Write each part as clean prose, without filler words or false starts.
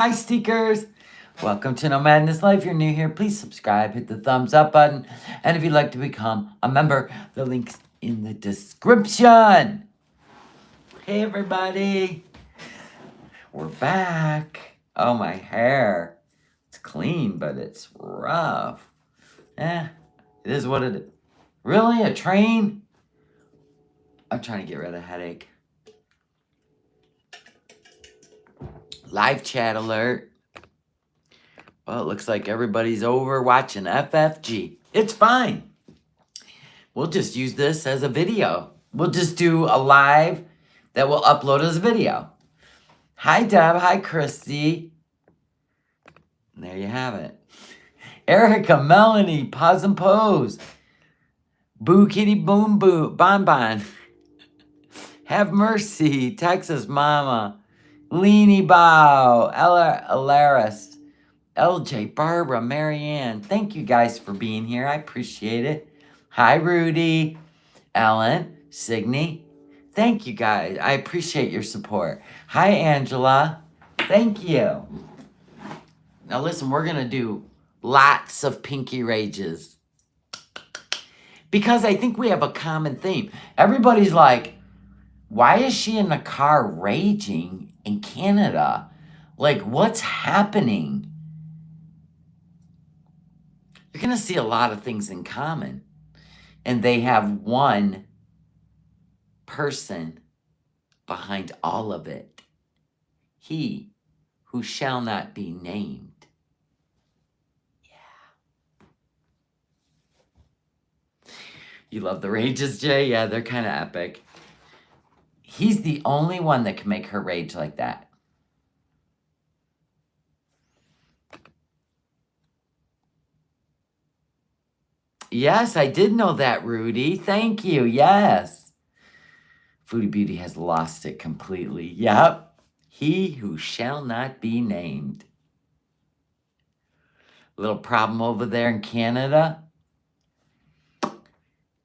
Hi, Steakers. Welcome to No Madness Life. If you're new here, please subscribe, hit the thumbs up button. And if you'd like to become a member, the link's in the description. Hey, everybody. We're back. Oh, my hair. It's clean, but it's rough. It is what it is. Really? A train? I'm trying to get rid of a headache. Live chat alert. Well, it looks like everybody's over watching FFG. It's fine. We'll just use this as a video. We'll just do a live that we'll upload as a video. Hi, Deb. Hi, Christy. And there you have it. Erica, Melanie, Pause and Pose. Boo Kitty Boom Boo, Bon Bon. Have Mercy, Texas Mama. Leanie Bow, Ella Alaris. LJ, Barbara, Marianne. Thank you guys for being here. I appreciate it. Hi, Rudy, Ellen, Signey. Thank you, guys. I appreciate your support. Hi, Angela. Thank you. Now, listen, we're going to do lots of Pinky Rages because I think we have a common theme. Everybody's like, why is she in the car raging in Canada? Like, what's happening? You're going to see a lot of things in common. And they have one person behind all of it. He who shall not be named. Yeah. You love the rages, Jay? Yeah, they're kind of epic. He's the only one that can make her rage like that. Yes, I did know that, Rudy. Thank you. Yes. Foodie Beauty has lost it completely. Yep. He who shall not be named. Little problem over there in Canada.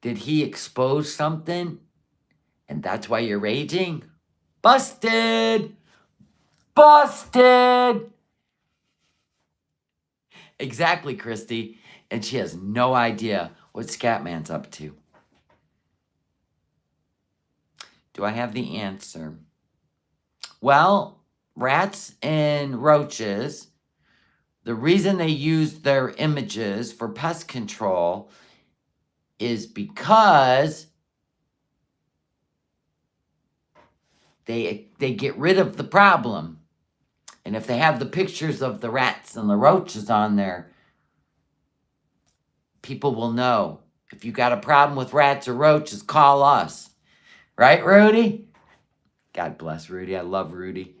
Did he expose something? And that's why you're raging? Busted! Busted! Exactly, Christy. And she has no idea what Scatman's up to. Do I have the answer? Well, rats and roaches, the reason they use their images for pest control is because they get rid of the problem. And if they have the pictures of the rats and the roaches on there, people will know. If you got a problem with rats or roaches, call us. Right, Rudy? God bless Rudy. I love Rudy.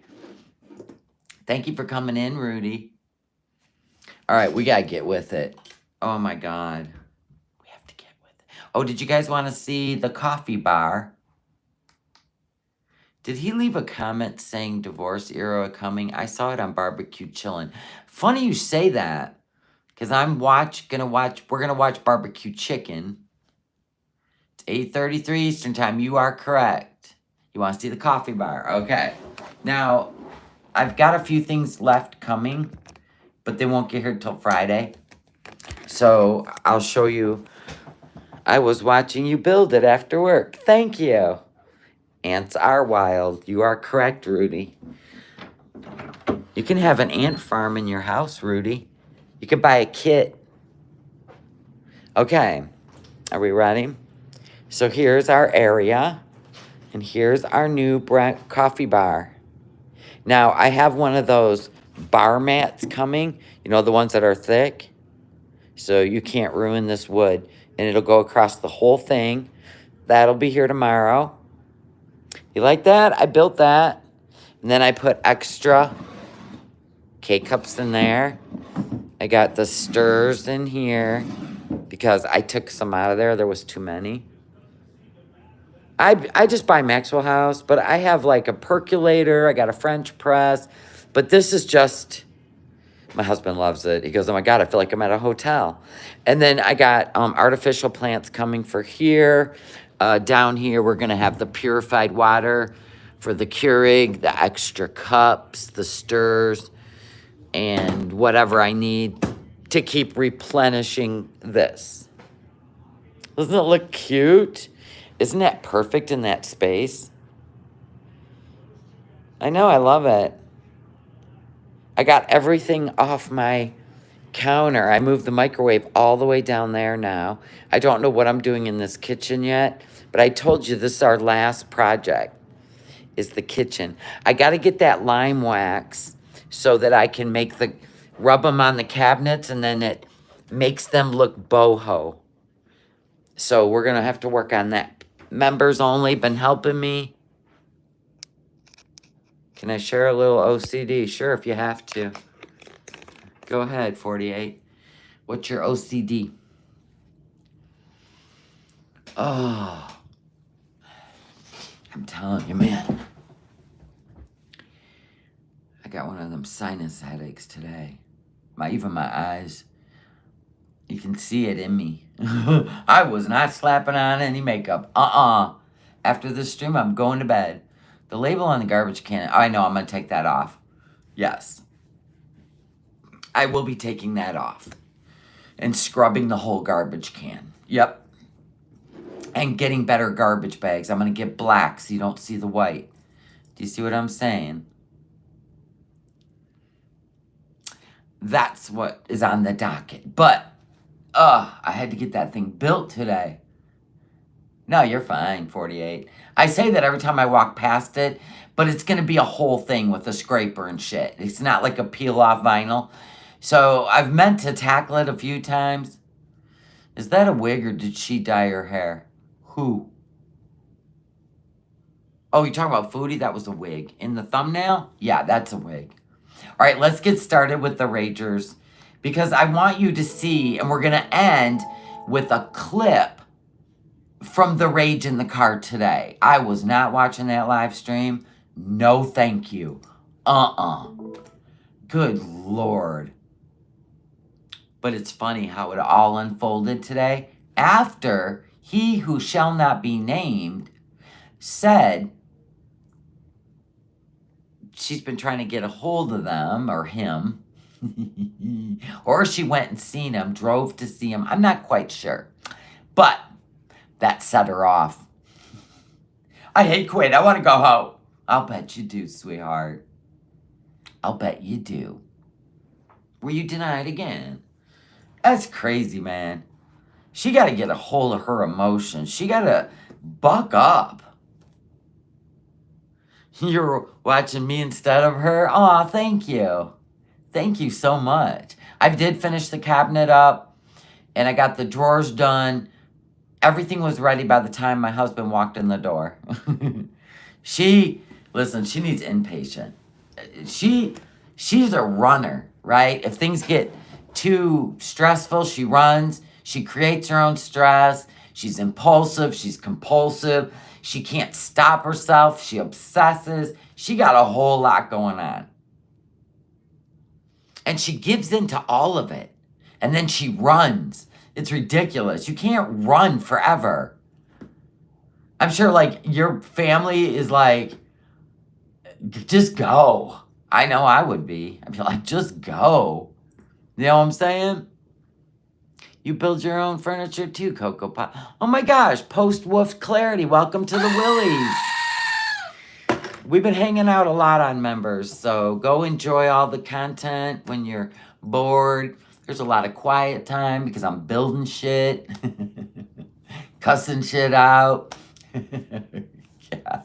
Thank you for coming in, Rudy. All right, we got to get with it. Oh, my God. We have to get with it. Oh, did you guys want to see the coffee bar? Did he leave a comment saying divorce era coming? I saw it on Barbecue Chillin'. Funny you say that, because we're gonna watch Barbecue Chicken. It's 8:33 Eastern Time. You are correct. You want to see the coffee bar? Okay. Now, I've got a few things left coming, but they won't get here till Friday. So I'll show you. I was watching you build it after work. Thank you. Ants are wild. You are correct, Rudy. You can have an ant farm in your house, Rudy. You can buy a kit. Okay, are we ready? So here's our area, and here's our new coffee bar. Now, I have one of those bar mats coming, you know, the ones that are thick, so you can't ruin this wood, and it'll go across the whole thing. That'll be here tomorrow. You like that? I built that. And then I put extra K-cups in there. I got the stirs in here because I took some out of there. There was too many. I just buy Maxwell House, but I have like a percolator. I got a French press. But this is just, my husband loves it. He goes, oh my God, I feel like I'm at a hotel. And then I got artificial plants coming for here. Down here, we're going to have the purified water for the Keurig, the extra cups, the stirs. and whatever I need to keep replenishing this. Doesn't it look cute? Isn't that perfect in that space? I know, I love it. I got everything off my counter. I moved the microwave all the way down there now. I don't know what I'm doing in this kitchen yet, but I told you this is our last project, is the kitchen. I got to get that lime wax so that I can rub them on the cabinets, and then it makes them look boho. So we're going to have to work on that. Members only been helping me. Can I share a little OCD? Sure, if you have to. Go ahead, 48. What's your OCD? Oh, I'm telling you, man. I got one of them sinus headaches today. Even my eyes. You can see it in me. I was not slapping on any makeup. After this stream, I'm going to bed. The label on the garbage can, I know, I'm going to take that off. Yes. I will be taking that off. And scrubbing the whole garbage can. Yep. And getting better garbage bags. I'm going to get black so you don't see the white. Do you see what I'm saying? That's what is on the docket. But, I had to get that thing built today. No, you're fine, 48. I say that every time I walk past it, but it's going to be a whole thing with a scraper and shit. It's not like a peel-off vinyl. So I've meant to tackle it a few times. Is that a wig or did she dye her hair? Who? Oh, you're talking about Foodie? That was a wig. In the thumbnail? Yeah, that's a wig. All right, let's get started with the Ragers. Because I want you to see, and we're going to end with a clip from the Rage in the car today. I was not watching that live stream. No, thank you. Good Lord. But it's funny how it all unfolded today. After he who shall not be named said she's been trying to get a hold of them, or him. Or she went and seen him, drove to see him. I'm not quite sure. But that set her off. I hate Quinn. I want to go home. I'll bet you do, sweetheart. I'll bet you do. Were you denied again? That's crazy, man. She got to get a hold of her emotions. She got to buck up. You're watching me instead of her? Aw, thank you. Thank you so much. I did finish the cabinet up, and I got the drawers done. Everything was ready by the time my husband walked in the door. Listen, she needs inpatient. She's a runner, right? If things get too stressful, she runs. She creates her own stress. She's impulsive. She's compulsive. She can't stop herself. She obsesses. She got a whole lot going on. And she gives in to all of it. And then she runs. It's ridiculous. You can't run forever. I'm sure, like, your family is like, just go. I know I would be. I'd be like, just go. You know what I'm saying? You build your own furniture too, Cocoa Pop. Oh my gosh, post-wolf clarity. Welcome to the Willies. We've been hanging out a lot on members, so go enjoy all the content when you're bored. There's a lot of quiet time because I'm building shit, cussing shit out. God.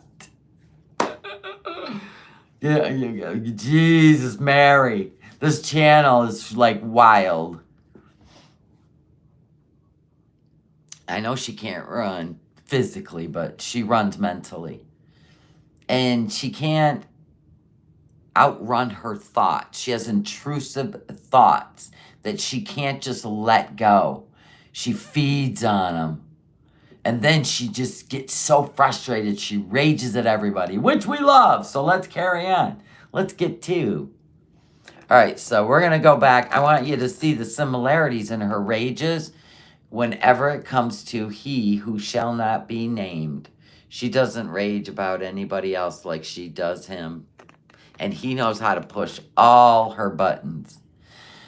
Yeah, Jesus, Mary. This channel is like wild. I know she can't run physically, but she runs mentally. And she can't outrun her thoughts. She has intrusive thoughts that she can't just let go. She feeds on them. And then she just gets so frustrated, she rages at everybody, which we love. So let's carry on. Let's get to. All right, so we're going to go back. I want you to see the similarities in her rages whenever it comes to he who shall not be named. She doesn't rage about anybody else like she does him. and he knows how to push all her buttons.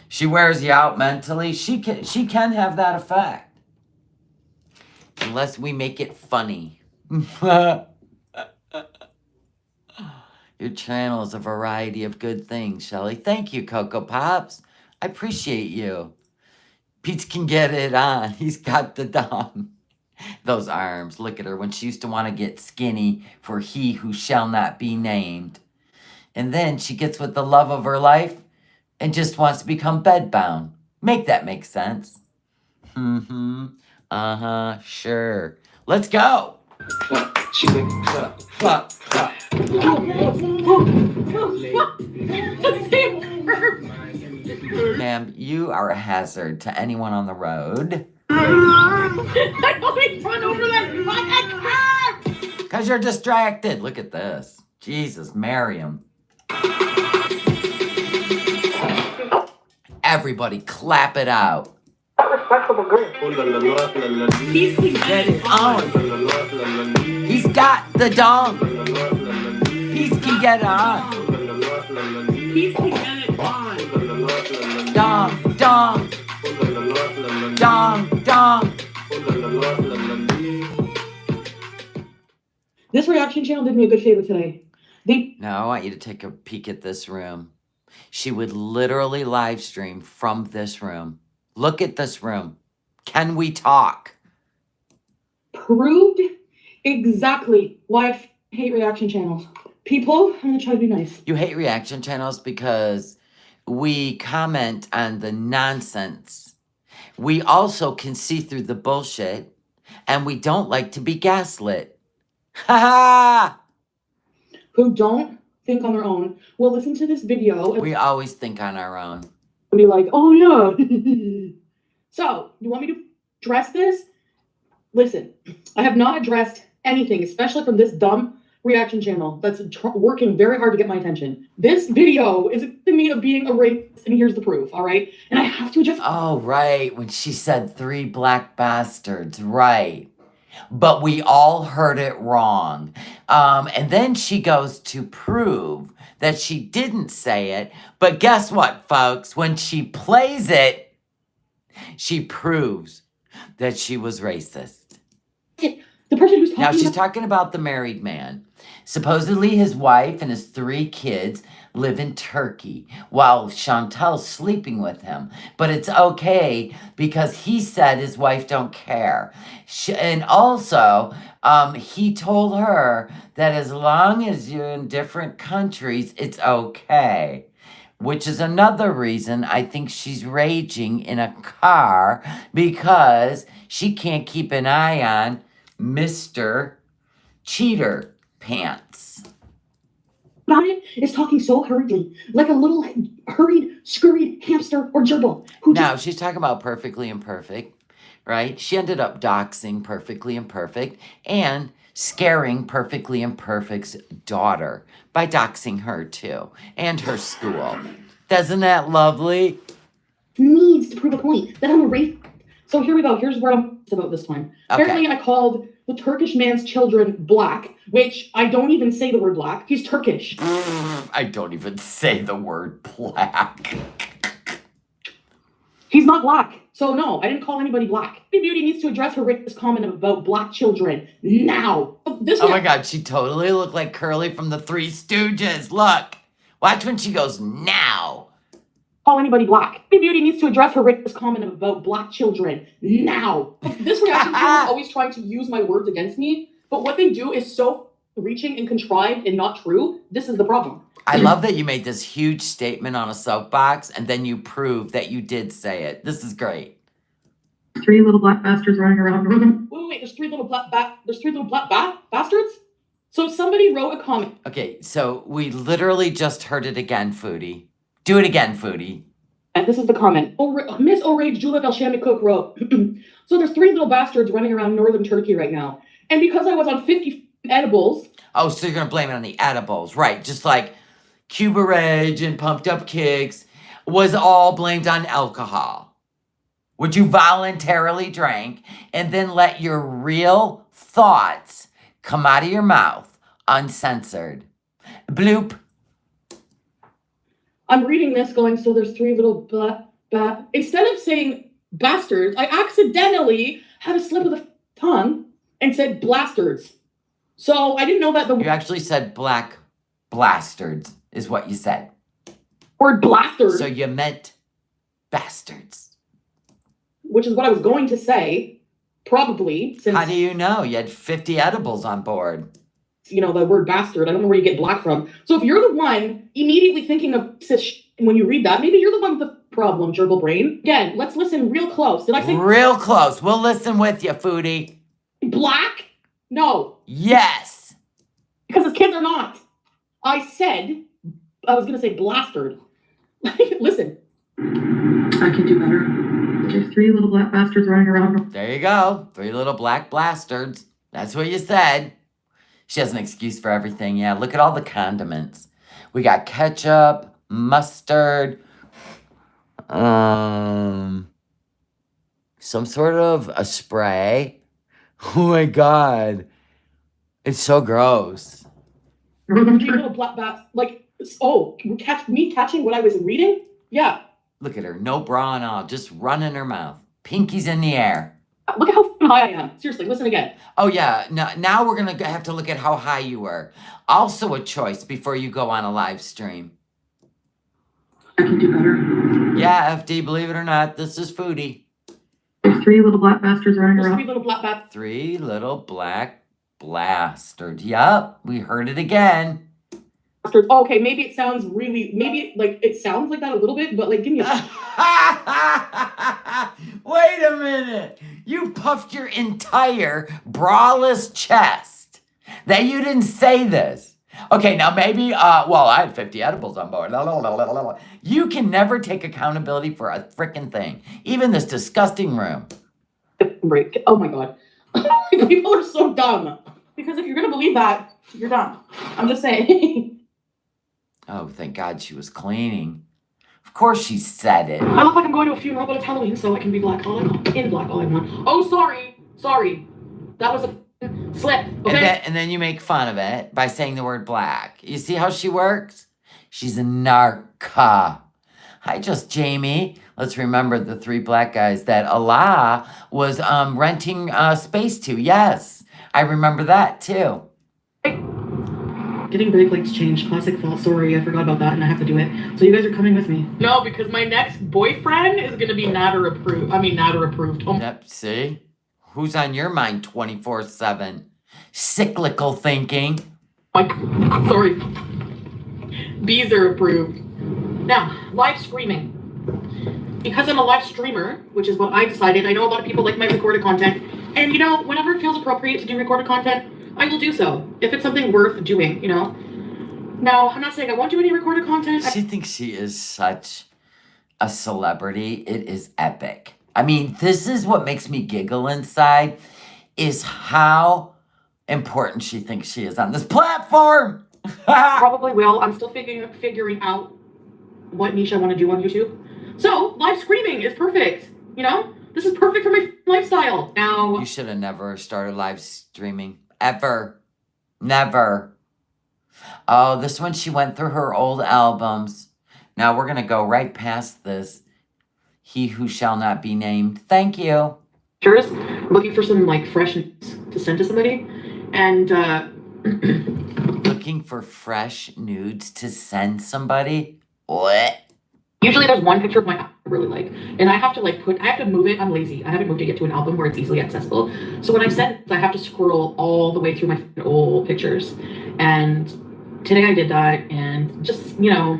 She wears you out mentally. She can have that effect. Unless we make it funny. Your channel is a variety of good things, Shelly. Thank you, Cocoa Pops. I appreciate you. Pete can get it on. He's got the dom. Those arms. Look at her when she used to want to get skinny for he who shall not be named. And then she gets with the love of her life and just wants to become bedbound. Make that make sense. Mm-hmm. Uh-huh. Sure. Let's go. Ma'am, you are a hazard to anyone on the road. I always run over that fucking car! Because you're distracted. Look at this. Jesus, Miriam. Everybody clap it out. Get it on. He's got the dong. Peace can get it on. Peace can get it on. Dong, dong. Dong, dong. This reaction channel did me a good favor today. Now I want you to take a peek at this room. She would literally live stream from this room. Look at this room. Can we talk? Proved exactly why I hate reaction channels. People, I'm gonna try to be nice. You hate reaction channels because we comment on the nonsense. We also can see through the bullshit, and we don't like to be gaslit. Ha ha! Who don't think on their own will listen to this video and We always think on our own. be like, oh yeah. So, you want me to address this? Listen, I have not addressed anything, especially from this dumb reaction channel that's working very hard to get my attention. This video is accusing me of being a racist, and here's the proof, all right? And I have to address. Oh, right, when she said 3 black bastards, right. But we all heard it wrong. And then she goes to prove that she didn't say it. But guess what, folks? When she plays it, she proves that she was racist. The person who's talking Now, she's talking about the married man. Supposedly, his wife and his 3 kids live in Turkey while Chantel's sleeping with him. But it's okay because he said his wife don't care. And also, he told her that as long as you're in different countries, it's okay. Which is another reason I think she's raging in a car because she can't keep an eye on Mr. Cheater Pants. about it is talking so hurriedly, like a little hurried, scurried hamster or gerbil. Now, she's talking about Perfectly Imperfect, right? She ended up doxing Perfectly Imperfect and scaring Perfectly Imperfect's daughter by doxing her too, and her school. Isn't that lovely? Needs to prove a point that I'm a racist. So here we go. Here's where I'm about this time. Okay. Apparently, I called the Turkish man's children black, which I don't even say the word black. He's Turkish. I don't even say the word black. He's not black. So no, I didn't call anybody black. Beauty needs to address her racist comment about black children now. Oh my God, she totally looked like Curly from the Three Stooges. Look, watch when she goes now. Call anybody black. Beauty needs to address her racist comment about black children now. This reaction channel is always trying to use my words against me, but what they do is so reaching and contrived and not true. This is the problem. I love that you made this huge statement on a soapbox and then you prove that you did say it. This is great. 3 little black bastards running around. Wait, there's 3 little black bastards? So somebody wrote a comment. Okay, so we literally just heard it again, Foodie. Do it again, Foodie. And this is the comment. Miss O'Rage Julia Belshami Cook wrote, so there's 3 little bastards running around northern Turkey right now. And because I was on 50 edibles. Oh, so you're going to blame it on the edibles. Right, just like Cuba Rage and Pumped Up Kicks was all blamed on alcohol. Would you voluntarily drink and then let your real thoughts come out of your mouth uncensored? Bloop. I'm reading this going, so there's three little instead of saying bastards, I accidentally had a slip of the tongue and said blastards. So I didn't know that the You actually said black blastards is what you said. word blastard, So you meant bastards. which is what I was going to say, probably, since, How do you know? You had 50 edibles on board. you know, the word bastard. I don't know where you get black from. So if you're the one immediately thinking of cis when you read that, maybe you're the one with the problem, gerbil brain. Again, let's listen real close. Did I say Real close. We'll listen with you, Foodie. black? No, Yes. because his kids are not. I said, I was going to say blasted. Listen. I can do better. There's three little black bastards running around. There you go. Three little black blastards. That's what you said. She has an excuse for everything. Yeah, look at all the condiments. We got ketchup, mustard, some sort of a spray. Oh my God. It's so gross. Three little black bats. Like, oh, catching what I was reading? Yeah. Look at her. No bra and all. Just running her mouth. Pinkies in the air. Look at how high I am. Seriously, listen again. Oh, yeah. Now we're going to have to look at how high you were. Also a choice before you go on a live stream. I can do better. Yeah, FD, believe it or not, this is Foodie. There's three little black bastards running around. Three little black bats. Three little black bastards. Yup, we heard it again. Oh, okay, maybe it sounds really, it sounds like that a little bit, but like, give me a... Wait a minute. You puffed your entire braless chest that you didn't say this. Okay, now maybe, well, I had 50 edibles on board. You can never take accountability for a frickin' thing. Even this disgusting room. Oh my God. People are so dumb. Because if you're going to believe that, you're dumb. I'm just saying. Oh, thank God she was cleaning. Of course she said it. I look like I'm going to a funeral, but it's Halloween, so I can be black all I want. In black all I want. Oh, sorry. That was a slip. Okay? And then you make fun of it by saying the word black. You see how she works? She's a narca. Hi, just Jamie. Let's remember the three black guys that Allah was renting space to. Yes, I remember that too. Getting brake lights changed. Classic fault. Sorry, I forgot about that, and I have to do it. So you guys are coming with me? No, because my next boyfriend is going to be Natter approved. Natter approved. Oh. Yep, see? Who's on your mind 24/7? Cyclical thinking. Sorry. Bees are approved. Now, live streaming. Because I'm a live streamer, which is what I decided, I know a lot of people like my recorded content. And, you know, whenever it feels appropriate to do recorded content, I will do so. If it's something worth doing, you know. Now, I'm not saying I won't do any recorded content. She thinks she is such a celebrity. It is epic. I mean, this is what makes me giggle inside, is how important she thinks she is on this platform. Probably will. I'm still figuring out what niche I want to do on YouTube. So, live streaming is perfect. You know? This is perfect for my lifestyle. Now... You should have never started live streaming. Ever. Never. Oh, this one she went through her old albums. Now we're going to go right past this. He Who Shall Not Be Named. Thank you. Looking for some, like, fresh nudes to send to somebody. And, Looking for fresh nudes to send somebody? What? Usually there's one picture of my I really like, and I have to I have to move it. I'm lazy. I haven't moved it yet to an album where it's easily accessible. So when I send, I have to scroll all the way through my old pictures. And today I did that, and just, you know,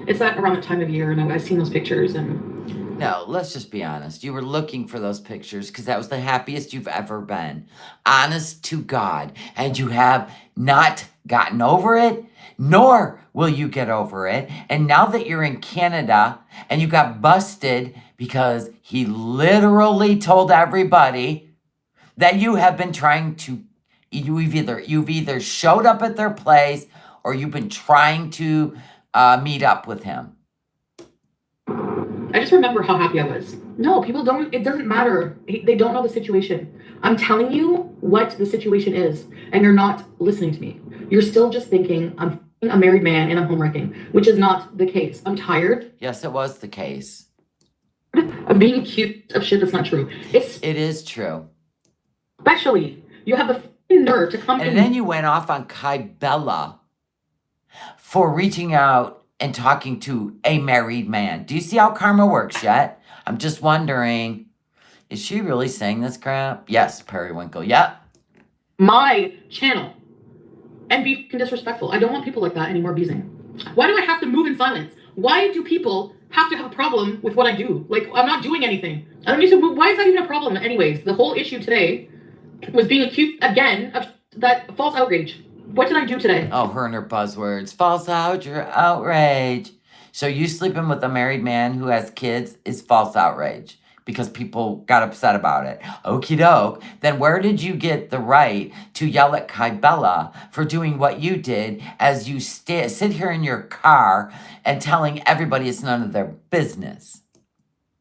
it's that around the time of year, and I've seen those pictures, and... No, let's just be honest. You were looking for those pictures because that was the happiest you've ever been. Honest to God. And you have not gotten over it, nor will you get over it. And now that you're in Canada and you got busted because he literally told everybody that you have been trying to, you've either showed up at their place or you've been trying to meet up with him. I just remember how happy I was. No, people don't, it doesn't matter. They don't know the situation. I'm telling you what the situation is, and you're not listening to me. You're still just thinking I'm a married man and I'm home wrecking, which is not the case. I'm tired Yes, it was the case. of being accused of shit that's not true. It is true. Especially, you have the f***ing nerve to come And in. then you went off on Kybella for reaching out and talking to a married man. Do you see how karma works yet? I'm just wondering, is she really saying this crap? Yes, Periwinkle. Yep. My channel and be disrespectful. I don't want people like that anymore abusing. Why do I have to move in silence? Why do people have to have a problem with what I do? Like, I'm not doing anything. I don't need to move. Why is that even a problem? Anyways, the whole issue today was being accused again of that false outrage. What did I do today? Oh, her and her buzzwords. False outrage. So you sleeping with a married man who has kids is false outrage because people got upset about it. Okie doke. Then where did you get the right to yell at Kybella for doing what you did as you sit here in your car and telling everybody it's none of their business?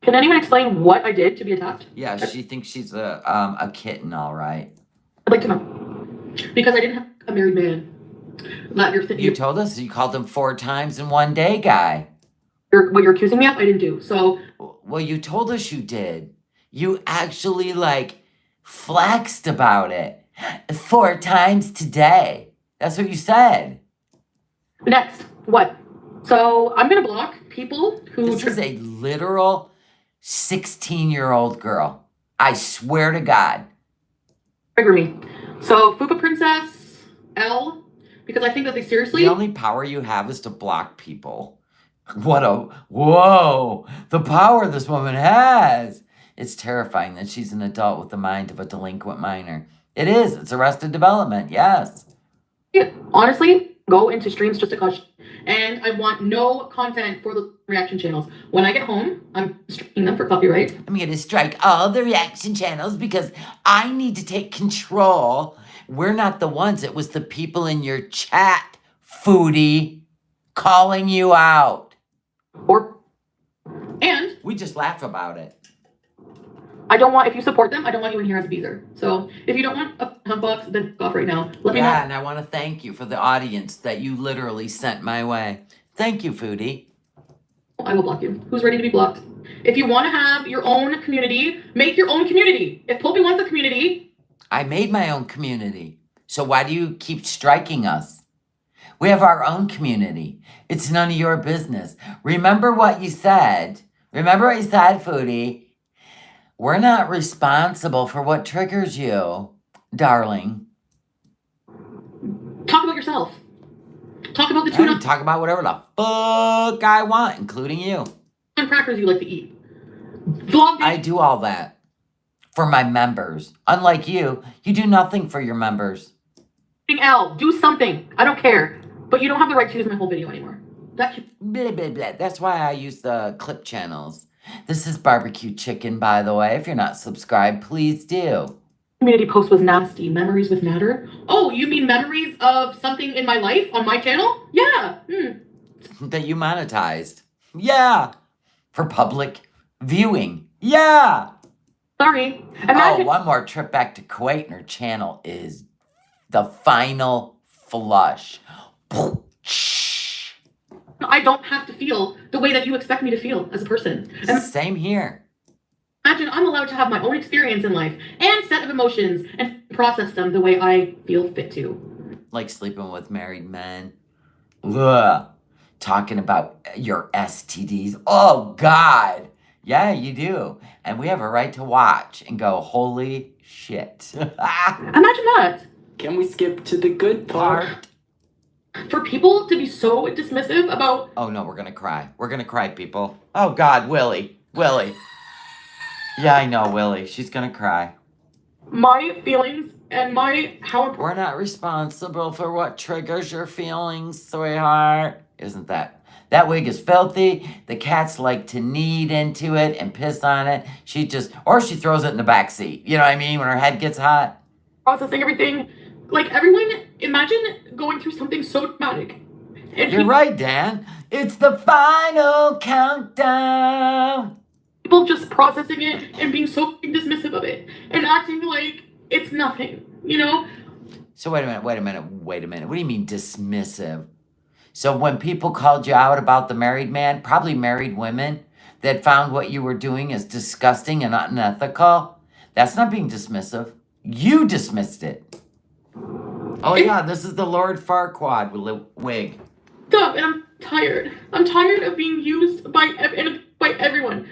Can anyone explain what I did to be attacked? Yeah, she thinks she's a kitten, all right. I'd like to know. Because I didn't have a married man. Not your You told us you called him 4 times in one day, guy. What you're accusing me of, I didn't do. So. Well, you told us you did. You actually, flexed about it 4 times today. That's what you said. Next, what? So I'm going to block people who... This is a literal 16-year-old girl. I swear to God. Trigger me. So, Fupa Princess, L, because I think that they seriously... The only power you have is to block people. Whoa, the power this woman has. It's terrifying that she's an adult with the mind of a delinquent minor. It is. It's Arrested Development, yes. Yeah, honestly, go into streams just to cause and I want no content for the reaction channels. When I get home, I'm striking them for copyright. I'm going to strike all the reaction channels because I need to take control. We're not the ones. It was the people in your chat, Foodie, calling you out. And we just laugh about it. I don't want, if you support them, I don't want you in here as a beezer. So if you don't want a hump box, then go off right now. Let me know. Yeah, and I want to thank you for the audience that you literally sent my way. Thank you, Foodie. I will block you. Who's ready to be blocked? If you want to have your own community, make your own community. If Popey wants a community. I made my own community. So why do you keep striking us? We have our own community. It's none of your business. Remember what you said. Remember what you said, Foodie. We're not responsible for what triggers you, darling. Talk about yourself. Talk about the I tuna. can talk about whatever the fuck I want, including you. And crackers you like to eat. Vlog. I do all that for my members. Unlike you, you do nothing for your members. L, do something. I don't care. But you don't have the right to use my whole video anymore. Blah, blah, blah. That's why I use the clip channels. This is barbecue chicken, by the way. If you're not subscribed, please do. Community post was nasty. Memories with Natter. Oh, you mean memories of something in my life on my channel? Yeah. That you monetized. Yeah. For public viewing. Yeah. Sorry. Imagine one more trip back to Kuwait and her channel is the final flush. I don't have to feel the way that you expect me to feel as a person. Same here. Imagine I'm allowed to have my own experience in life and set of emotions and process them the way I feel fit to. Like sleeping with married men. Ugh. Talking about your STDs. Oh, God. Yeah, you do. And we have a right to watch and go, holy shit. Imagine that. Can we skip to the good part? For people to be so dismissive about... Oh, no, we're going to cry. We're going to cry, people. Oh, God, Willie. Yeah, I know, Willie. She's going to cry. My feelings and how... We're not responsible for what triggers your feelings, sweetheart. Isn't that? That wig is filthy. The cats like to knead into it and piss on it. She throws it in the back seat. You know what I mean? When her head gets hot. Processing everything. Like, everyone, imagine going through something so traumatic. You're right, Dan. It's the final countdown. People just processing it and being so dismissive of it. And acting like it's nothing, you know? So wait a minute. What do you mean dismissive? So when people called you out about the married man, probably married women that found what you were doing as disgusting and unethical, that's not being dismissive. You dismissed it. Oh yeah, this is the Lord Farquaad with the wig. Stop, and I'm tired. I'm tired of being used by everyone.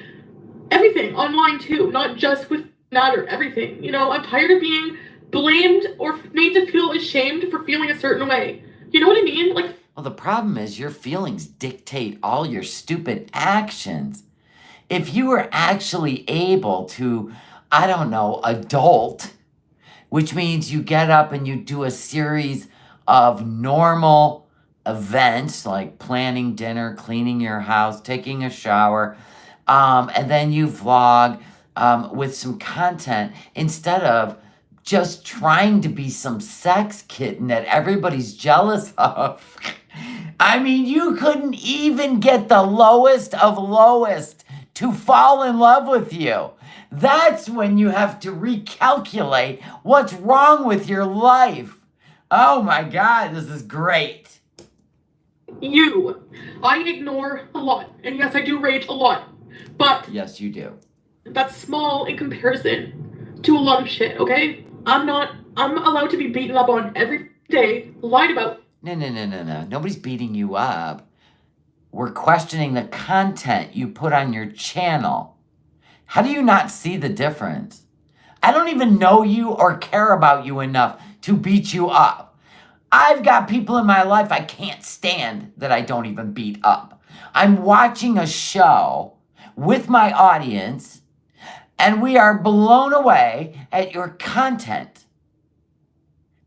Everything, online too, not just with Natter, everything. You know, I'm tired of being blamed or made to feel ashamed for feeling a certain way. You know what I mean? Like, Well, the problem is your feelings dictate all your stupid actions. If you were actually able to, I don't know, adult, which means you get up and you do a series of normal events like planning dinner, cleaning your house, taking a shower, and then you vlog with some content instead of just trying to be some sex kitten that everybody's jealous of. I mean, you couldn't even get the lowest of lowest to fall in love with you. That's when you have to recalculate what's wrong with your life. Oh my God, this is great. I ignore a lot. And yes, I do rage a lot. But Yes, you do. that's small in comparison to a lot of shit, okay? I'm allowed to be beaten up on every day, lied about. No. Nobody's beating you up. We're questioning the content you put on your channel. How do you not see the difference? I don't even know you or care about you enough to beat you up. I've got people in my life I can't stand that I don't even beat up. I'm watching a show with my audience, and we are blown away at your content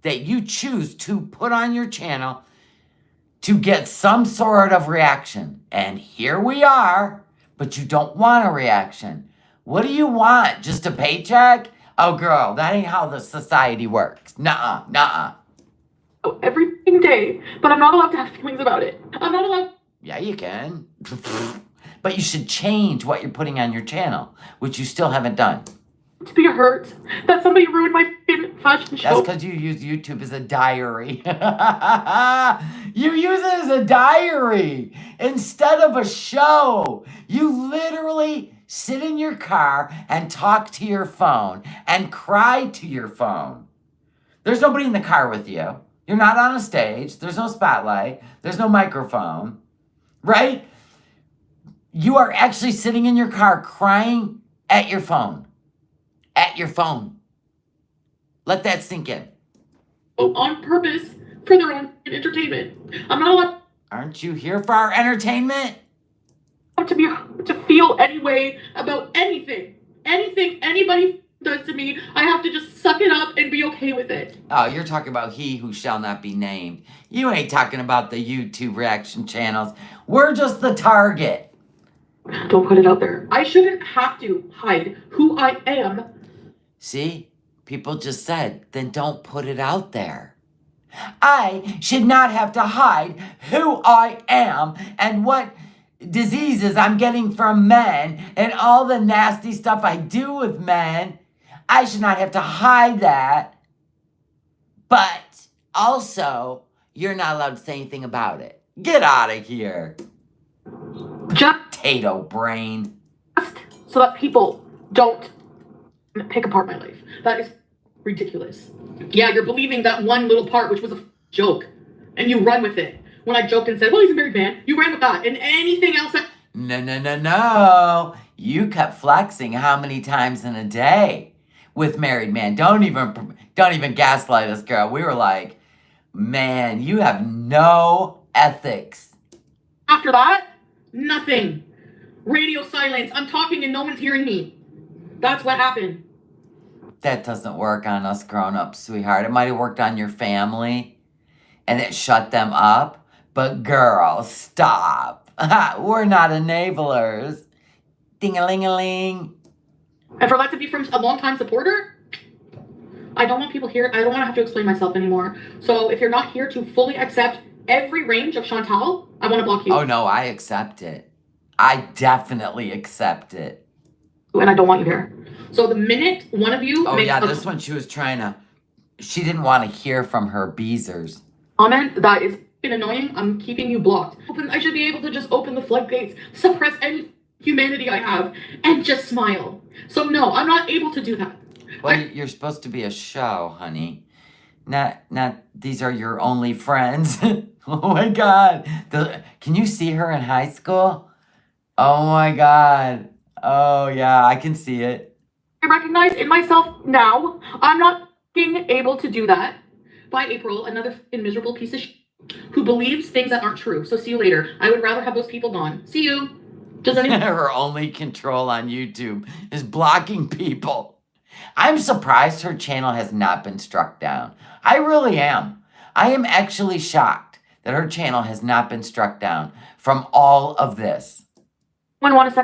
that you choose to put on your channel to get some sort of reaction. And here we are, but you don't want a reaction. What do you want? Just a paycheck? Oh, girl, that ain't how the society works. Nuh-uh. Every day, but I'm not allowed to have feelings about it. I'm not allowed. Yeah, you can. But you should change what you're putting on your channel, which you still haven't done. To be hurt that somebody ruined my fashion show. That's because you use YouTube as a diary. You use it as a diary instead of a show. You literally sit in your car and talk to your phone and cry to your phone. There's nobody in the car with you. You're not on a stage. There's no spotlight. There's no microphone, right? You are actually sitting in your car crying at your phone. At your phone. Let that sink in. On purpose for their own entertainment. I'm not allowed. Aren't you here for our entertainment? To feel any way about anything anybody does to me. I have to just suck it up and be okay with it. Oh, you're talking about he who shall not be named. You ain't talking about the YouTube reaction channels. We're just the target. Don't put it out there. I shouldn't have to hide who I am. See? People just said, then don't put it out there. I should not have to hide who I am and what diseases I'm getting from men and all the nasty stuff I do with men. I should not have to hide that. But also, you're not allowed to say anything about it. Get out of here. Just Potato brain. so that people don't pick apart my life. That is ridiculous. Yeah, you're believing that one little part, which was a joke, and you run with it. When I joked and said, well, he's a married man, you ran with that. And anything else that... No. You kept flexing how many times in a day with married man. Don't even gaslight us, girl. We were like, man, you have no ethics. After that, nothing. Radio silence. I'm talking and no one's hearing me. That's what happened. That doesn't work on us grown-ups, sweetheart. It might have worked on your family, and it shut them up. But girl, stop. We're not enablers. Ding-a-ling-a-ling. And for that to be from a longtime supporter, I don't want people here. I don't want to have to explain myself anymore. So if you're not here to fully accept every range of Chantal, I want to block you. Oh, no, I accept it. I definitely accept it. And I don't want you here. So the minute one of you makes a this one she was trying to... She didn't want to hear from her beezers. comment that is annoying, I'm keeping you blocked. I should be able to just open the floodgates, suppress any humanity I have, and just smile. So no, I'm not able to do that. Well, you're supposed to be a show, honey. Not, these are your only friends. Oh my God. Can you see her in high school? Oh my God. Oh yeah, I can see it. I recognize in myself now, I'm not being able to do that. By April, another miserable piece of shit who believes things that aren't true. So see you later. I would rather have those people gone. See you. Does anyone? Her only control on YouTube is blocking people. I'm surprised her channel has not been struck down. I really am. I am actually shocked that her channel has not been struck down from all of this. Who wants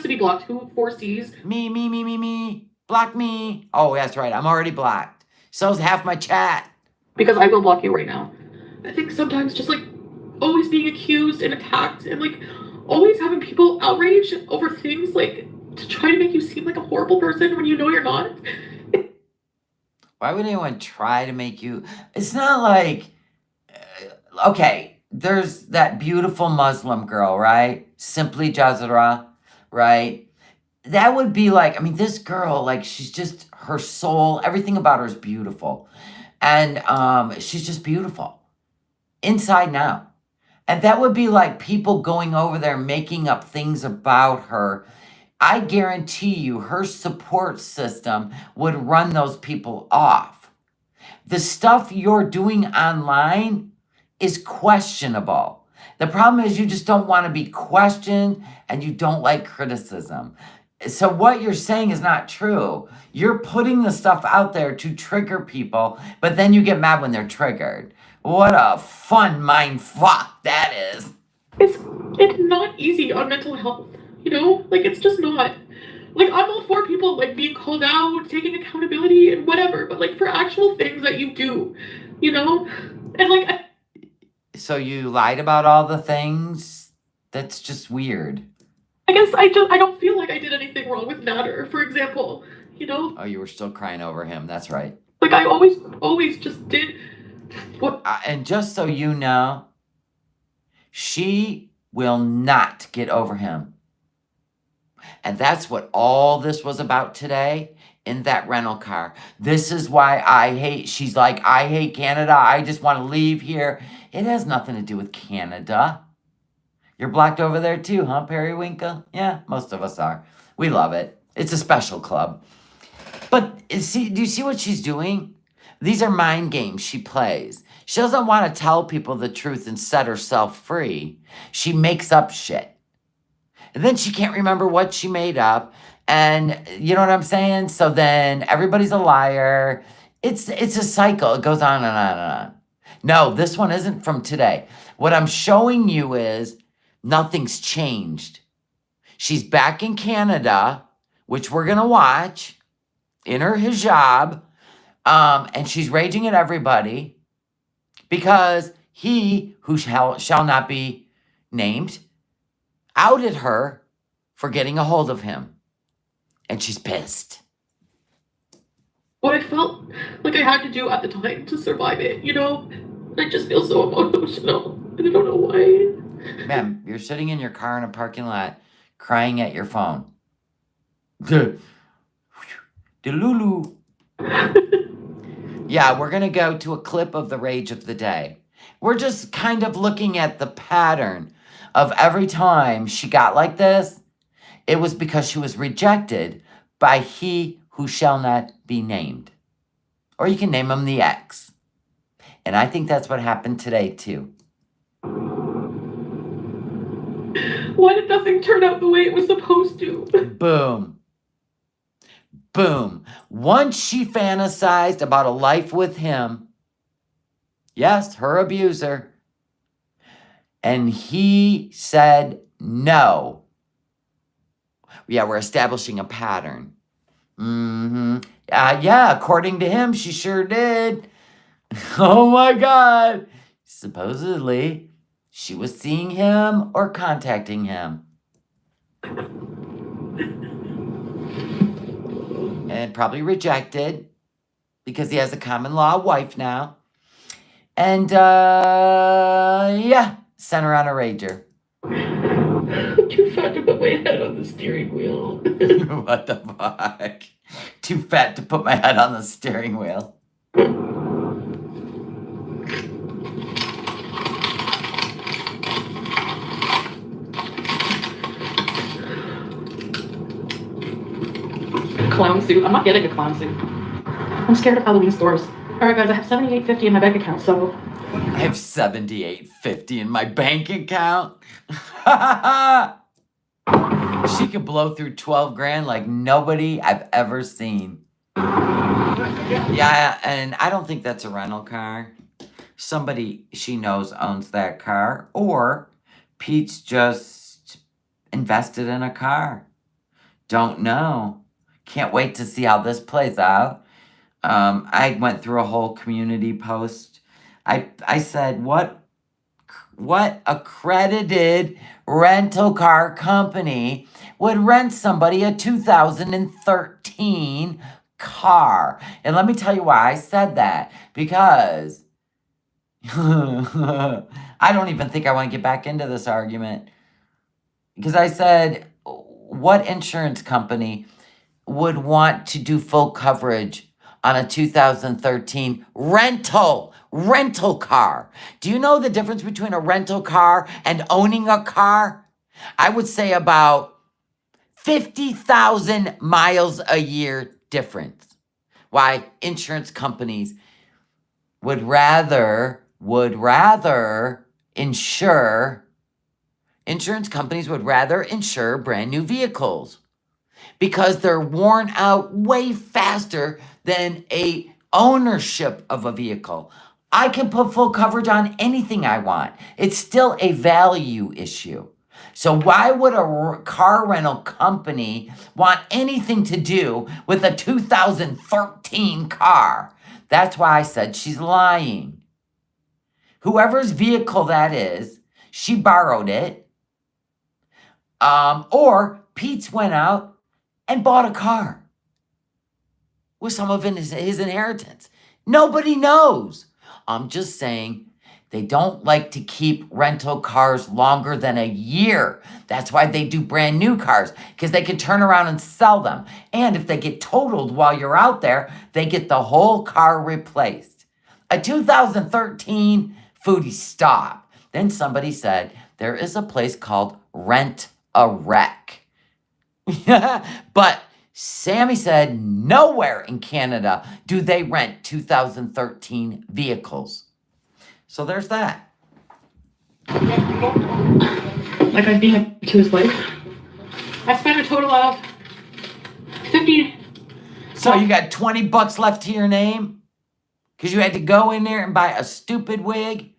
to be blocked? Who foresees? Me. Block me. Oh, that's right. I'm already blocked. So's half my chat. Because I will block you right now. I think sometimes just like always being accused and attacked and like always having people outraged over things like to try to make you seem like a horrible person when you know you're not. Why would anyone try to make you? It's not like, okay, there's that beautiful Muslim girl, right? Simply Jazara, right? That would be like, I mean, this girl, like, she's just, her soul, everything about her is beautiful. And she's just beautiful. Inside and out. And that would be like people going over there making up things about her. I guarantee you her support system would run those people off. The stuff you're doing online is questionable. The problem is you just don't want to be questioned and you don't like criticism. So what you're saying is not true. You're putting the stuff out there to trigger people, but then you get mad when they're triggered. What a fun mind fuck that is. It's not easy on mental health, you know? Like, it's just not. Like, I'm all for people, like, being called out, taking accountability and whatever, but, like, for actual things that you do, you know? And, like... So you lied about all the things? That's just weird. I guess I don't feel like I did anything wrong with Nader, for example, you know? Oh, you were still crying over him. That's right. Like, I always just did what... And just so you know, she will not get over him. And that's what all this was about today in that rental car. This is why she's like, I hate Canada. I just want to leave here. It has nothing to do with Canada. You're blocked over there too, huh, Periwinkle? Yeah, most of us are. We love it. It's a special club. But do you see what she's doing? These are mind games she plays. She doesn't want to tell people the truth and set herself free. She makes up shit. And then she can't remember what she made up. And you know what I'm saying? So then everybody's a liar. It's a cycle. It goes on and on and on. No, this one isn't from today. What I'm showing you is nothing's changed. She's back in Canada, which we're going to watch, in her hijab. And she's raging at everybody because he who shall not be named outed her for getting a hold of him. And she's pissed. What I felt like I had to do at the time to survive it, you know? I just feel so emotional. And I don't know why. Ma'am, you're sitting in your car in a parking lot crying at your phone. Delulu. Yeah, we're going to go to a clip of the rage of the day. We're just kind of looking at the pattern of every time she got like this, it was because she was rejected by he who shall not be named. Or you can name him the X. And I think that's what happened today, too. Why did nothing turn out the way it was supposed to? Boom. Boom. Once she fantasized about a life with him, yes, her abuser, and he said no. Yeah, we're establishing a pattern. Yeah, according to him, she sure did. Oh my God. Supposedly, she was seeing him or contacting him. And probably rejected because he has a common law wife now. And, yeah, sent her on a rager. I'm too fat to put my head on the steering wheel. What the fuck? Too fat to put my head on the steering wheel. Clown suit. I'm not getting a clown suit. I'm scared of Halloween stores. All right, guys, I have $78.50 in my bank account, so I have $78.50 in my bank account. She could blow through 12 grand like nobody I've ever seen. Yeah, and I don't think that's a rental car. Somebody she knows owns that car, or Pete's just invested in a car. Don't know. Can't wait to see how this plays out. I went through a whole community post. I said, what accredited rental car company would rent somebody a 2013 car? And let me tell you why I said that. Because I don't even think I want to get back into this argument. Because I said, what insurance company would want to do full coverage on a 2013 rental car? Do you know the difference between a rental car and owning a car? I would say about 50,000 miles a year difference. Why insurance companies would rather insure brand new vehicles, because they're worn out way faster than a ownership of a vehicle. I can put full coverage on anything I want. It's still a value issue. So why would a car rental company want anything to do with a 2013 car? That's why I said she's lying. Whoever's vehicle that is, she borrowed it. Or Pete's went out and bought a car with some of his inheritance. Nobody knows. I'm just saying they don't like to keep rental cars longer than a year. That's why they do brand new cars, because they can turn around and sell them. And if they get totaled while you're out there, they get the whole car replaced. A 2013 Foodie, stop. Then somebody said there is a place called Rent a Wreck. But Sammy said nowhere in Canada do they rent 2013 vehicles. So there's that. like I've been to his place. I spent a total of 50. So you got 20 bucks left to your name? Because you had to go in there and buy a stupid wig?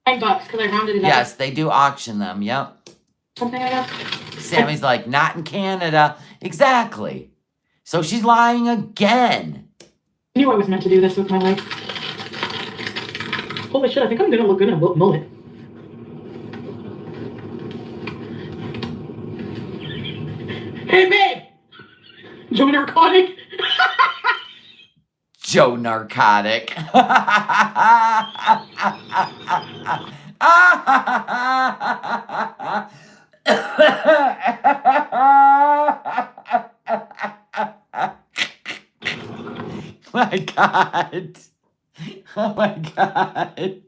$9 because I rounded it up. Yes, they do auction them, yep. Something like that. Sammy's like, not in Canada. Exactly. So she's lying again. I knew I was meant to do this with my life. Holy shit, I think I'm gonna look good in a mullet. Hey, babe! Joe Narcotic. Joe Narcotic. My God. Oh my God.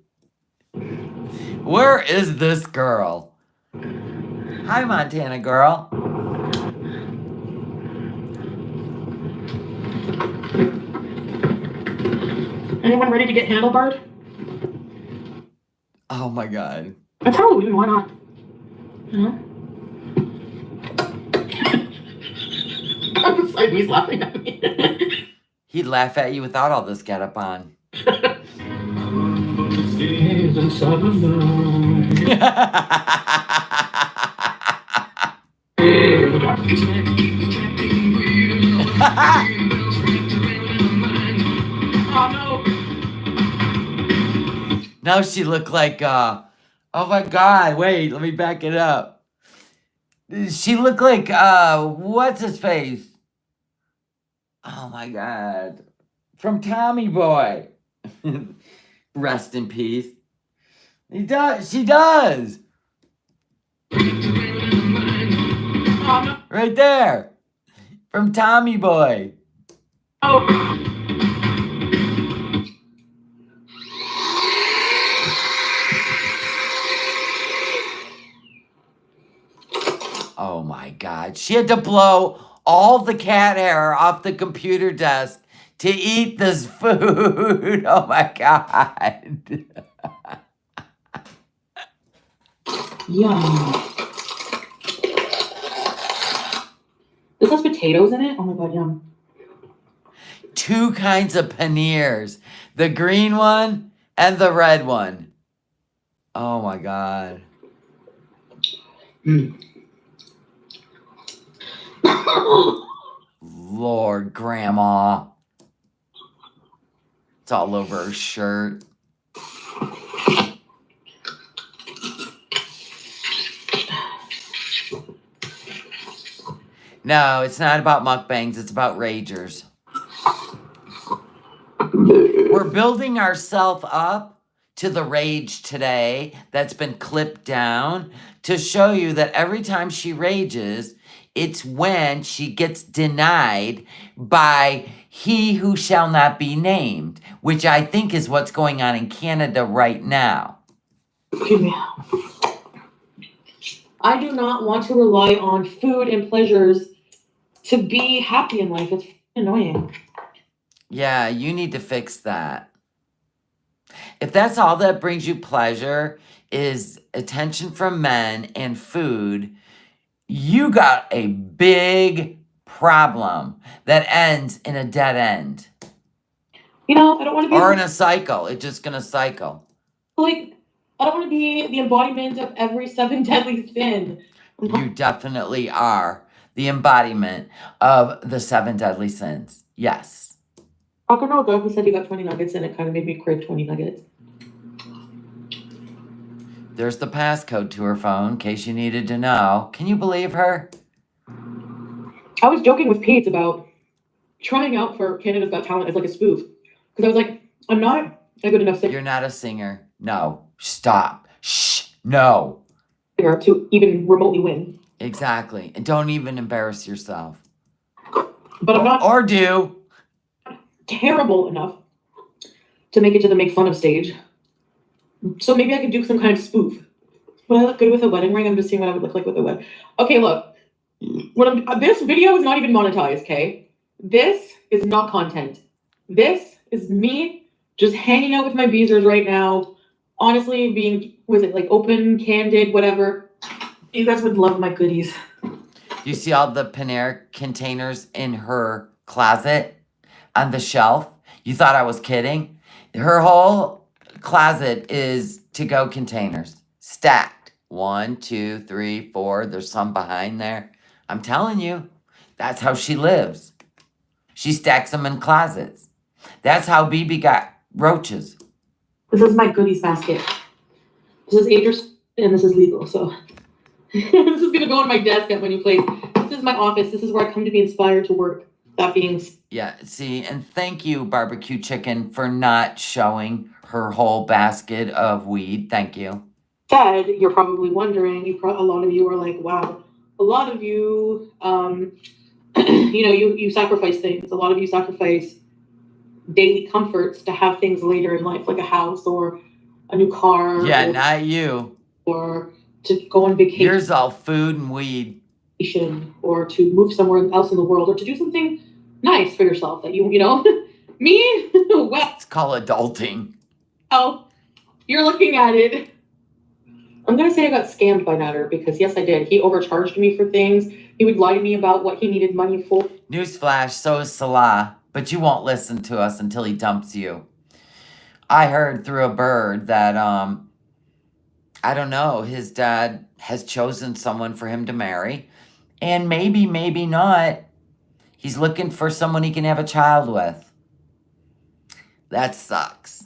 Where is this girl? Hi, Montana girl. Anyone ready to get handlebarred? Oh my God. It's Halloween, why not? Huh? I'm beside me's laughing at me. He'd laugh at you without all this getup on. Oh no! Now she looked like, oh my God, wait, let me back it up. She looked like, what's his face? Oh my God. From Tommy Boy. Rest in peace. He does. She does. Right there. From Tommy Boy. Oh. Oh my God. She had to blow all the cat hair off the computer desk to eat this food. Oh my God. Yum. This has potatoes in it? Oh my God, yum. 2 kinds of paneers. The green one and the red one. Oh my God. Mm. Lord, Grandma. It's all over her shirt. No, it's not about mukbangs. It's about ragers. We're building ourselves up to the rage today that's been clipped down to show you that every time she rages, it's when she gets denied by he who shall not be named, which I think is what's going on in Canada right now. I do not want to rely on food and pleasures to be happy in life. It's annoying. Yeah, you need to fix that. If that's all that brings you pleasure is attention from men and food, you got a big problem that ends in a dead end. You know, I don't want to be Or in a cycle. It's just gonna cycle. like, I don't want to be the embodiment of every 7 deadly sin. You definitely are the embodiment of the 7 deadly sins. Yes. How come no dog said he got 20 nuggets and it kind of made me crave 20 nuggets? There's the passcode to her phone, in case you needed to know. Can you believe her? I was joking with Pete about trying out for Canada's Got Talent as like a spoof. Because I was like, I'm not a good enough You're not a singer. No. Stop. Shh. No. singer to even remotely win. Exactly. And don't even embarrass yourself. But I'm not Or do. terrible enough to make it to the make fun of stage. So maybe I could do some kind of spoof. Would I look good with a wedding ring? I'm just seeing what I would look like with a wedding. Okay, look. This video is not even monetized, okay? This is not content. This is me just hanging out with my beezers right now. Honestly, being, was it like open, candid, whatever. You guys would love my goodies. You see all the Panera containers in her closet on the shelf? You thought I was kidding? Her whole closet is to-go containers. Stacked. 1, 2, 3, 4. There's some behind there. I'm telling you, that's how she lives. She stacks them in closets. That's how BB got roaches. This is my goodies basket. This is Adrian and this is legal, so this is gonna go on my desk at my new place. This is my office. This is where I come to be inspired to work. That being Yeah, see, and thank you, Barbecue Chicken, for not showing her whole basket of weed. Thank you. said, you're probably wondering, a lot of you are like, wow, a lot of you, you sacrifice things. A lot of you sacrifice daily comforts to have things later in life, like a house or a new car. Yeah, not you. Or to go on vacation. Yours all food and weed. Or to move somewhere else in the world, or to do something nice for yourself that you know. Me? Well, It's called adulting. oh, you're looking at it. I'm gonna say I got scammed by Natter because yes, I did. He overcharged me for things. He would lie to me about what he needed money for. Newsflash, so is Salah, but you won't listen to us until he dumps you. I heard through a bird that, I don't know, his dad has chosen someone for him to marry. And maybe not. He's looking for someone he can have a child with. That sucks.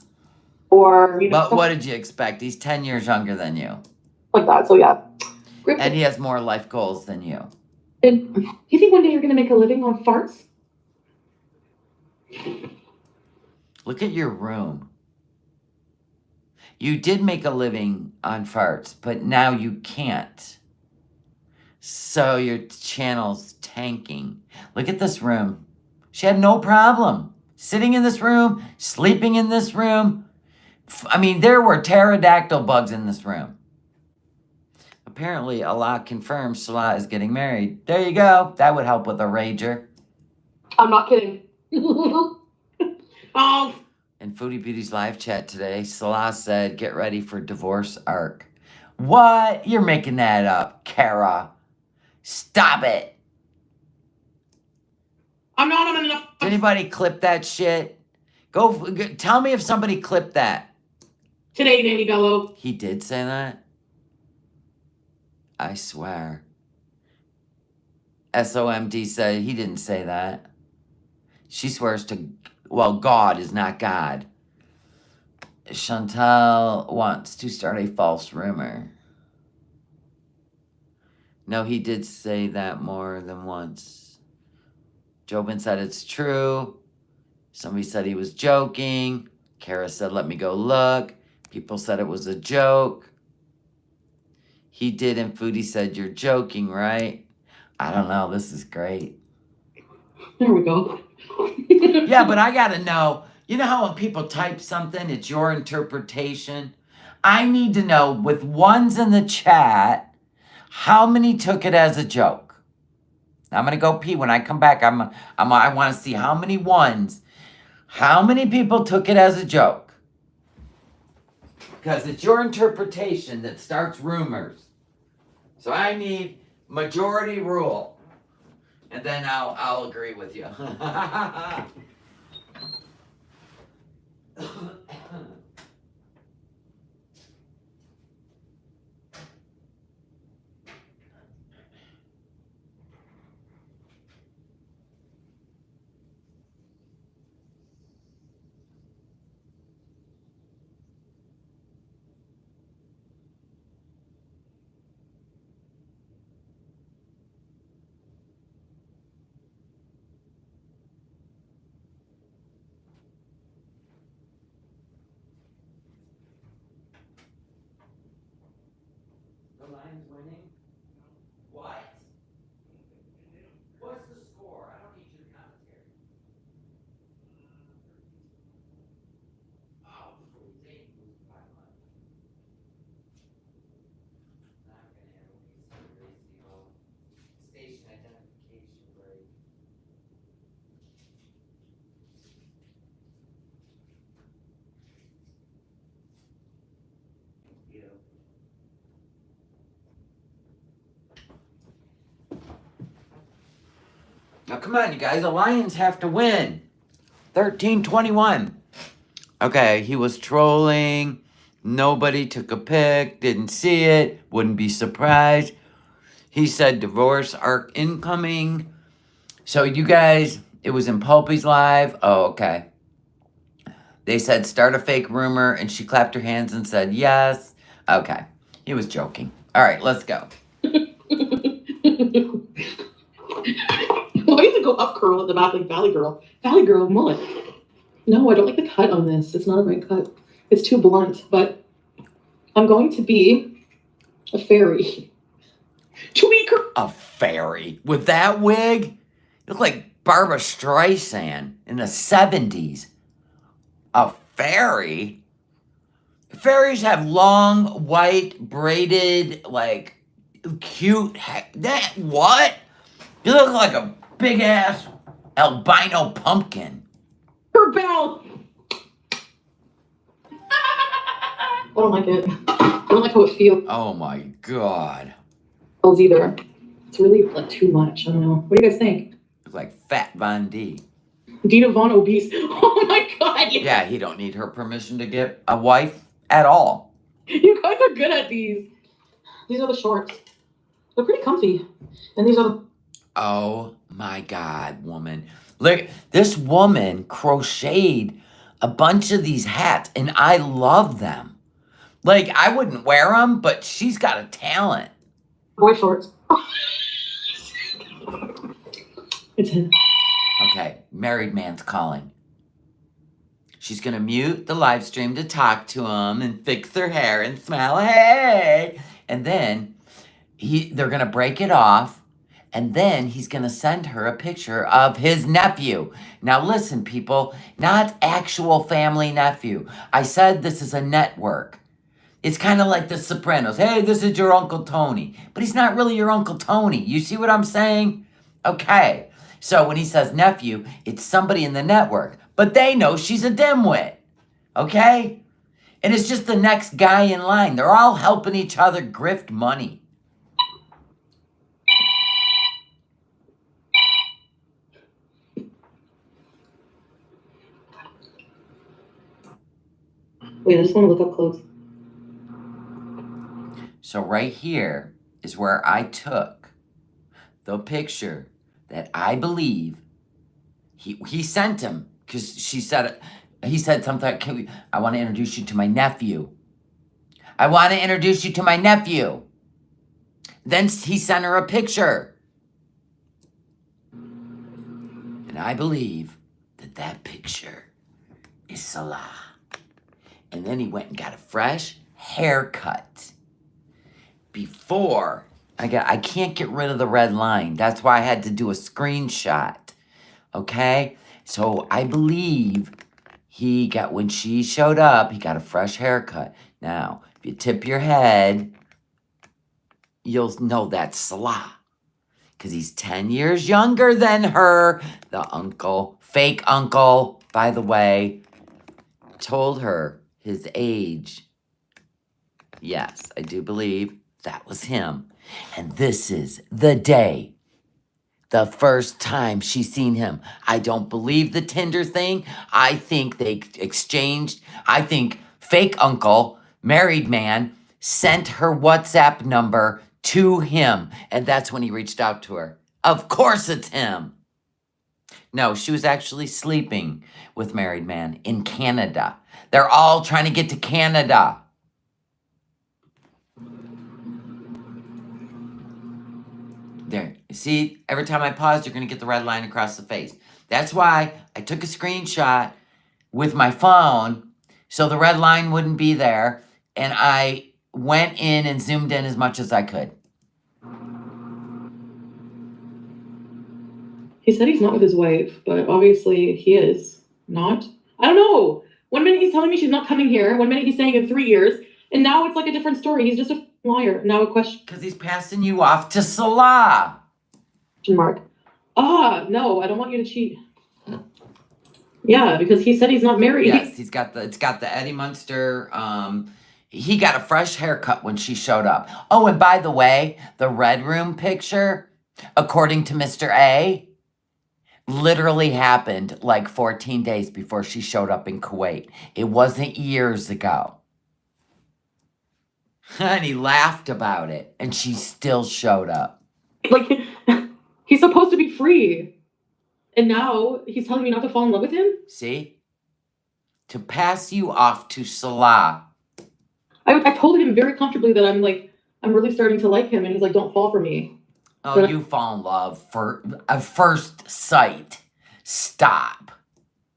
Or, But what did you expect? He's 10 years younger than you. like that. So yeah. And he has more life goals than you. And you think one day you're gonna make a living on farts? Look at your room. You did make a living on farts, but now you can't. So your channel's tanking. Look at this room. She had no problem sitting in this room, sleeping in this room. I mean, there were pterodactyl bugs in this room. Apparently, Allah confirms Salah is getting married. There you go. That would help with a rager. I'm not kidding. Oh, In Foodie Beauty's live chat today, Salah said, get ready for divorce arc. What? You're making that up, Kara. Stop it. I'm not enough. Did anybody clip that shit? Go tell me if somebody clipped that. Today, Nanny Bello. He did say that? I swear. SOMD said he didn't say that. She swears to, well, God is not God. Chantal wants to start a false rumor. No, he did say that more than once. Jobin said it's true. Somebody said he was joking. Kara said, let me go look. People said it was a joke. He did, and Foodie said, you're joking, right? I don't know. This is great. There we go. Yeah, but I gotta know. You know how when people type something, it's your interpretation? I need to know, with ones in the chat, how many took it as a joke? I'm gonna go pee. When I come back, I want to see how many ones. How many people took it as a joke? Because it's your interpretation that starts rumors. So I need majority rule. And then I'll agree with you. The Lions winning? What? What's the score? I don't need your commentary. Oh, they lose by much. Not gonna have a ratio. Station identification break. Yeah. Now come on, you guys. The Lions have to win. 13-21. Okay, he was trolling. Nobody took a pic. Didn't see it. Wouldn't be surprised. He said divorce arc incoming. So you guys, it was in Pulpy's live. Oh, okay. They said start a fake rumor, and she clapped her hands and said yes. Okay. He was joking. All right, let's go. Why does it go up curl at the back like Valley Girl? Valley Girl mullet. No, I don't like the cut on this. It's not a right cut. It's too blunt, but I'm going to be a fairy. A fairy? With that wig? You look like Barbara Streisand in the 70s. A fairy? Fairies have long, white, braided, like, cute that what? You look like a big-ass albino pumpkin. Her bell. I don't like it. I don't like how it feels Oh my god. either. It's really like too much. I don't know. What do you guys think? Look like Fat Von D. Dina Von obese. Oh my god. Yeah, he don't need her permission to get a wife at all. You guys are good at these. These are the shorts. They're pretty comfy. And these are the... Oh my god, woman. Look, this woman crocheted a bunch of these hats, and I love them. Like, I wouldn't wear them, but she's got a talent. boy shorts. It's in. Okay, married man's calling. She's going to mute the live stream to talk to him and fix her hair and smile. Hey! And then they're going to break it off. And then he's going to send her a picture of his nephew. Now listen, people, not actual family nephew. I said this is a network. It's kind of like The Sopranos. Hey, this is your Uncle Tony. But he's not really your Uncle Tony. You see what I'm saying? Okay. So when he says nephew, it's somebody in the network. But they know she's a dimwit. Okay? And it's just the next guy in line. They're all helping each other grift money. Wait, I just want to look up close. So right here is where I took the picture that I believe he sent him, because he said something. I want to introduce you to my nephew. I want to introduce you to my nephew. Then he sent her a picture. And I believe that picture is Salah. And then he went and got a fresh haircut. Before, I can't get rid of the red line. That's why I had to do a screenshot. Okay? So I believe when she showed up, he got a fresh haircut. Now, if you tip your head, you'll know that's Salah. Because he's 10 years younger than her. The uncle, fake uncle, by the way, told her his age. Yes, I do believe that was him. And this is the day, the first time she's seen him. I don't believe the Tinder thing. I think they exchanged. I think fake uncle, married man, sent her WhatsApp number to him. And that's when he reached out to her. Of course it's him. No, she was actually sleeping with married man in Canada. They're all trying to get to Canada. There, you see, every time I pause, you're going to get the red line across the face. That's why I took a screenshot with my phone so the red line wouldn't be there, and I went in and zoomed in as much as I could. He said he's not with his wife, but obviously he is not. I don't know. One minute he's telling me she's not coming here. One minute he's saying in 3 years. And now it's like a different story. He's just a liar. Now a question Because he's passing you off to Salah. mark. No, I don't want you to cheat. Yeah, because he said he's not married. Yes, it's got the Eddie Munster. He got a fresh haircut when she showed up. Oh, and by the way, the Red Room picture, according to Mr. A, literally happened like 14 days before she showed up in Kuwait. It wasn't years ago. And he laughed about it, and she still showed up. Like, he's supposed to be free. And now he's telling me not to fall in love with him? See? To pass you off to Salah. I told him very comfortably that I'm really starting to like him. And he's like, don't fall for me. Oh, But you fall in love for a first sight. Stop.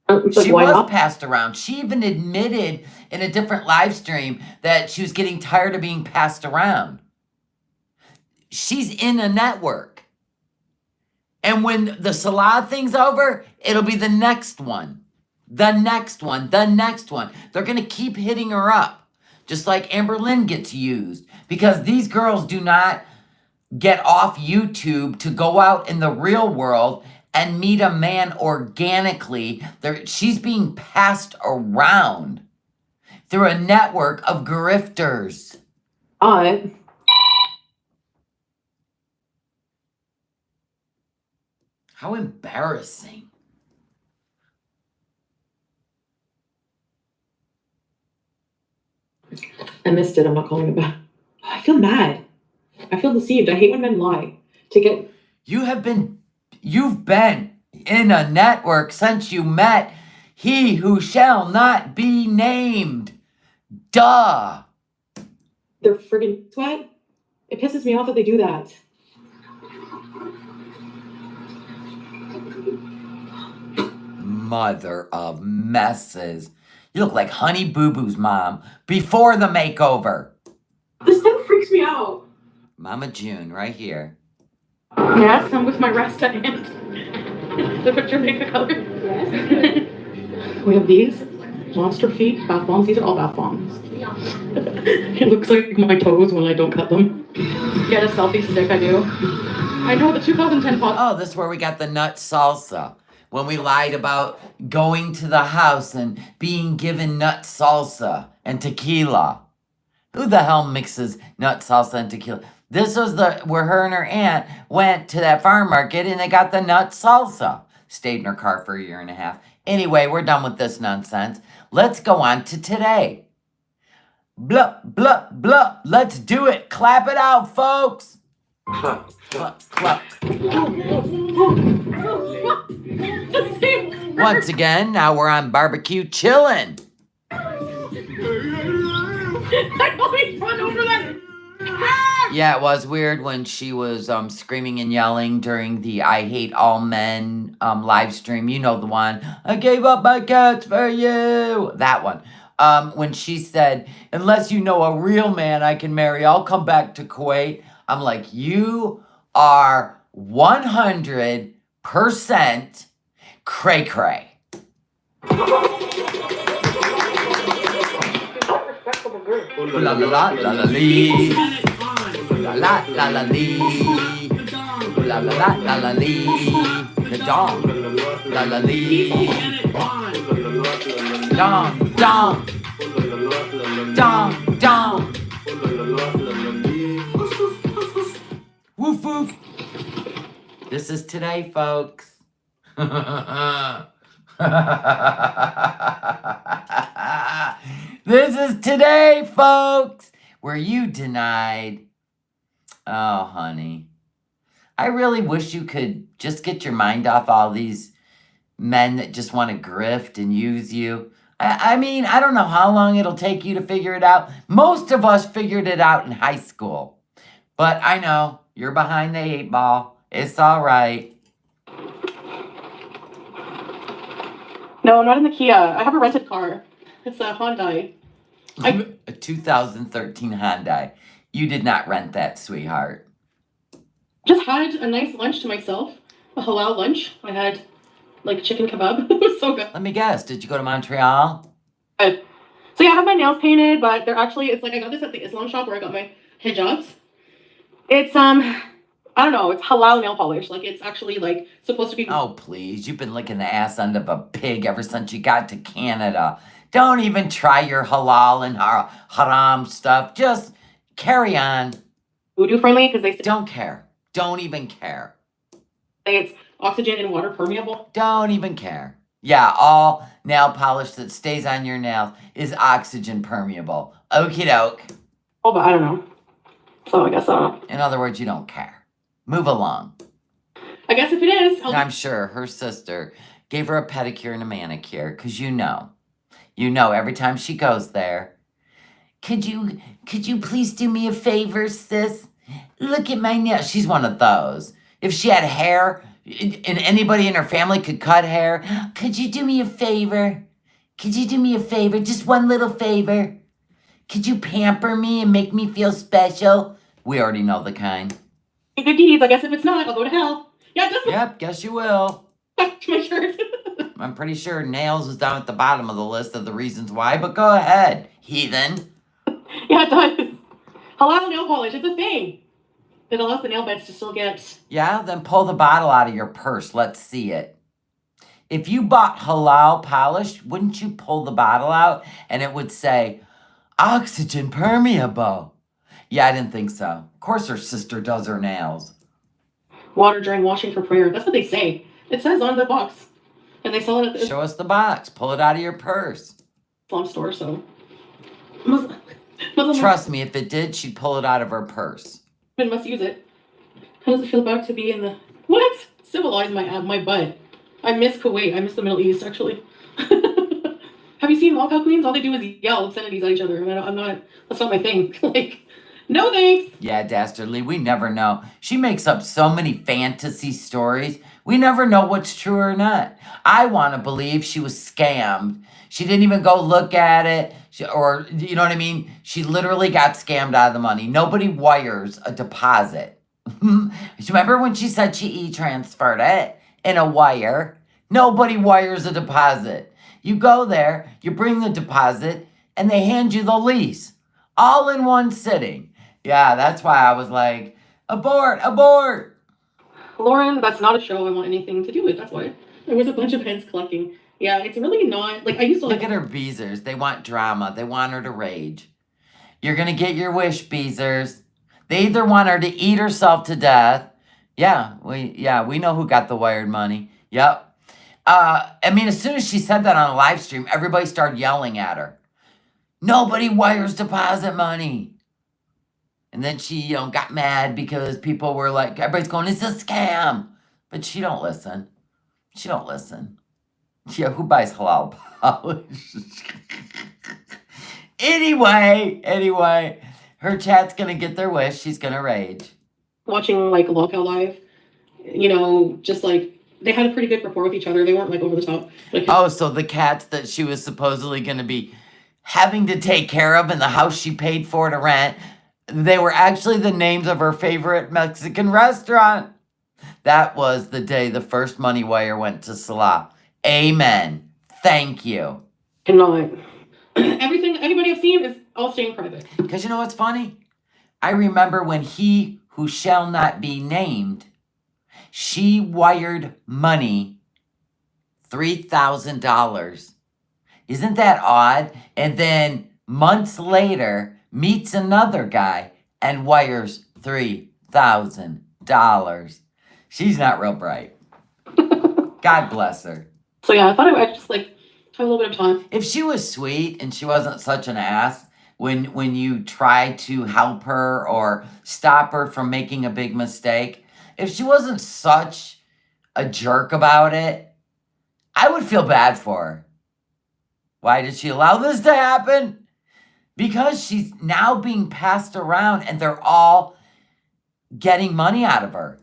like, She why was not? passed around. She even admitted in a different live stream that she was getting tired of being passed around. She's in a network. And when the Salah thing's over, it'll be the next one. The next one. The next one. They're going to keep hitting her up. Just like Amber Lynn gets used. Because these girls do not get off YouTube to go out in the real world and meet a man organically. She's being passed around through a network of grifters. How embarrassing. I missed it. I'm not calling it back. I feel mad. I feel deceived. I hate when men lie to get. You've been in a network since you met he who shall not be named. Duh. They're friggin' sweat. It pisses me off that they do that. Mother of messes. You look like Honey Boo Boo's mom before the makeover. This thing freaks me out. Mama June, right here. Yes, I'm with my Rasta aunt. The Jamaica color. Yes. We have these monster feet bath bombs. These are all bath bombs. It looks like my toes when I don't cut them. Get a selfie stick, I do. I know the 2010 pod. Oh, this is where we got the nut salsa. When we lied about going to the house and being given nut salsa and tequila. Who the hell mixes nut salsa and tequila? This was where her and her aunt went to that farm market and they got the nut salsa. Stayed in her car for a year and a half. Anyway, we're done with this nonsense. Let's go on to today. Blah, blah, blah. Let's do it. Clap it out, folks. Clap, clap. Once again, now we're on barbecue chillin'. I always run over that. Yeah, it was weird when she was screaming and yelling during the I Hate All Men live stream. You know the one. I gave up my cats for you. That one. When she said, unless you know a real man I can marry, I'll come back to Kuwait. I'm like, you are 100% cray-cray. La la la la la lee. La la la la lee. La la la la la lee. The dong. La la lee. Dong, dong. Dong, dong. Woof, woof. This is today, folks. This is today, folks, where you denied. Oh, honey. I really wish you could just get your mind off all these men that just want to grift and use you. I mean, I don't know how long it'll take you to figure it out. Most of us figured it out in high school. But I know, you're behind the 8 ball. It's all right. No, I'm not in the Kia. I have a rented car. It's a Hyundai. A 2013 Hyundai. You did not rent that, sweetheart. Just had a nice lunch to myself. A halal lunch. I had like chicken kebab. It was so good. Let me guess, did you go to Montreal? So yeah, I have my nails painted, but they're actually, it's like I got this at the Islam shop where I got my hijabs. It's I don't know, it's halal nail polish. Like it's actually like supposed to be. Oh, please. You've been licking the ass end of a pig ever since you got to Canada. Don't even try your halal and haram stuff. Just carry on. Voodoo friendly because they say Don't care. Don't even care. it's oxygen and water permeable. Don't even care. Yeah, all nail polish that stays on your nails is oxygen permeable. Okie doke. Oh, but I don't know. So I guess In other words, you don't care. Move along. I guess if it is, And I'm sure her sister gave her a pedicure and a manicure because you know every time she goes there. Could you please do me a favor, sis? Look at my nails. She's one of those. If she had hair and anybody in her family could cut hair, could you do me a favor? Could you do me a favor? Just one little favor. Could you pamper me and make me feel special? We already know the kind. good deeds. I guess if it's not, I'll go to hell. Yeah, just Yep, guess you will. my shirt. I'm pretty sure nails is down at the bottom of the list of the reasons why, but go ahead, heathen. Yeah, it does. Halal nail polish, it's a thing. It allows the nail beds to still get. Yeah, then pull the bottle out of your purse. Let's see it. If you bought halal polish, wouldn't you pull the bottle out and it would say, oxygen permeable? Yeah, I didn't think so. Of course her sister does her nails. Water during washing for prayer. That's what they say. It says on the box. And they sell it at the Show us the box. Pull it out of your purse. Islam store, so. Trust me, if it did, she'd pull it out of her purse. Muslim must use it. How does it feel about to be in the... What? Civilize my butt. I miss Kuwait. I miss the Middle East, actually. Have you seen Walkout Queens? All they do is yell obscenities at each other. And I'm not... That's not my thing. Like... No thanks. Yeah, Dastardly, we never know. She makes up so many fantasy stories. We never know what's true or not. I want to believe she was scammed. She didn't even go look at it. Or, you know what I mean? She literally got scammed out of the money. Nobody wires a deposit. Remember when she said she e-transferred it in a wire? Nobody wires a deposit. You go there, you bring the deposit, and they hand you the lease. All in one sitting. Yeah, that's why I was like, abort, abort. Lauren, that's not a show I want anything to do with. That's why. There was a bunch of hens clucking. Yeah, it's really not, like, I used to Look at her Beezers. They want drama. They want her to rage. You're going to get your wish, Beezers. They either want her to eat herself to death. Yeah, we know who got the wired money. Yep. I mean, as soon as she said that on a live stream, everybody started yelling at her. Nobody wires deposit money. And then she, got mad because people were like, everybody's going, it's a scam. But she don't listen. She don't listen. Yeah, who buys halal polish? Anyway, her chat's gonna get their wish. She's gonna rage. Watching like Lockout Live, just like they had a pretty good rapport with each other. They weren't like over the top. Like, oh, so the cats that she was supposedly gonna be having to take care of in the house she paid for to rent, they were actually the names of her favorite Mexican restaurant. That was the day the first money wire went to Salah. Amen. Thank you. cannot. Everything anybody I've seen is all staying private. Because you know what's funny? I remember when he who shall not be named, she wired money, $3,000. Isn't that odd? And then months later, meets another guy and wires $3,000. She's not real bright. God bless her. So yeah, I thought I'd just like have a little bit of time. If she was sweet and she wasn't such an ass when you try to help her or stop her from making a big mistake, if she wasn't such a jerk about it, I would feel bad for her. Why did she allow this to happen? Because she's now being passed around and they're all getting money out of her.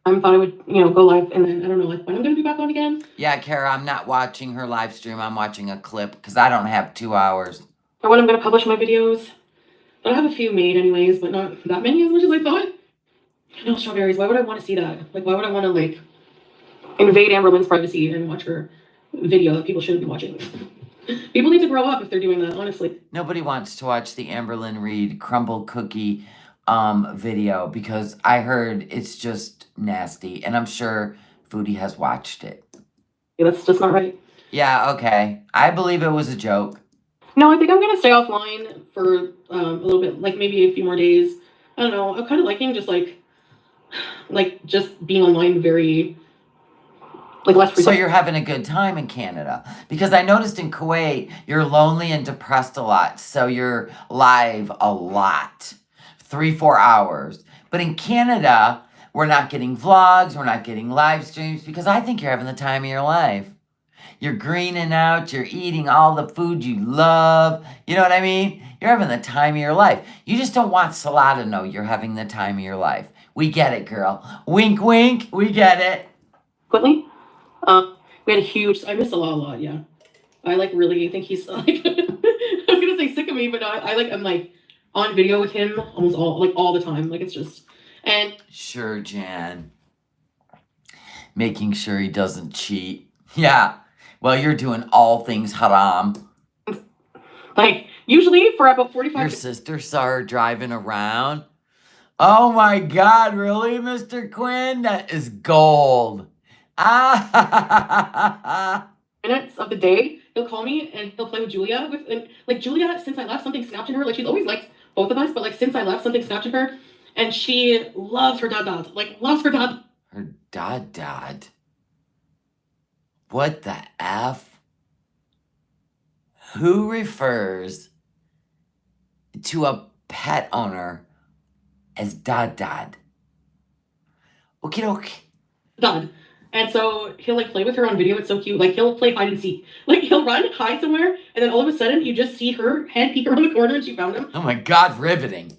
I thought I would, go live, and then I don't know, like when I'm gonna be back on again. Yeah, Kara, I'm not watching her live stream. I'm watching a clip because I don't have 2 hours. Or when I'm gonna publish my videos. But I have a few made anyways, but not that many as much as I thought. No strawberries. Why would I want to see that? Like, why would I want to like invade Amberlynn's privacy and watch her video that people shouldn't be watching? People need to grow up if they're doing that, honestly. Nobody wants to watch the Amberlynn Reid crumble cookie video because I heard it's just nasty, and I'm sure Foodie has watched it. Yeah, that's just not right. Yeah, okay. I believe it was a joke. No, I think I'm gonna stay offline for a little bit, like maybe a few more days. I don't know. I'm kind of liking just like just being online very less frequent. So you're having a good time in Canada. Because I noticed in Kuwait, you're lonely and depressed a lot. So you're live a lot. 3-4 hours. But in Canada, we're not getting vlogs. We're not getting live streams. Because I think you're having the time of your life. You're greening out. You're eating all the food you love. You know what I mean? You're having the time of your life. You just don't want Salah to know you're having the time of your life. We get it, girl. Wink, wink. We get it. Quickly. We had a huge. I miss Salah a lot. Yeah, I really think he's like. I was gonna say sick of me, but no, I'm like on video with him almost all the time. Like it's just and. Sure, Jan. Making sure he doesn't cheat. Yeah. Well, you're doing all things haram. Like usually for about 45. Your sister saw her driving around. Oh my God! Really, Mr. Quinn? That is gold. Minutes of the day, he'll call me and he'll play with Julia. Julia, since I left, something snapped in her. Like she's always liked both of us, but since I left, something snapped in her, and she loves her dad. Loves her dad. Her dad. What the F? Who refers to a pet owner as dad? Okie doke. Dad. And so he'll play with her on video. It's so cute. He'll play hide and seek. He'll run, hide somewhere, and then all of a sudden you just see her head peek around the corner and she found him. Oh my God, riveting.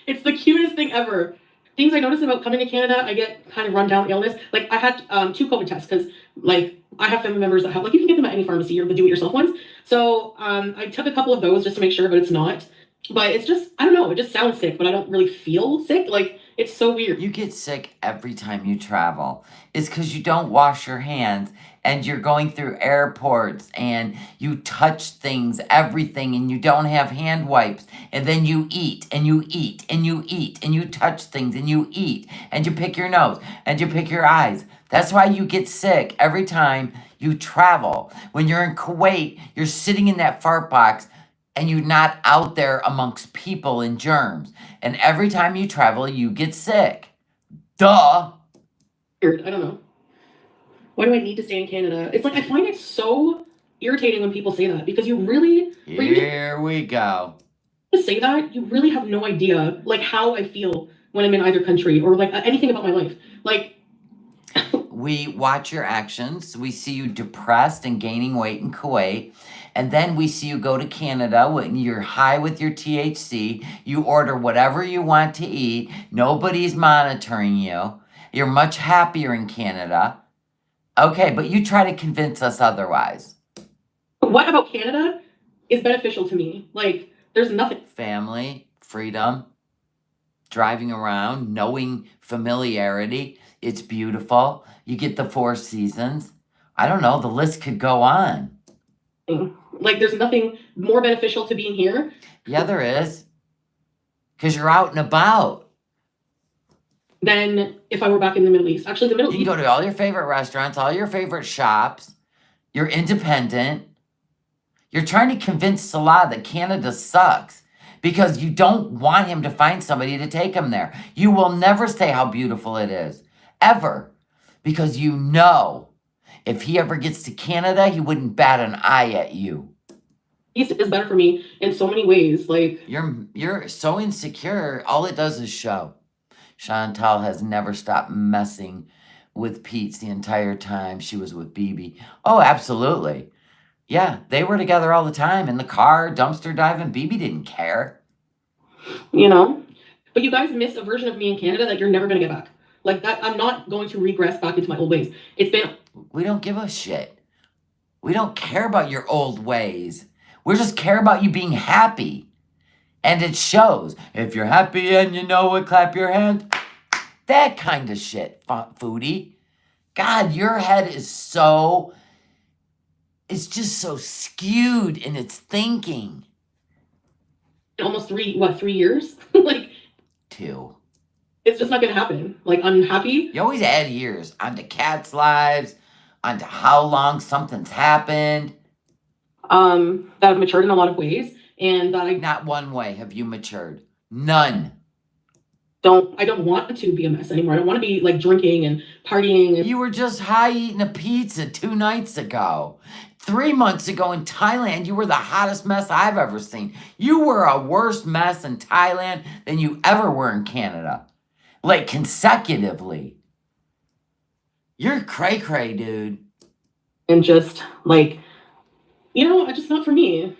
It's the cutest thing ever. things I noticed about coming to Canada, I get kind of run down illness. Like I had 2 COVID tests because like I have family members that have like you can get them at any pharmacy or the do-it-yourself ones. So I took a couple of those just to make sure, but it's not. But it's just I don't know. It just sounds sick, but I don't really feel sick. Like it's so weird. You get sick every time you travel. It's because you don't wash your hands and you're going through airports and you touch things, everything, and you don't have hand wipes. And then you eat and you eat and you eat and you touch things and you eat and you pick your nose and you pick your eyes. That's why you get sick every time you travel. When you're in Kuwait, you're sitting in that fart box and you're not out there amongst people and germs. And every time you travel, you get sick. Duh. Weird. I don't know. Why do I need to stay in Canada? It's like I find it so irritating when people say that because you really, for you Here we go. to say that, you really have no idea like how I feel when I'm in either country or like anything about my life. Like We watch your actions. We see you depressed and gaining weight in Kuwait. And then we see you go to Canada when you're high with your THC. You order whatever you want to eat. Nobody's monitoring you. You're much happier in Canada. Okay, but you try to convince us otherwise. what about Canada is beneficial to me? Like there's nothing. Family, freedom, driving around, knowing familiarity. It's beautiful. You get the 4 seasons. I don't know. The list could go on. Like there's nothing more beneficial to being here. Yeah, there is. Because you're out and about. Than if I were back in the Middle East. Actually, the Middle You can go to all your favorite restaurants, all your favorite shops. You're independent. You're trying to convince Salah that Canada sucks because you don't want him to find somebody to take him there. You will never say how beautiful it is, ever, because you know if he ever gets to Canada, he wouldn't bat an eye at you. East is better for me in so many ways. Like You're so insecure. All it does is show. Chantal has never stopped messing with Pete the entire time she was with BB. Oh, absolutely. Yeah, they were together all the time in the car, dumpster diving. BB didn't care. you know, but you guys miss a version of me in Canada that you're never gonna get back. Like that, I'm not going to regress back into my old ways. It's been We don't give a shit. We don't care about your old ways. We just care about you being happy. And it shows. If you're happy and you know it, clap your hands. That kind of shit, Foodie. God, your head is so... It's just so skewed in its thinking. almost 3 years. Like 2. it's just not gonna happen. Like I'm happy. You always add years onto cats' lives, onto how long something's happened. That I've matured in a lot of ways, and that Not one way have you matured. None. I don't want to be a mess anymore. I don't want to be like drinking and partying and You were just high eating a pizza 2 nights ago. 3 months ago in Thailand, you were the hottest mess I've ever seen. You were a worse mess in Thailand than you ever were in Canada. Like consecutively. You're cray-cray, dude. and just like it's just not for me.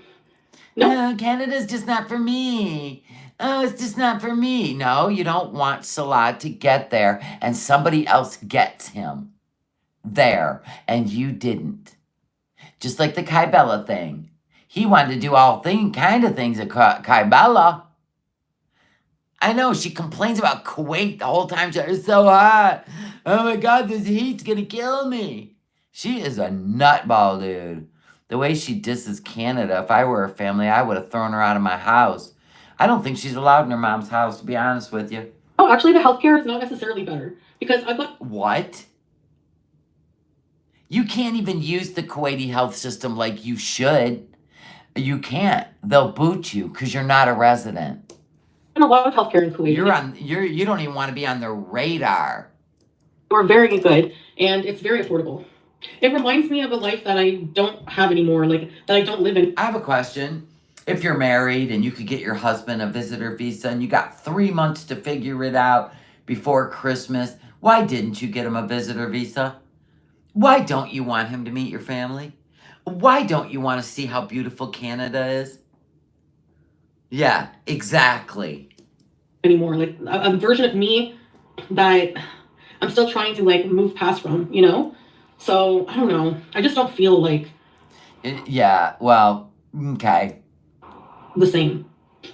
No. No, Canada's just not for me. Oh, it's just not for me. No, you don't want Salah to get there and somebody else gets him there and you didn't. Just like the Kybella thing. He wanted to do all kind of things at Kybella. I know, she complains about Kuwait the whole time. It's so hot. Oh my God, this heat's gonna kill me. She is a nutball, dude. The way she disses Canada, if I were her family, I would have thrown her out of my house. I don't think she's allowed in her mom's house, to be honest with you. Oh, actually, the healthcare is not necessarily better because I've got. What? You can't even use the Kuwaiti health system like you should. You can't. They'll boot you because you're not a resident. A lot of healthcare in Kuwait. You don't even want to be on their radar. We're very good, and it's very affordable. It reminds me of a life that I don't have anymore, like that I don't live in. I have a question. If you're married and you could get your husband a visitor visa and you got 3 months to figure it out before Christmas, why didn't you get him a visitor visa? Why don't you want him to meet your family? Why don't you want to see how beautiful Canada is? Yeah, exactly. Anymore, like a version of me that I'm still trying to like move past from, you know? So I don't know. I just don't feel like Yeah, well, okay. the same.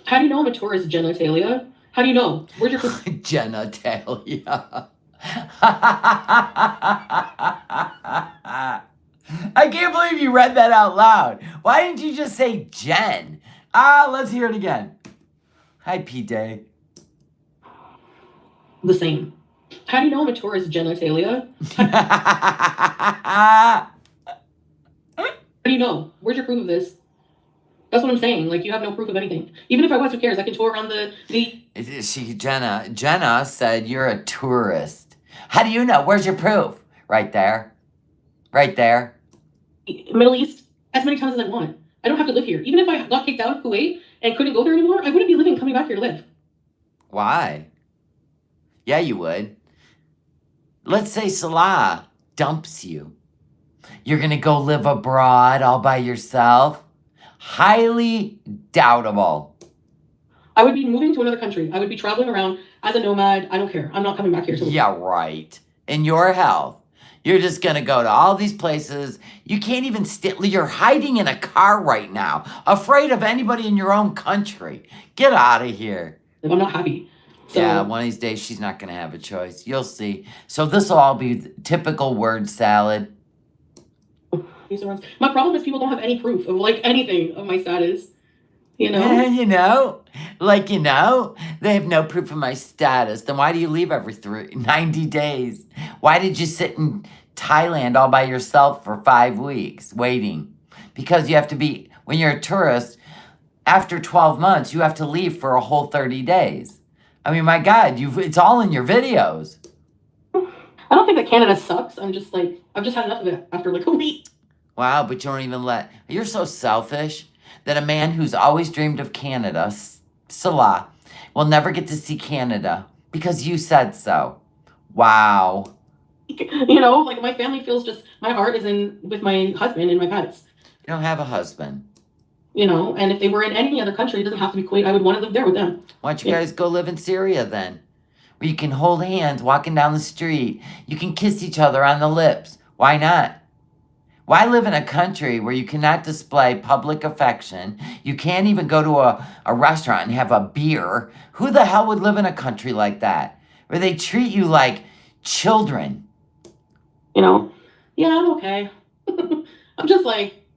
How do you know I'm a tourist, genitalia? How do you know? Where's your Genitalia. I can't believe you read that out loud. Why didn't you just say Jen? Let's hear it again. Hi, P-Day. the same? How do you know I'm a tourist, genitalia? How do you know? Where's your proof of this? That's what I'm saying. Like, you have no proof of anything. Even if I was, who cares? I can tour around the Jenna said you're a tourist. How do you know? Where's your proof? Right there. Right there. Middle East as many times as I want. I don't have to live here. Even if I got kicked out of Kuwait and couldn't go there anymore, I wouldn't be coming back here to live. Why? Yeah, you would. Let's say Salah dumps you. You're going to go live abroad all by yourself? Highly doubtable. I would be moving to another country. I would be traveling around as a nomad. I don't care. I'm not coming back here to live. Yeah, right. In your health. You're just going to go to all these places. You can't even you're hiding in a car right now, afraid of anybody in your own country. Get out of here. I'm not happy. So, yeah, one of these days she's not going to have a choice. You'll see. So this will all be typical word salad. My problem is people don't have any proof of like anything of my status. You know? You know, they have no proof of my status. Then why do you leave every 90 days? Why did you sit in Thailand all by yourself for 5 weeks waiting? Because you have to be, when you're a tourist, after 12 months, you have to leave for a whole 30 days. I mean, my God, it's all in your videos. I don't think that Canada sucks. I've just had enough of it after like a week. Wow, but you don't even you're so selfish that a man who's always dreamed of Canada, Salah, will never get to see Canada because you said so. Wow. You know, like my family feels my heart is with my husband and my pets. You don't have a husband. You know, and if they were in any other country, it doesn't have to be Kuwait, I would want to live there with them. Why don't you guys go live in Syria then? Where you can hold hands walking down the street. You can kiss each other on the lips. Why not? Why live in a country where you cannot display public affection? You can't even go to a restaurant and have a beer. Who the hell would live in a country like that? Where they treat you like children. You know? Yeah, I'm okay. I'm just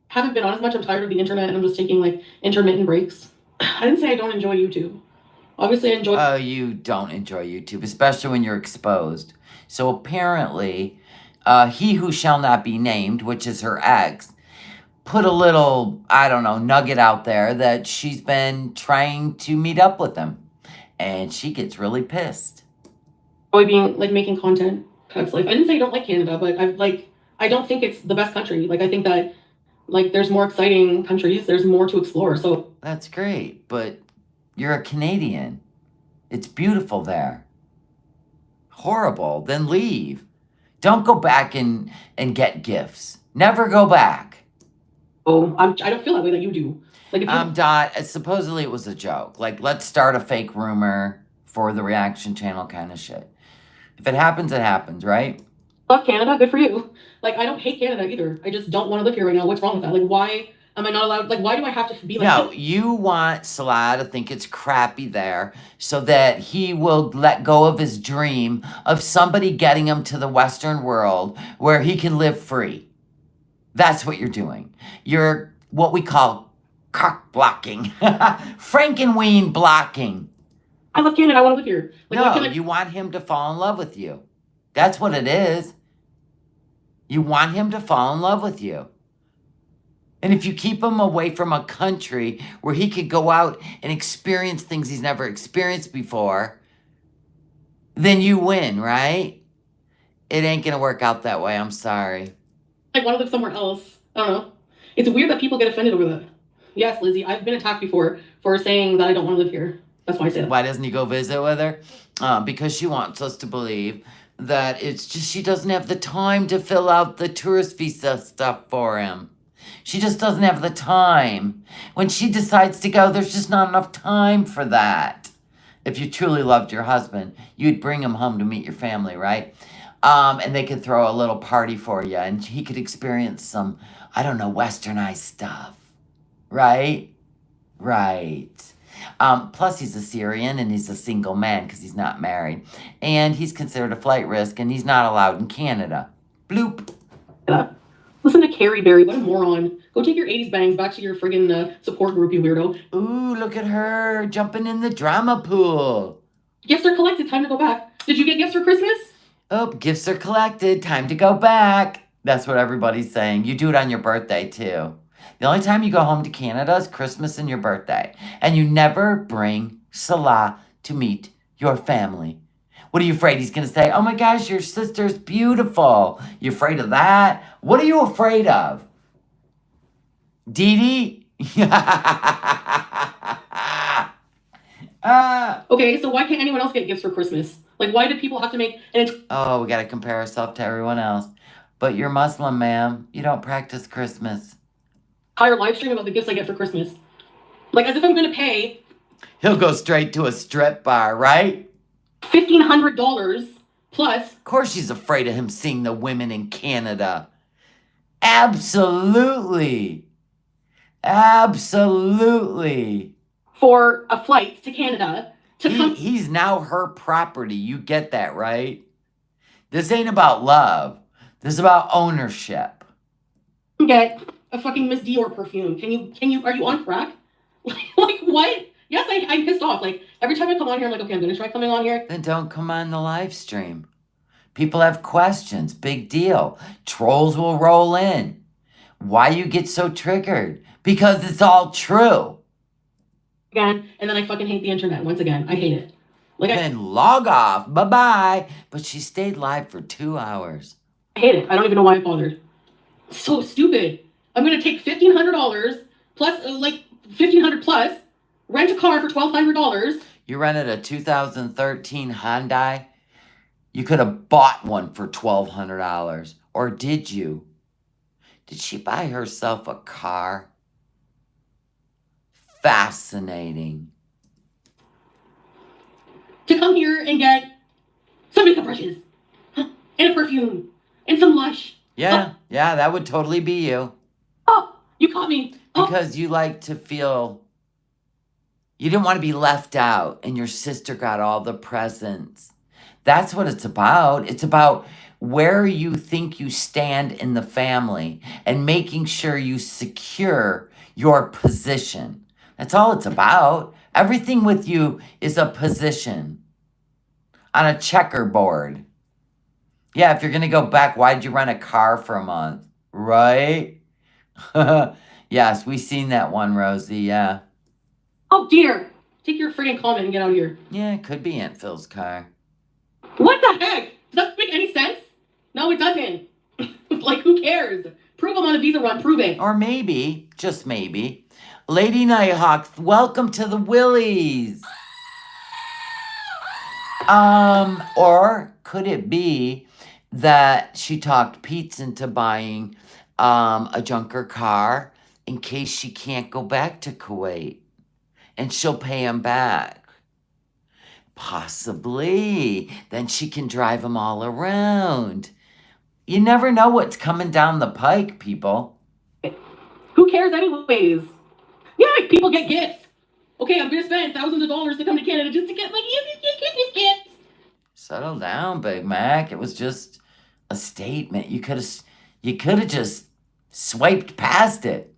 haven't been on as much. I'm tired of the internet and I'm just taking intermittent breaks. I didn't say I don't enjoy YouTube. Obviously I enjoy... Oh, you don't enjoy YouTube, especially when you're exposed. So apparently... he who shall not be named, which is her ex, put a little, I don't know, nugget out there that she's been trying to meet up with him. And she gets really pissed. Being, making content. That's I didn't say I don't like Canada, but I don't think it's the best country. I think that, there's more exciting countries. There's more to explore, so. That's great, but you're a Canadian. It's beautiful there. Horrible, then leave. Don't go back and get gifts. Never go back. Oh, I don't feel that way that you do. Supposedly it was a joke. Let's start a fake rumor for the reaction channel kind of shit. If it happens, it happens, right? Love Canada, good for you. I don't hate Canada either. I just don't want to live here right now. What's wrong with that? Why am I not allowed? Why do I have to be No, you want Salah to think it's crappy there so that he will let go of his dream of somebody getting him to the Western world where he can live free. That's what you're doing. You're what we call cock blocking. Frankenweenie blocking. I love Canada. I want to live here. No, you want him to fall in love with you. That's what it is. You want him to fall in love with you. And if you keep him away from a country where he could go out and experience things he's never experienced before, then you win, right? It ain't going to work out that way. I'm sorry. I want to live somewhere else. I don't know. It's weird that people get offended over that. Yes, Lizzie, I've been attacked before for saying that I don't want to live here. That's why I say that. Why doesn't he go visit with her? Because she wants us to believe that it's just she doesn't have the time to fill out the tourist visa stuff for him. She just doesn't have the time. When she decides to go, there's just not enough time for that. If you truly loved your husband, you'd bring him home to meet your family, right? And they could throw a little party for you, and he could experience some, I don't know, westernized stuff, right? Right. Plus, he's a Syrian and he's a single man because he's not married. And he's considered a flight risk and he's not allowed in Canada. Bloop. Listen to Carrie Berry. What a moron. Go take your 80s bangs back to your friggin' support group, you weirdo. Ooh, look at her jumping in the drama pool. Gifts are collected. Time to go back. Did you get gifts for Christmas? Oh, gifts are collected. Time to go back. That's what everybody's saying. You do it on your birthday, too. The only time you go home to Canada is Christmas and your birthday. And you never bring Salah to meet your family. What are you afraid he's going to say? Oh my gosh, your sister's beautiful. You afraid of that? What are you afraid of? Dee Dee? Okay, so why can't anyone else get gifts for Christmas? Like, why do people have to make an Oh, we got to compare ourselves to everyone else. But you're Muslim, ma'am. You don't practice Christmas. entire live stream about the gifts I get for Christmas? Like, as if I'm going to pay He'll go straight to a strip bar, right? $1,500 plus. Of course she's afraid of him seeing the women in Canada. Absolutely. Absolutely. For a flight to Canada to come. He's now her property. You get that, right? This ain't about love. This is about ownership. Get a fucking Miss Dior perfume. Can you, are you on crack? Like, what? Yes, I'm pissed off. Like, every time I come on here, I'm like, okay, I'm going to try coming on here. Then don't come on the live stream. People have questions. Big deal. Trolls will roll in. Why you get so triggered? Because it's all true. Again, and then I fucking hate the internet once again. I hate it. Like, Then log off. Bye-bye. But she stayed live for 2 hours. I hate it. I don't even know why I bothered. So stupid. I'm going to take $1,500 plus, like, $1,500 plus, rent a car for $1,200. You rented a 2013 Hyundai. You could have bought one for $1,200. Or did you? Did she buy herself a car? Fascinating. To come here and get some makeup brushes, and a perfume, and some Lush. Yeah, that would totally be you. Oh, you caught me. Oh. Because you like to feel... You didn't want to be left out, and your sister got all the presents. That's what it's about. It's about where you think you stand in the family and making sure you secure your position. That's all it's about. Everything with you is a position on a checkerboard. Yeah, if you're going to go back, why'd you rent a car for a month? Right? Yes, we seen that one, Rosie, yeah. Oh, dear. Take your friggin' comment and get out of here. Yeah, it could be Aunt Phil's car. What the heck? Does that make any sense? No, it doesn't. Like, who cares? Prove I'm on a visa run. Prove it. Or maybe, just maybe, Lady Nighthawk, welcome to the Willies. Or could it be that she talked Pete into buying a junker car in case she can't go back to Kuwait? And she'll pay him back. Possibly. Then she can drive him all around. You never know what's coming down the pike, people. Who cares anyways? Yeah, people get gifts. Okay, I'm going to spend thousands of dollars to come to Canada just to get my Christmas gifts. Settle down, Big Mac. It was just a statement. You could have just swiped past it.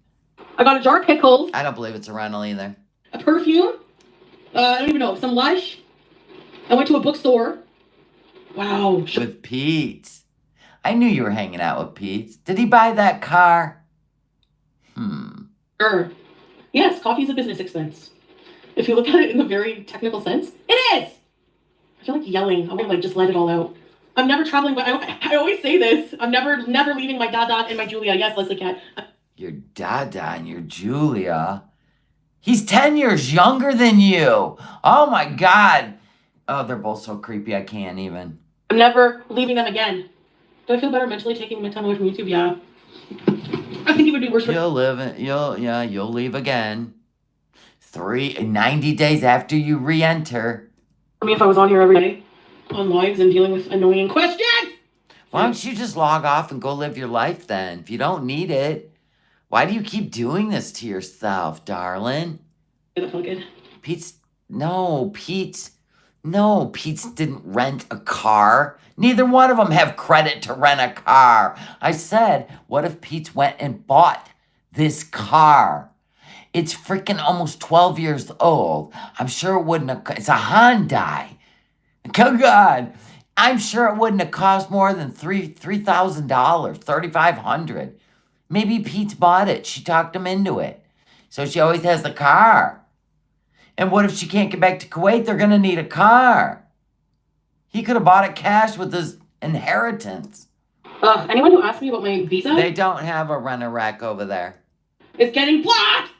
I got a jar of pickles. I don't believe it's a rental either. A perfume. I don't even know. Some Lush. I went to a bookstore. Wow. With Pete. I knew you were hanging out with Pete. Did he buy that car? Sure. Yes, coffee's a business expense. If you look at it in the very technical sense, it is. I feel like yelling. I want to just let it all out. I'm never traveling, but I always say this. I'm never leaving my Dada and my Julia. Yes, Leslie Cat. Your Dada and your Julia. He's 10 years younger than you. Oh my God. Oh, they're both so creepy. I can't even. I'm never leaving them again. Do I feel better mentally taking my time away from YouTube? Yeah. I think it would be worse for... You'll leave again. 90 days after you re-enter. me if I was on here every day on lives and dealing with annoying questions. Why don't you just log off and go live your life then? If you don't need it, why do you keep doing this to yourself, darling? That felt good. Pete's didn't rent a car. Neither one of them have credit to rent a car. I said, what if Pete went and bought this car? It's freaking almost 12 years old. I'm sure it wouldn't have, it's a Hyundai. Good God. I'm sure it wouldn't have cost more than $3,000, $3,500. Maybe Pete's bought it. She talked him into it. So she always has the car. And what if she can't get back to Kuwait? They're going to need a car. He could have bought it cash with his inheritance. Anyone who asked me about my visa? They don't have a rent-a-wreck over there. It's getting blocked!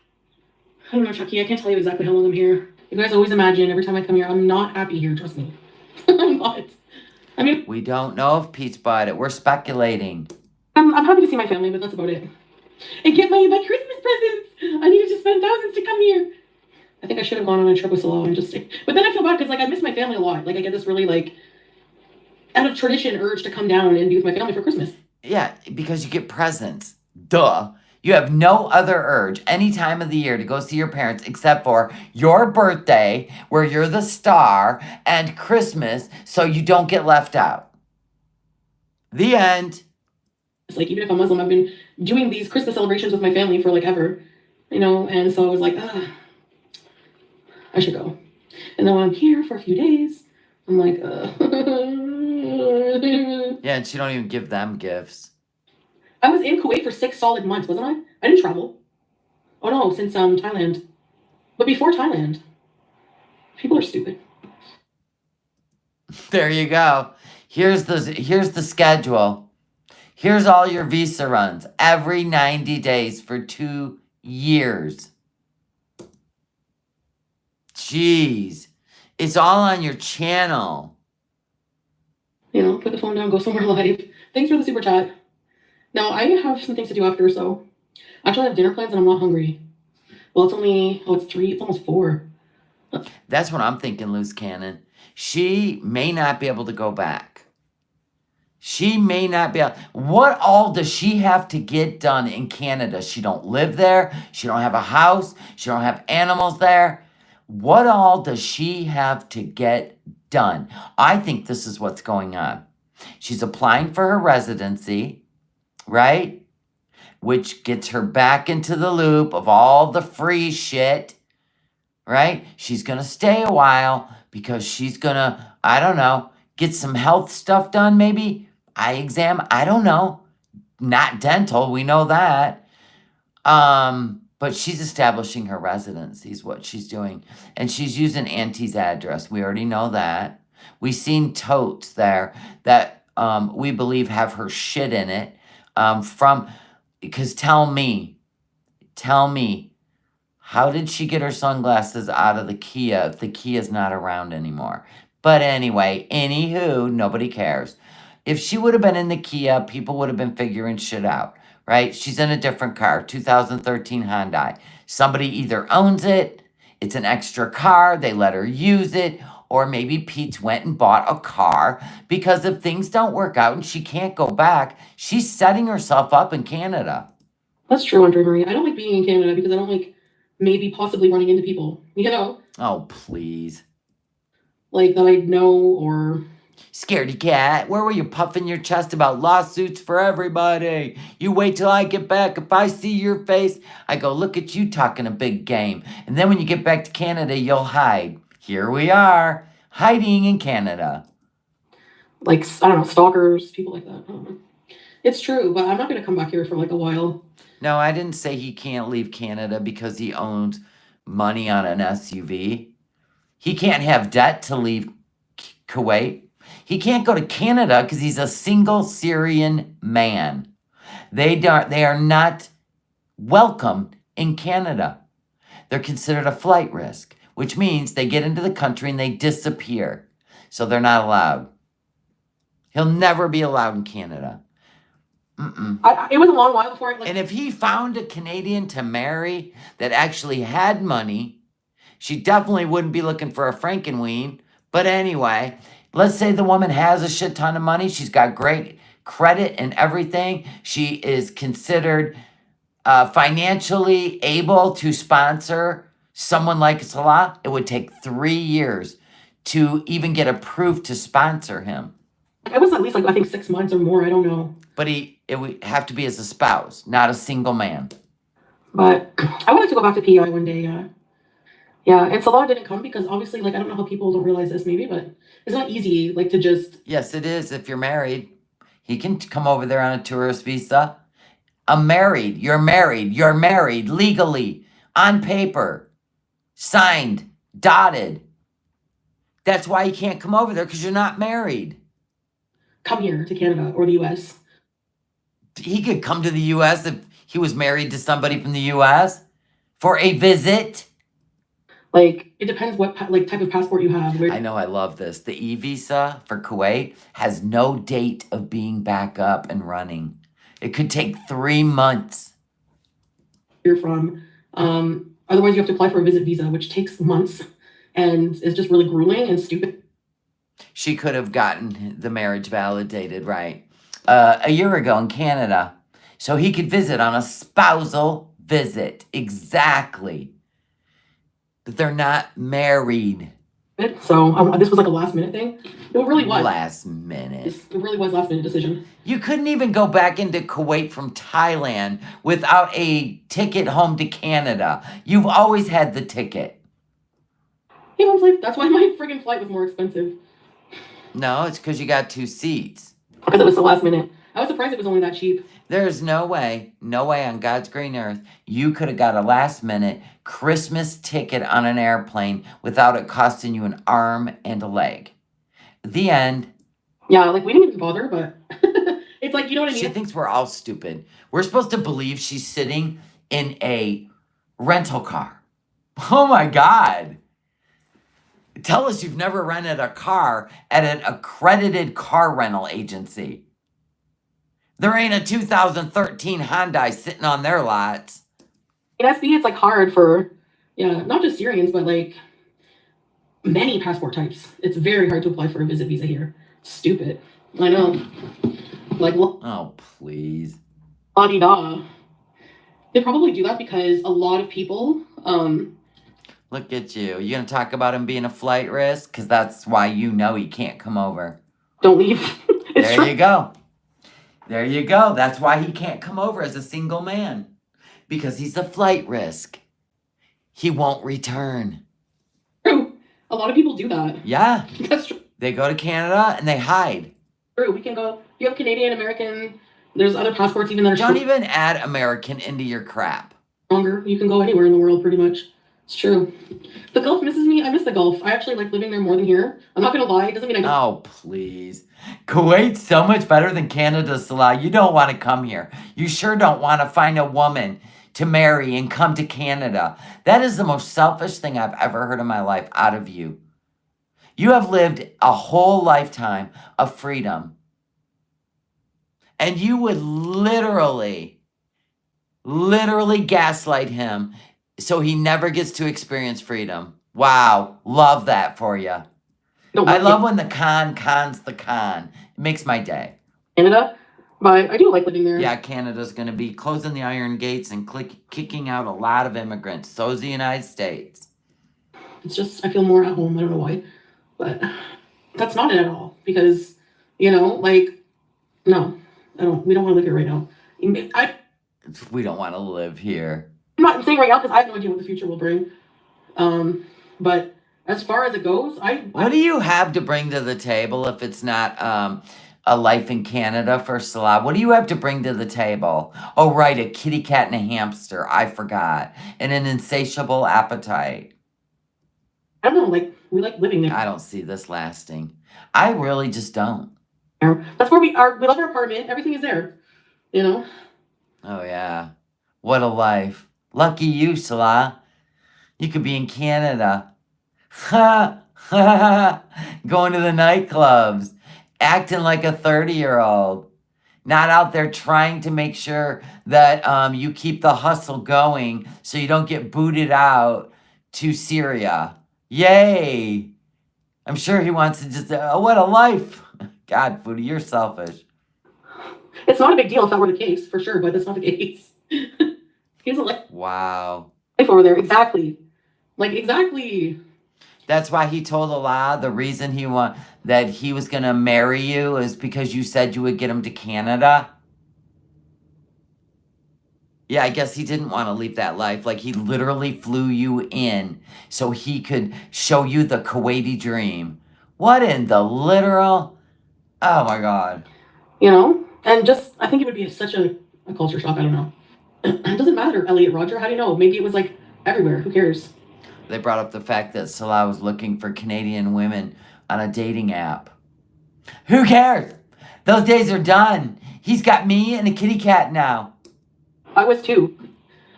I don't know, Chucky. I can't tell you exactly how long I'm here. You guys always imagine every time I come here, I'm not happy here. Trust me. I'm not. I mean, we don't know if Pete's bought it. We're speculating. I'm happy to see my family, but that's about it. And get my Christmas presents. I needed to spend thousands to come here. I think I should have gone on a trip with Salah and just stayed. But then I feel bad because, like, I miss my family a lot. Like, I get this really, like, out of tradition urge to come down and be with my family for Christmas. Yeah, because you get presents. Duh. You have no other urge any time of the year to go see your parents except for your birthday, where you're the star, and Christmas, so you don't get left out. The end. It's like, even if I'm Muslim, I've been doing these Christmas celebrations with my family for, like, ever. You know, and so I was like, I should go. And then when I'm here for a few days, I'm like, Yeah, and she don't even give them gifts. I was in Kuwait for 6 solid months, wasn't I? I didn't travel. Oh no, since Thailand. But before Thailand. People are stupid. There you go. Here's the schedule. Here's all your visa runs every 90 days for 2 years. Jeez. It's all on your channel. You know, put the phone down, go somewhere live. Thanks for the super chat. Now, I have some things to do after, so actually I have dinner plans and I'm not hungry. Well, it's 3, it's almost 4. That's what I'm thinking, loose cannon. She may not be able to go back. She may not be able. What all does she have to get done in Canada? She don't live there. She don't have a house. She don't have animals there. What all does she have to get done? I think this is what's going on. She's applying for her residency, right? Which gets her back into the loop of all the free shit, right? She's going to stay a while because she's going to, I don't know, get some health stuff done maybe. Eye exam, I don't know. Not dental, we know that. But she's establishing her residency is what she's doing. And she's using Auntie's address. We already know that. We've seen totes there that we believe have her shit in it. Because tell me, how did she get her sunglasses out of the Kia if the Kia's not around anymore? But anyway, anywho, nobody cares. If she would have been in the Kia, people would have been figuring shit out, right? She's in a different car, 2013 Hyundai. Somebody either owns it, it's an extra car, they let her use it, or maybe Pete went and bought a car because if things don't work out and she can't go back, she's setting herself up in Canada. That's true, Andre Marie. I don't like being in Canada because I don't like maybe possibly running into people, you know? Oh, please. Like that I know or... Scaredy cat, where were you puffing your chest about lawsuits for everybody? You wait till I get back. If I see your face, I go, look at you talking a big game. And then when you get back to Canada, you'll hide. Here we are, hiding in Canada. Like, I don't know, stalkers, people like that. I don't know. It's true, but I'm not going to come back here for like a while. No, I didn't say he can't leave Canada because he owns money on an SUV. He can't have debt to leave Kuwait. He can't go to Canada because he's a single Syrian man. They are not welcome in Canada. They're considered a flight risk, which means they get into the country and they disappear. So they're not allowed. He'll never be allowed in Canada. It was a long while before And if he found a Canadian to marry that actually had money, she definitely wouldn't be looking for a Frankenweenie, But anyway, let's say the woman has a shit ton of money. She's got great credit and everything. She is considered financially able to sponsor someone like Salah. It would take 3 years to even get approved to sponsor him. I was at least like, I think 6 months or more. I don't know. But it would have to be as a spouse, not a single man. But I wanted to go back to PEI one day. Yeah, and Salah didn't come because obviously, like, I don't know how people don't realize this maybe, but it's not easy, like, to just... Yes, it is if you're married. He can come over there on a tourist visa. I'm married. You're married legally, on paper, signed, dotted. That's why you can't come over there, because you're not married. Come here to Canada or the US. He could come to the US if he was married to somebody from the US for a visit. Like, it depends what type of passport you have. I know, I love this. The e-visa for Kuwait has no date of being back up and running. It could take 3 months. You're from. Otherwise, you have to apply for a visit visa, which takes months and is just really grueling and stupid. She could have gotten the marriage validated, right? A year ago in Canada. So he could visit on a spousal visit. Exactly. But they're not married. So this was like a last minute thing. It really was. Last minute. It really was last minute decision. You couldn't even go back into Kuwait from Thailand without a ticket home to Canada. You've always had the ticket. Hey, Mom's life. That's why my friggin' flight was more expensive. No, it's because you got 2 seats. Because it was the last minute. I was surprised it was only that cheap. There's no way on God's green earth you could have got a last minute Christmas ticket on an airplane without it costing you an arm and a leg. The end. Yeah, like, we didn't even bother, but it's like, you know what I mean? She thinks we're all stupid. We're supposed to believe she's sitting in a rental car. Oh my God. Tell us you've never rented a car at an accredited car rental agency. There ain't a 2013 Hyundai sitting on their lots. In SB, it's like hard for, not just Syrians, but like many passport types. It's very hard to apply for a visit visa here. It's stupid. I know. Like, oh, please. La-di-da. They probably do that because a lot of people, Look at you. You gonna talk about him being a flight risk? Because that's why you know he can't come over. Don't leave. There you go. There you go. That's why he can't come over as a single man. Because he's a flight risk. He won't return. True. A lot of people do that. Yeah. That's true. They go to Canada and they hide. True. We can go. You have Canadian, American. There's other passports even that are Don't even add American into your crap. Stronger. You can go anywhere in the world pretty much. It's true. The Gulf misses me. I miss the Gulf. I actually like living there more than here. I'm not going to lie. It doesn't mean I don't. Oh, please. Kuwait's so much better than Canada, Salah. You don't want to come here. You sure don't want to find a woman to marry and come to Canada. That is the most selfish thing I've ever heard in my life out of you. You have lived a whole lifetime of freedom. And you would literally gaslight him so he never gets to experience freedom. Wow. Love that for you. I love when the con's the con. It makes my day. Canada, but I do like living there. Yeah, Canada's going to be closing the iron gates and kicking out a lot of immigrants. So is the United States. It's just, I feel more at home. I don't know why. But that's not it at all. Because, like, no. We don't want to live here right now. We don't want to live here. I'm not saying right now because I have no idea what the future will bring. But as far as it goes, what do you have to bring to the table if it's not a life in Canada for Salah? What do you have to bring to the table? Oh, right, a kitty cat and a hamster. I forgot. And an insatiable appetite. I don't know, like, we like living there. I don't see this lasting. I really just don't. That's where we are. We love our apartment. Everything is there, Oh, yeah. What a life. Lucky you, Salah. You could be in Canada. Ha! Going to the nightclubs. Acting like a 30-year-old. Not out there trying to make sure that you keep the hustle going so you don't get booted out to Syria. Yay! I'm sure he wants to just, oh, what a life. God, Foodie, you're selfish. It's not a big deal if that were the case, for sure, but that's not the case. He has a life Wow. over there. Exactly. Like, exactly. That's why he told Allah the reason that he was going to marry you is because you said you would get him to Canada. Yeah, I guess he didn't want to leave that life. Like, he literally flew you in so he could show you the Kuwaiti dream. What in the literal? Oh, my God. You know? And just, I think it would be such a culture shock. I don't know. It doesn't matter, Elliot, Roger. How do you know? Maybe it was like everywhere. Who cares? They brought up the fact that Salah was looking for Canadian women on a dating app. Who cares? Those days are done. He's got me and a kitty cat now. I was too.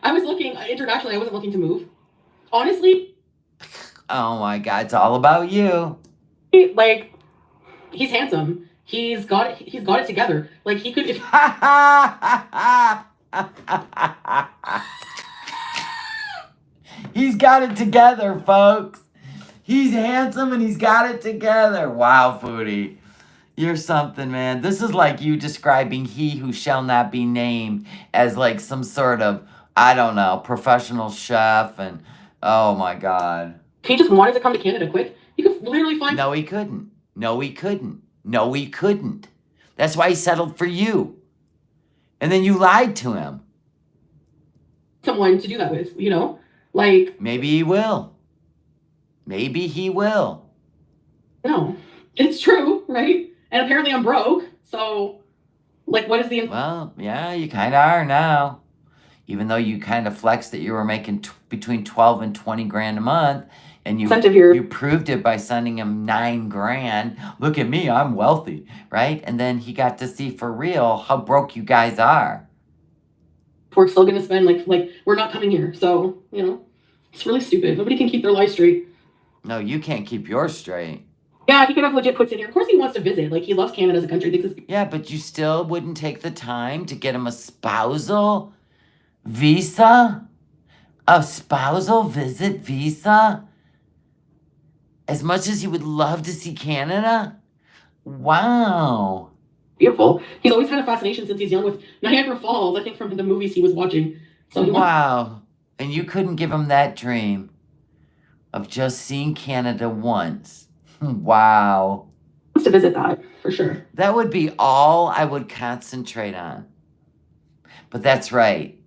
I was looking internationally. I wasn't looking to move. Honestly. Oh my God, it's all about you. Like, he's handsome. He's got it. He's got it together. Like, he could. If, he's got it together, folks. He's handsome and he's got it together. Wow, Foodie. You're something, man. This is like you describing he who shall not be named as like some sort of, I don't know, professional chef. And oh my God. he just wanted to come to Canada quick. You could literally find. No, he couldn't. No, he couldn't. No, he couldn't. That's why he settled for you. And then you lied to him. Someone to do that with, you know? Like. Maybe he will. Maybe he will. No. It's true, right? And apparently I'm broke. So, like, what is the. Well, yeah, you kind of are now. Even though you kind of flexed that you were making between 12 and 20 grand a month. And incentive here. You proved it by sending him 9 grand. Look at me, I'm wealthy, right? And then he got to see for real how broke you guys are. We're still going to spend, like, we're not coming here. So, you know, it's really stupid. Nobody can keep their life straight. No, you can't keep yours straight. Yeah, he could have legit puts in here. Of course he wants to visit. Like, he loves Canada as a country. Yeah, but you still wouldn't take the time to get him a spousal visa? A spousal visit visa? As much as he would love to see Canada? Wow. Beautiful. He's always had a fascination since he's young with Niagara Falls, I think from the movies he was watching. So wow. And you couldn't give him that dream of just seeing Canada once. Wow. Wants to visit that, for sure. That would be all I would concentrate on. But that's right.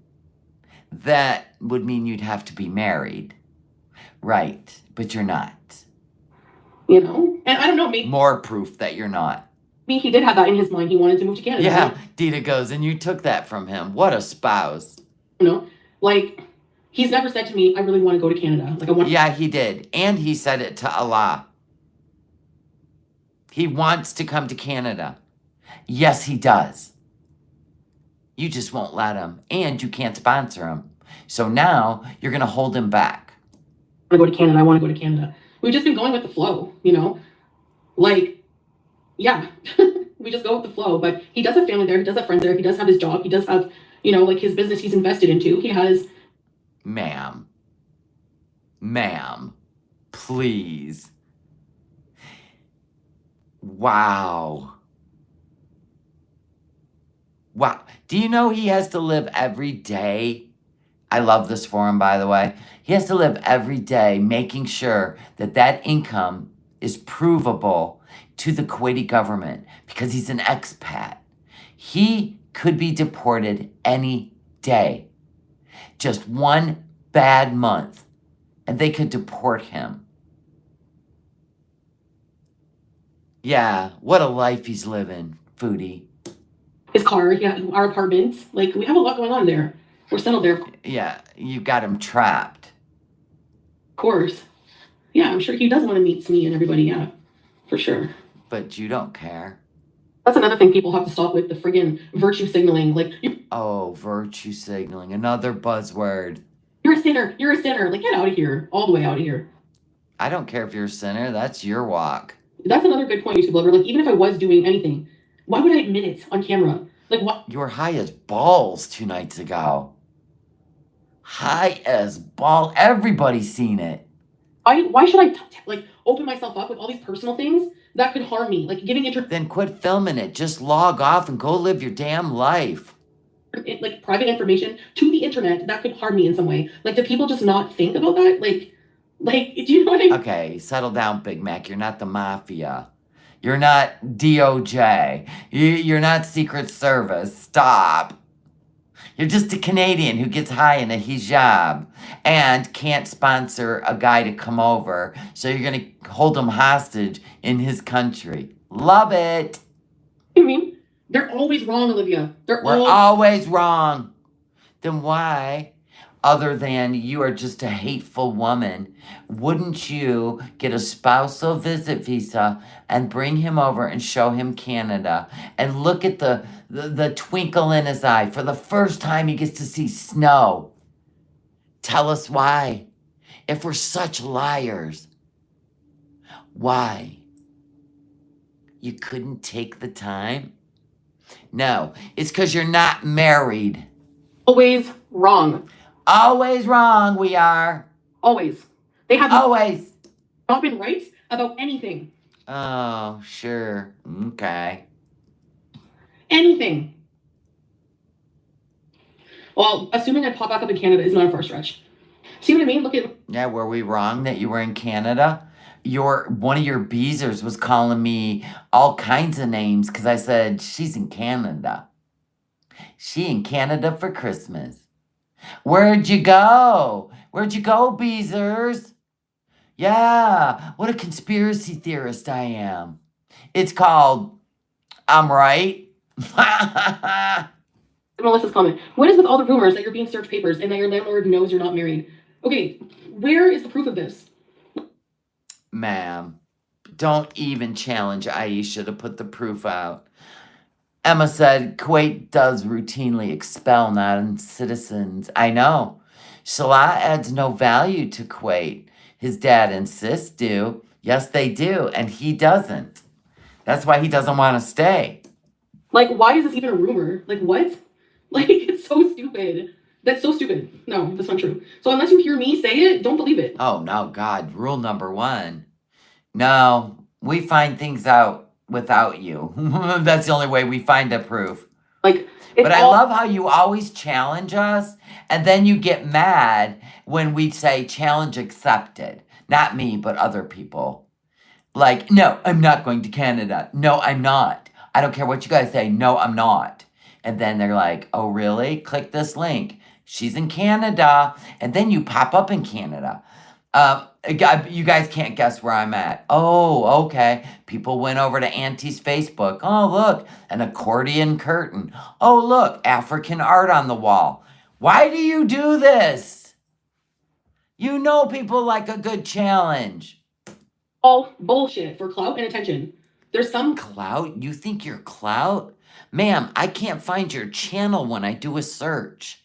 That would mean you'd have to be married. Right. But you're not. You know? And I don't know, maybe. More proof that you're not. Maybe he did have that in his mind. He wanted to move to Canada. Yeah, right? Dita goes, and you took that from him. What a spouse. You know? Like, he's never said to me, I really want to go to Canada. Like, I want. Yeah, he did. And he said it to Allah. He wants to come to Canada. Yes, he does. You just won't let him. And you can't sponsor him. So now you're going to hold him back. I want to go to Canada. I want to go to Canada. We've just been going with the flow, you know? Like, yeah. We just go with the flow. But he does have family there. He does have friends there. He does have his job. He does have, you know, like his business he's invested into. He has. Ma'am, please. Wow. Wow. Do you know he has to live every day? I love this for him, by the way. He has to live every day making sure that that income is provable to the Kuwaiti government because he's an expat. He could be deported any day. Just one bad month, and they could deport him. Yeah, what a life he's living, Foodie. His car, yeah, our apartment. Like, we have a lot going on there. We're settled there. Yeah, you got him trapped. Of course. Yeah, I'm sure he does want to meet me and everybody, yeah. For sure. But you don't care. That's another thing people have to stop with, the friggin' virtue signaling. Like, oh, virtue signaling. Another buzzword. You're a sinner. You're a sinner. Like, get out of here. All the way out of here. I don't care if you're a sinner. That's your walk. That's another good point, YouTube lover. Like, even if I was doing anything, why would I admit it on camera? Like, what? You were high as balls 2 nights ago. High as ball. Everybody's seen it. Why should I like open myself up with all these personal things that could harm me? Like giving Then quit filming it. Just log off and go live your damn life. like private information to the internet that could harm me in some way. Like, do people just not think about that? Like, do you know what I mean? Okay, settle down, Big Mac. You're not the mafia. You're not DOJ. You're not Secret Service. Stop. You're just a Canadian who gets high in a hijab and can't sponsor a guy to come over, so you're going to hold him hostage in his country. Love it. I mean, they're always wrong, Olivia. We're always wrong. Then why, other than you are just a hateful woman, wouldn't you get a spousal visit visa and bring him over and show him Canada and look at the twinkle in his eye for the first time he gets to see snow? Tell us why. If we're such liars, why? You couldn't take the time? No, it's because you're not married. always wrong. Always wrong, we are. Always. They have Always. not been right about anything. Oh, sure. Okay. Anything. Well, assuming I pop back up in Canada is not a far stretch. See what I mean? Look at Yeah, were we wrong that you were in Canada? One of your beezers was calling me all kinds of names because I said she's in Canada. She in Canada for Christmas. Where'd you go? Where'd you go, beezers? Yeah, what a conspiracy theorist I am. It's called I'm right. Melissa's comment. What is with all the rumors that you're being served papers and that your landlord knows you're not married? Okay, where is the proof of this? Ma'am, don't even challenge Aisha to put the proof out. Emma said Kuwait does routinely expel non-citizens. I know. Salah adds no value to Kuwait. His dad and sis do. Yes, they do. And he doesn't. That's why he doesn't want to stay. Like, why is this even a rumor? Like, what? Like, it's so stupid. That's so stupid. No, that's not true. So unless you hear me say it, don't believe it. Oh, no, God. Rule number 1. No, we find things out without you. That's the only way we find a proof. Like, but I love how you always challenge us, and then you get mad when we say challenge accepted. Not me, but other people. Like, no, I'm not going to Canada. No, I'm not. I don't care what you guys say. No, I'm not. And then they're like, oh, really? Click this link. She's in Canada. And then you pop up in Canada. You guys can't guess where I'm at. Oh, okay. People went over to Auntie's Facebook. Oh, look, an accordion curtain. Oh, look, African art on the wall. Why do you do this? You know people like a good challenge. All bullshit for clout and attention. There's some clout? You think you're clout? Ma'am, I can't find your channel when I do a search.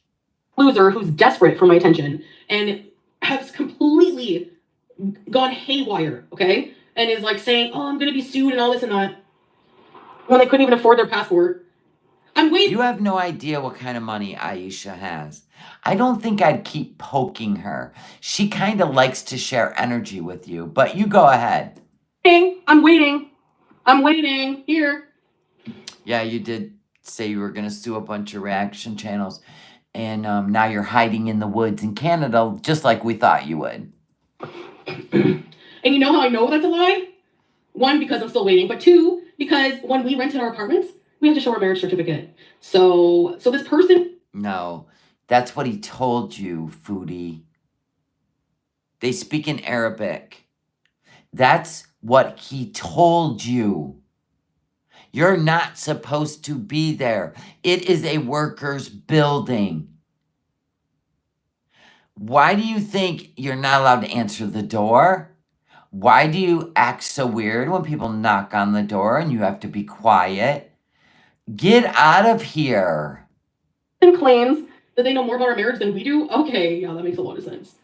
Loser who's desperate for my attention and has completely gone haywire, okay? And is like saying, oh, I'm gonna be sued and all this and that. When they couldn't even afford their passport. I'm waiting. You have no idea what kind of money Aisha has. I don't think I'd keep poking her. She kind of likes to share energy with you, but you go ahead. I'm waiting. I'm waiting. Here. Yeah, you did say you were going to sue a bunch of reaction channels, and now you're hiding in the woods in Canada, just like we thought you would. And you know how I know that's a lie? 1, because I'm still waiting, but 2, because when we rented our apartments, we had to show our marriage certificate. So this person... No, that's what he told you, Foodie. They speak in Arabic. That's what he told you. You're not supposed to be there. It is a workers' building. Why do you think you're not allowed to answer the door? Why do you act so weird when people knock on the door and you have to be quiet? Get out of here. Claims that they know more about our marriage than we do? Okay, yeah, that makes a lot of sense.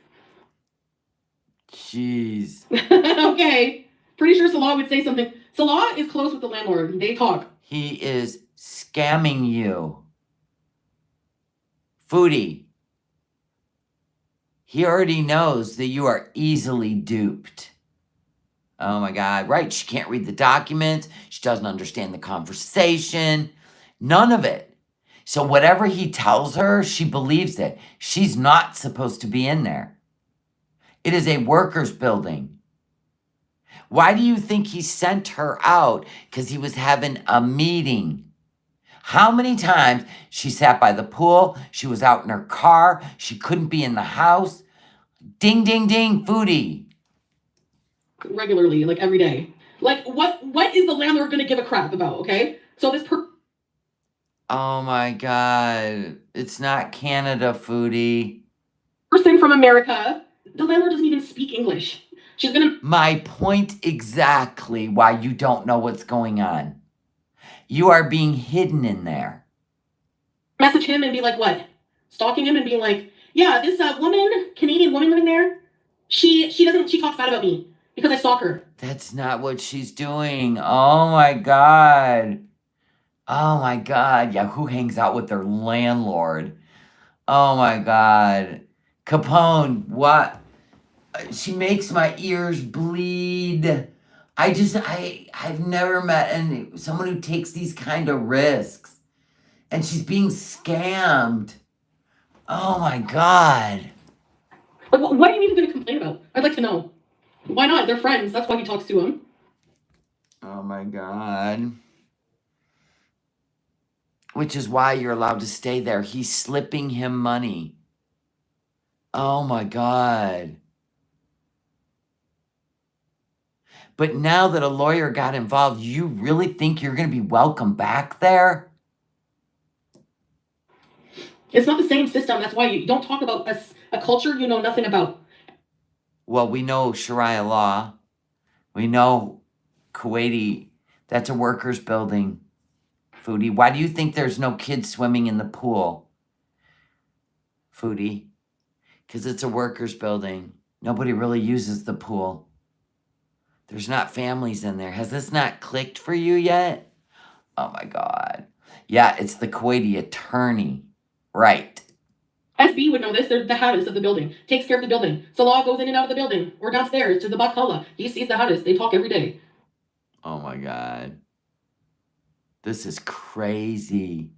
Jeez. Okay. Pretty sure Salah would say something. Salah is close with the landlord. They talk. He is scamming you. Foodie. He already knows that you are easily duped. Oh my God, right? She can't read the documents. She doesn't understand the conversation. None of it. So whatever he tells her, she believes it. She's not supposed to be in there. It is a workers' building. Why do you think he sent her out? Because he was having a meeting. How many times she sat by the pool, she was out in her car, she couldn't be in the house. Ding, ding, ding, Foodie. Regularly, like every day. Like, what is the landlord gonna give a crap about, okay? So this Oh my God. It's not Canada, Foodie. person from America, the landlord doesn't even speak English. She's gonna My point exactly why you don't know what's going on. You are being hidden in there. message him and be like, what? Stalking him and being like, yeah, this woman, Canadian woman living there, she talks bad about me because I stalk her. That's not what she's doing. Oh my God. Oh my God. Yeah, who hangs out with their landlord? Oh my God. Capone, what? She makes my ears bleed. I've never met someone who takes these kind of risks. And she's being scammed. Oh my God. Like, what are you even going to complain about? I'd like to know. Why not? They're friends. That's why he talks to him. Oh my God. Which is why you're allowed to stay there. He's slipping him money. Oh my God. But now that a lawyer got involved, you really think you're going to be welcome back there? It's not the same system. That's why you don't talk about a culture you know nothing about. Well, we know Sharia law. We know Kuwaiti. That's a workers' building. Foodie. Why do you think there's no kids swimming in the pool? Foodie. Because it's a workers' building. Nobody really uses the pool. There's not families in there. Has this not clicked for you yet? Oh my God. Yeah, it's the Kuwaiti attorney. Right. SB would know this. They're the hottest of the building. Takes care of the building. Salah goes in and out of the building. Or downstairs to the Bakala. He sees the hottest. They talk every day. Oh my God. This is crazy.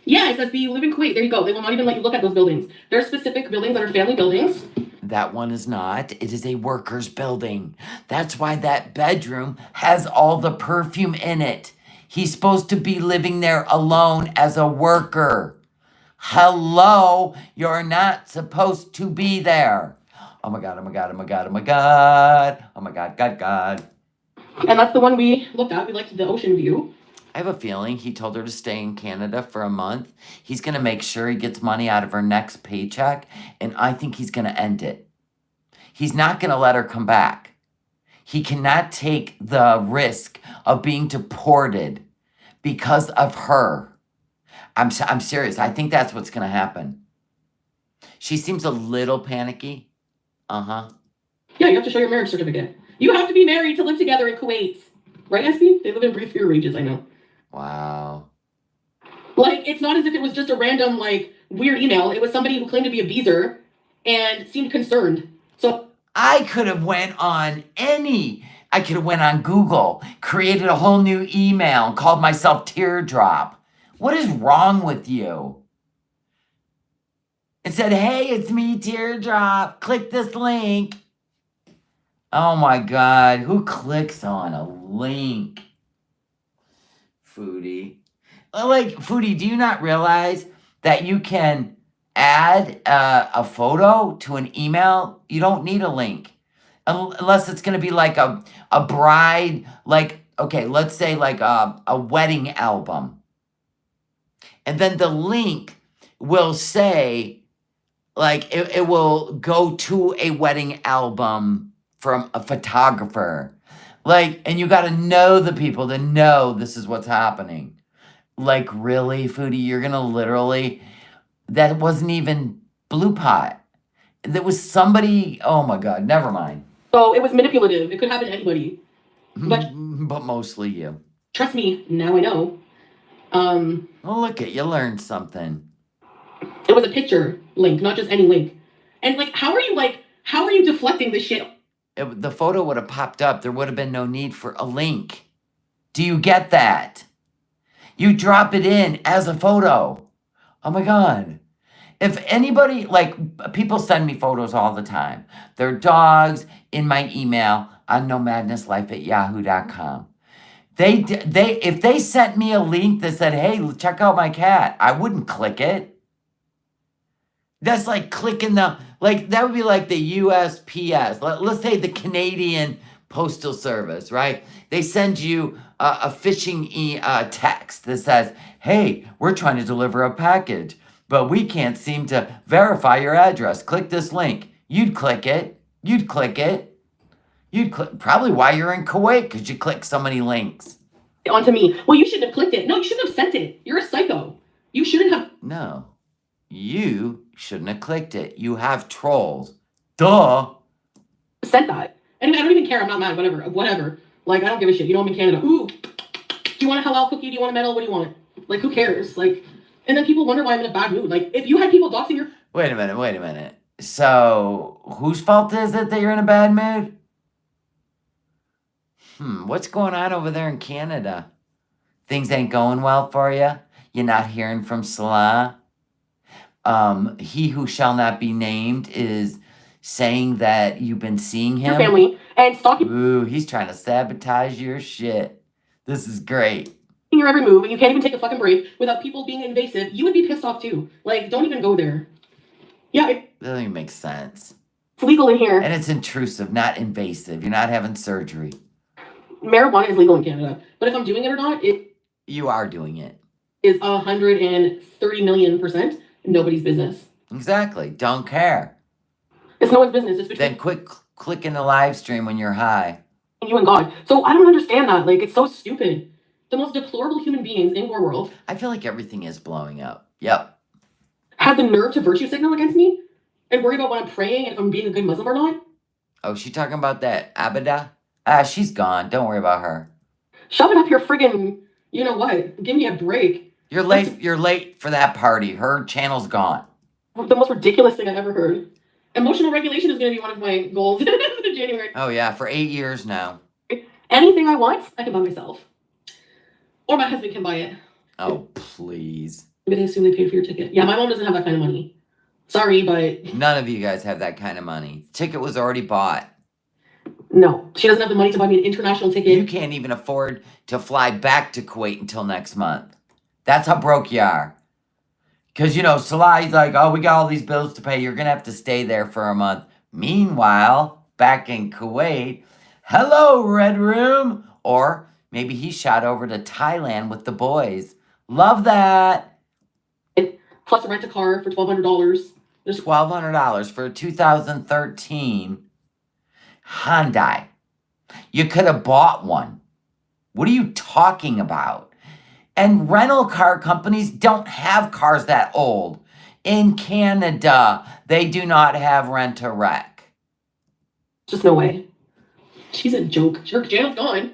Yeah, it says you live in Kuwait. There you go. They will not even let you look at those buildings. There are specific buildings that are family buildings. That one is not. It is a worker's building. That's why that bedroom has all the perfume in it. He's supposed to be living there alone as a worker. Hello, you're not supposed to be there. Oh my God, oh my God, oh my God, oh my God. Oh my God, God. And that's the one we looked at. We liked the ocean view. I have a feeling he told her to stay in Canada for a month. He's going to make sure he gets money out of her next paycheck, and I think he's going to end it. He's not going to let her come back. He cannot take the risk of being deported because of her. I'm serious. I think that's what's going to happen. She seems a little panicky. Uh-huh. Yeah, you have to show your marriage certificate. You have to be married to live together in Kuwait. Right, SB? They live in brief ranges, I know. Wow. Like, it's not as if it was just a random, like, weird email. It was somebody who claimed to be a beezer and seemed concerned. So I could have went on Google, created a whole new email, and called myself Teardrop. What is wrong with you? It said, hey, it's me, Teardrop. Click this link. Oh my God, who clicks on a link? Foodie. Like, Foodie, do you not realize that you can add a photo to an email? You don't need a link. Unless it's going to be like a bride, like, okay, let's say like a wedding album. And then the link will say, like, it will go to a wedding album from a photographer. Like, and you got to know the people to know this is what's happening. Like, really, Foodie, you're going to literally, that wasn't even Blue Pot. There was somebody, oh my God, never mind. So it was manipulative. It could happen to anybody. But mostly you. Trust me, now I know. Well, look at you learned something. It was a picture link, not just any link. And like, how are you deflecting this shit? The photo would have popped up. There would have been no need for a link. Do you get that? You drop it in as a photo. Oh my God. If anybody, like, people send me photos all the time. Their dogs in my email on nomadnesslife@yahoo.com. If they sent me a link that said, hey, check out my cat, I wouldn't click it. That's like clicking that would be like the USPS. Let's say the Canadian Postal Service, right? They send you a phishing text that says, hey, we're trying to deliver a package, but we can't seem to verify your address. Click this link. You'd click it. Probably why you're in Kuwait, because you click so many links. Onto me. Well, you shouldn't have clicked it. No, you shouldn't have sent it. You're a psycho. You shouldn't have. No. You shouldn't have clicked it. You have trolls. Duh. Sent that. And I don't even care. I'm not mad. Whatever. Like, I don't give a shit. You know, I'm in Canada. Ooh. Do you want a halal cookie? Do you want a medal? What do you want? Like, who cares? Like, and then people wonder why I'm in a bad mood. Like, if you had people doxing your... Wait a minute. So, whose fault is it that you're in a bad mood? What's going on over there in Canada? Things ain't going well for you? You're not hearing from Salah? He who shall not be named is saying that you've been seeing him. Your family and stalking. Ooh, he's trying to sabotage your shit. This is great. Your every move, and you can't even take a fucking break without people being invasive. You would be pissed off too. Like, don't even go there. Yeah, That doesn't even make sense. It's legal in here. And it's intrusive, not invasive. You're not having surgery. Marijuana is legal in Canada, but if I'm doing it or not, You are doing it. Is 130 million% nobody's business. Exactly. Don't care. It's no one's business. It's between Then quit clicking the live stream when you're high. you and God. So I don't understand that. Like, it's so stupid. The most deplorable human beings in our world I feel like everything is blowing up. Yep. have the nerve to virtue signal against me and worry about when I'm praying and if I'm being a good Muslim or not. Oh, she talking about that Abida? She's gone. Don't worry about her. Shove it up your friggin', you know what? Give me a break. You're late. You're late for that party. Her channel's gone. The most ridiculous thing I've ever heard. Emotional regulation is going to be one of my goals in January. Oh yeah, for 8 years now. Anything I want, I can buy myself. Or my husband can buy it. Oh please. I'm going to assume they paid for your ticket. Yeah, my mom doesn't have that kind of money. Sorry, but... None of you guys have that kind of money. Ticket was already bought. No, she doesn't have the money to buy me an international ticket. You can't even afford to fly back to Kuwait until next month. That's how broke you are. Because, Salah's like, oh, we got all these bills to pay. You're going to have to stay there for a month. Meanwhile, back in Kuwait, hello, Red Room. Or maybe he shot over to Thailand with the boys. Love that. Plus rent a car for $1,200. There's $1,200 for a 2013 Hyundai. You could have bought one. What are you talking about? And rental car companies don't have cars that old. In Canada, they do not have rent-a-wreck. Just no way. She's a joke. Her channel's gone.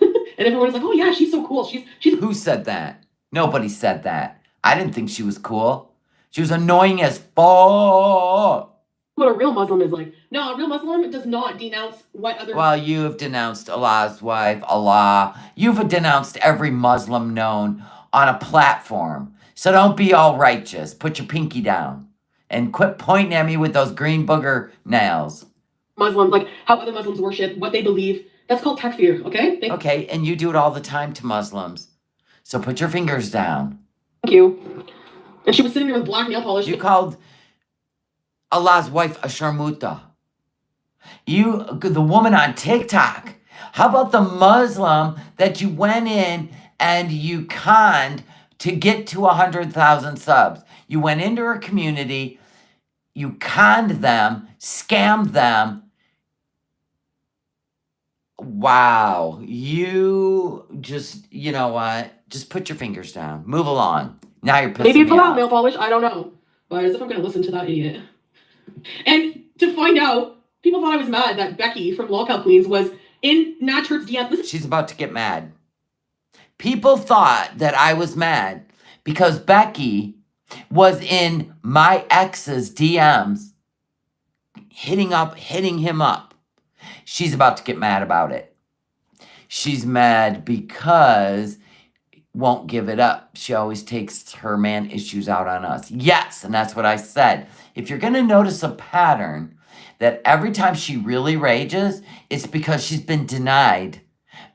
And everyone's like, oh yeah, she's so cool. She's Who said that? Nobody said that. I didn't think she was cool. She was annoying as fuck. What a real Muslim is like. No, a real Muslim does not denounce what other... Well, you have denounced Allah's wife, Allah. You've denounced every Muslim known on a platform. So don't be all righteous. Put your pinky down. And quit pointing at me with those green booger nails. Muslims, like how other Muslims worship, what they believe. That's called takfir, okay? Okay, and you do it all the time to Muslims. So put your fingers down. Thank you. And she was sitting there with black nail polish. You called Allah's wife a sharmuta. The woman on TikTok. How about the Muslim that you went in and you conned to get to 100,000 subs? You went into her community, you conned them, scammed them. Wow. You know what? Just put your fingers down. Move along. Now you're pissing Maybe it's me allowed off. nail polish. I don't know. But as if I'm going to listen to that idiot. And to find out, people thought I was mad that Becky from Lolcow Queens was in Nat Hurt's DM. She's about to get mad. People thought that I was mad because Becky was in my ex's DMs hitting him up. She's about to get mad about it. She's mad because won't give it up. She always takes her man issues out on us. Yes, and that's what I said. If you're going to notice a pattern that every time she really rages, it's because she's been denied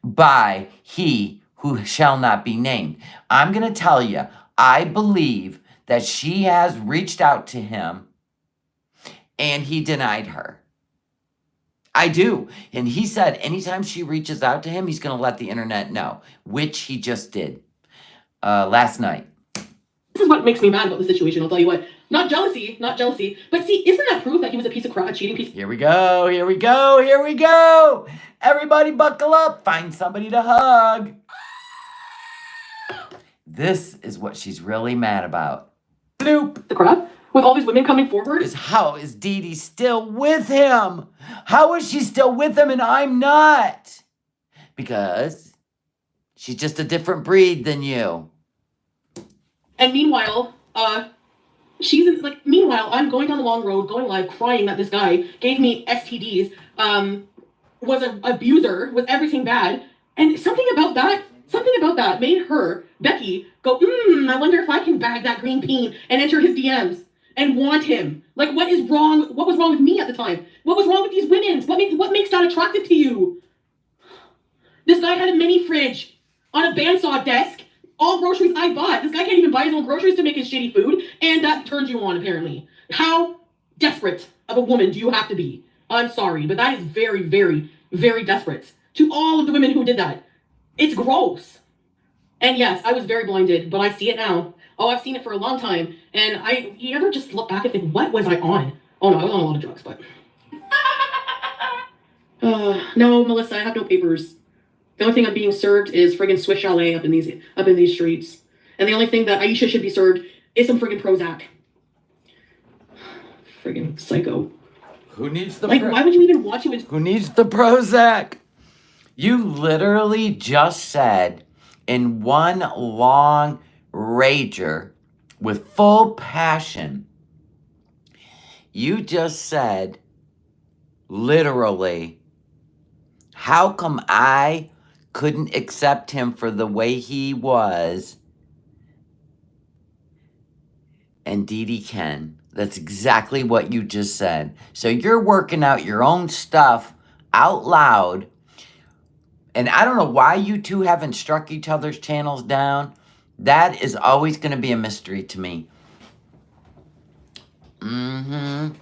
by he who shall not be named. I'm going to tell you, I believe that she has reached out to him and he denied her. I do. And he said anytime she reaches out to him, he's going to let the internet know, which he just did last night. This is what makes me mad about the situation. I'll tell you what. Not jealousy. But see, isn't that proof that he was a piece of crap, a cheating piece? Here we go. Everybody buckle up. Find somebody to hug. This is what she's really mad about. Bloop. The crap? With all these women coming forward? How is Dee Dee still with him? How is she still with him and I'm not? Because she's just a different breed than you. And meanwhile, meanwhile, I'm going down the long road, going live, crying that this guy gave me STDs, was an abuser, was everything bad. And something about that made her, Becky, go, I wonder if I can bag that green peen and enter his DMs and want him. Like, what was wrong with me at the time? What was wrong with these women? What makes that attractive to you? This guy had a mini fridge on a bandsaw desk. All groceries I bought. This guy can't even buy his own groceries to make his shitty food, and that turns you on, apparently. How desperate of a woman do you have to be? I'm sorry, but that is very, very, very desperate. To all of the women who did that. It's gross. And yes, I was very blinded, but I see it now. Oh, I've seen it for a long time, and you ever just look back and think, what was I on? Oh no, I was on a lot of drugs, but... no, Melissa, I have no papers. The only thing I'm being served is friggin' Swiss Chalet up in these streets. And the only thing that Aisha should be served is some friggin' Prozac. Friggin' psycho. Who needs the why would you even want to... Who needs the Prozac? You literally just said in one long rager with full passion, you just said literally, how come I couldn't accept him for the way he was and Dee Dee can? That's exactly what you just said. So you're working out your own stuff out loud. And I don't know why you two haven't struck each other's channels down. That is always going to be a mystery to me. Like,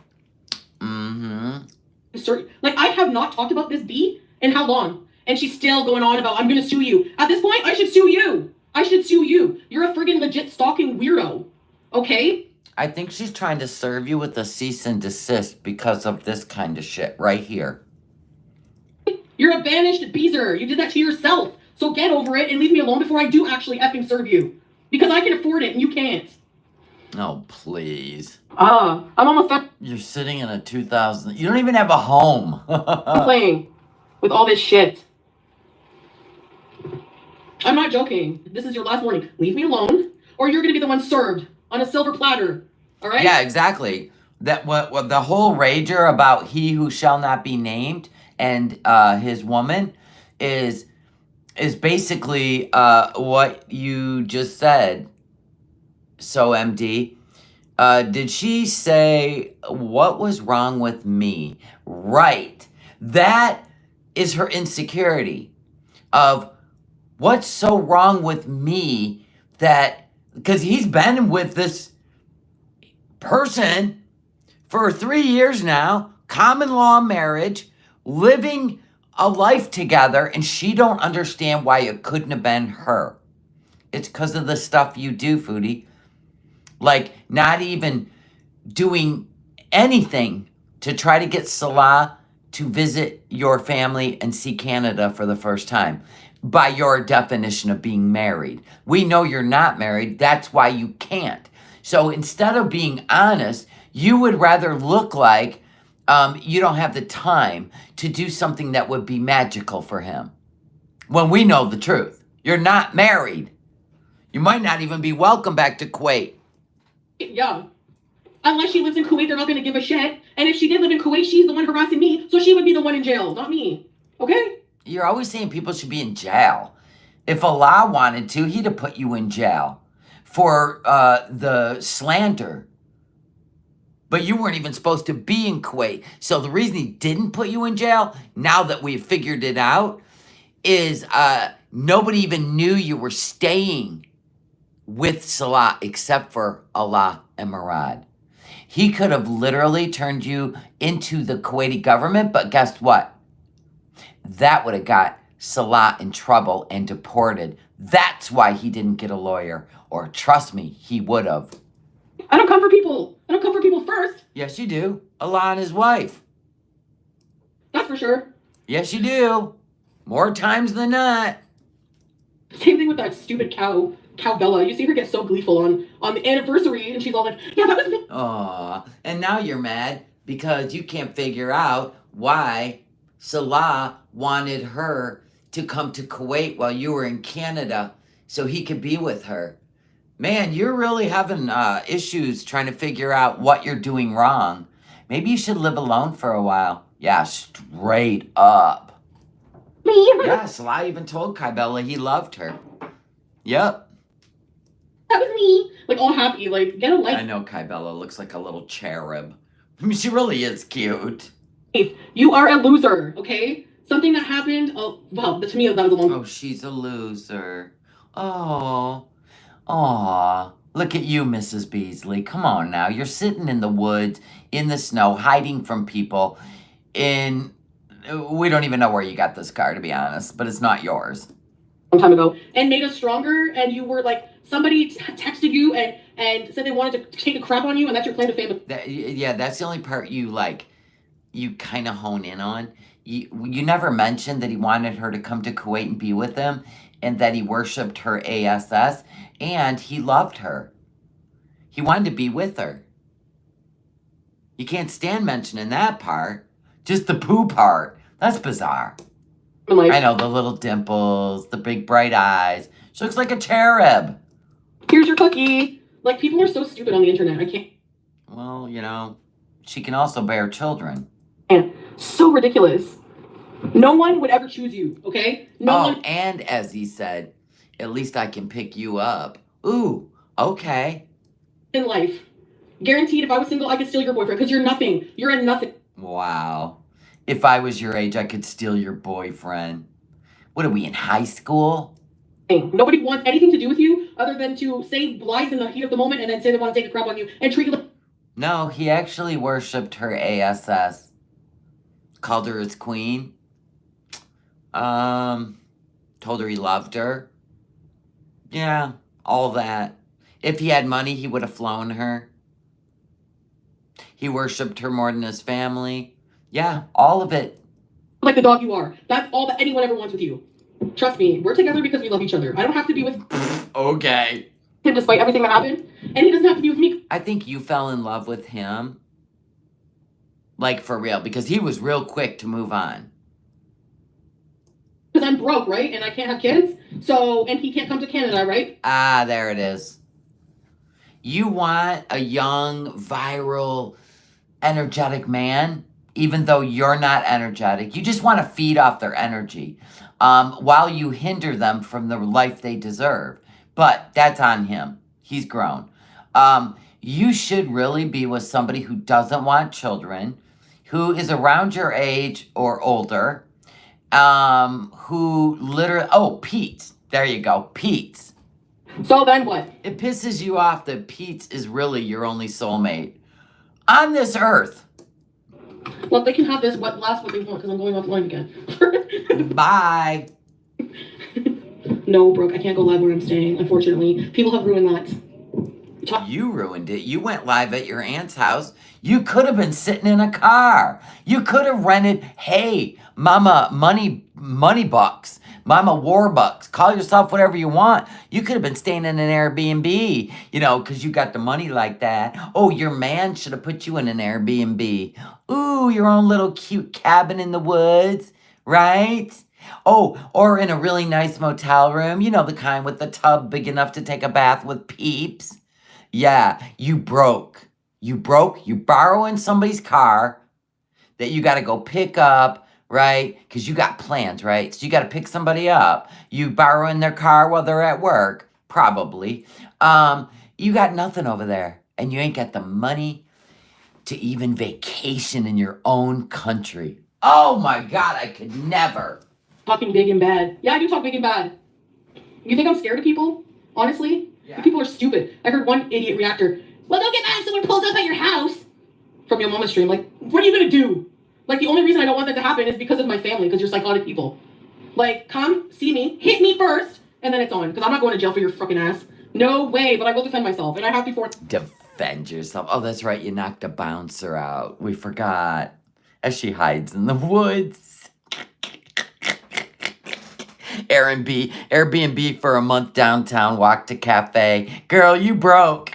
I have not talked about this B in how long? And she's still going on about, I'm going to sue you. At this point, I should sue you. You're a friggin' legit stalking weirdo. Okay? I think she's trying to serve you with a cease and desist because of this kind of shit right here. You're a banished beezer. You did that to yourself. So get over it and leave me alone before I do actually effing serve you. Because I can afford it and you can't. Oh, please. I'm almost done. You're sitting in a 2000... You don't even have a home. Playing with all this shit. I'm not joking. This is your last warning. Leave me alone, or you're going to be the one served on a silver platter. All right? Yeah, exactly. That what the whole rager about he who shall not be named and his woman is basically what you just said. So, MD, did she say, what was wrong with me? Right. That is her insecurity of what's so wrong with me that, because he's been with this person for 3 years now, common law marriage, living a life together, and she don't understand why it couldn't have been her. It's because of the stuff you do, Foodie. Like, not even doing anything to try to get Salah to visit your family and see Canada for the first time. By your definition of being married. We know you're not married. That's why you can't. So instead of being honest, you would rather look like you don't have the time to do something that would be magical for him. When we know the truth. You're not married. You might not even be welcome back to Kuwait. Yeah. Unless she lives in Kuwait, they're not going to give a shit. And if she did live in Kuwait, she's the one harassing me, so she would be the one in jail, not me. Okay? You're always saying people should be in jail. If Allah wanted to, he'd have put you in jail for the slander. But you weren't even supposed to be in Kuwait. So the reason he didn't put you in jail, now that we've figured it out, is nobody even knew you were staying with Salah except for Allah and Murad. He could have literally turned you into the Kuwaiti government, but guess what? That would have got Salah in trouble and deported. That's why he didn't get a lawyer. Or trust me, he would have. I don't come for people. I don't come for people first. Yes, you do. Allah and his wife. That's for sure. Yes, you do. More times than not. Same thing with that stupid cow Bella. You see her get so gleeful on the anniversary, and she's all like, yeah, that was me. Aw, and now you're mad because you can't figure out why Salah wanted her to come to Kuwait while you were in Canada so he could be with her. Man, you're really having issues trying to figure out what you're doing wrong. Maybe you should live alone for a while. Yeah, straight up. Me? Yeah, Salah even told Kybella he loved her. Yep. That was me. Like, all happy. Like, get a life. I know Kybella looks like a little cherub. I mean, she really is cute. You are a loser, okay? Something that happened, oh, well, to me, that was a long... Oh, she's a loser. Oh. Aw. Look at you, Mrs. Beasley. Come on now. You're sitting in the woods, in the snow, hiding from people. We don't even know where you got this car, to be honest, but it's not yours. Long time ago, and made us stronger, and you were like, somebody texted you and said they wanted to take a crap on you, and that's your claim to fame. Yeah, that's the only part you kind of hone in on. You never mentioned that he wanted her to come to Kuwait and be with him, and that he worshipped her ASS, and he loved her. He wanted to be with her. You can't stand mentioning that part. Just the poo part. That's bizarre. Like, I know, the little dimples, the big bright eyes. She looks like a cherub. Here's your cookie. Like, people are so stupid on the internet. I can't. Well, she can also bear children. And so ridiculous. No one would ever choose you, okay? No one. And as he said, at least I can pick you up. Ooh, okay. In life. Guaranteed, if I was single, I could steal your boyfriend, because you're nothing. You're a nothing. Wow. If I was your age, I could steal your boyfriend. What are we, in high school? Nobody wants anything to do with you other than to say lies in the heat of the moment and then say they want to take a crap on you and treat you like... No, he actually worshipped her ASS. Called her his queen. Told her he loved her. Yeah, all that. If he had money, he would have flown her. He worshipped her more than his family. Yeah, all of it. Like the dog you are. That's all that anyone ever wants with you. Trust me, we're together because we love each other. I don't have to be with Okay. him despite everything that happened, and he doesn't have to be with me. I think you fell in love with him. Like, for real, because he was real quick to move on. Because I'm broke, right? And I can't have kids. So, and he can't come to Canada, right? Ah, there it is. You want a young, viral, energetic man, even though you're not energetic. You just want to feed off their energy while you hinder them from the life they deserve. But that's on him. He's grown. You should really be with somebody who doesn't want children, who is around your age or older, who literally... Oh, Pete. There you go. Pete. So then what? It pisses you off that Pete is really your only soulmate on this earth. Well, they can have this what they want because I'm going offline again. Bye. No, Brooke, I can't go live where I'm staying, unfortunately. People have ruined that. You ruined it. You went live at your aunt's house. You could have been sitting in a car. You could have rented, hey, Mama Money Bucks, Mama Warbucks, call yourself whatever you want. You could have been staying in an Airbnb, because you got the money like that. Oh, your man should have put you in an Airbnb. Ooh, your own little cute cabin in the woods, right? Oh, or in a really nice motel room, the kind with the tub big enough to take a bath with peeps. Yeah, you broke. You broke, you borrowing somebody's car that you got to go pick up, right? Because you got plans, right? So you got to pick somebody up. You borrowing their car while they're at work, probably. You got nothing over there, and you ain't got the money to even vacation in your own country. Oh my God, I could never. Talking big and bad. Yeah, I do talk big and bad. You think I'm scared of people? Honestly? Yeah. You people are stupid. I heard one idiot reactor. Well, don't get mad if someone pulls up at your house. From your mama's stream. Like, what are you gonna do? Like, the only reason I don't want that to happen is because of my family, because you're psychotic people. Like, come, see me, hit me first, and then it's on. Because I'm not going to jail for your fucking ass. No way, but I will defend myself. And I have before. Defend yourself. Oh, that's right. You knocked a bouncer out. We forgot. As she hides in the woods. Airbnb for a month downtown, walk to cafe. Girl, you broke.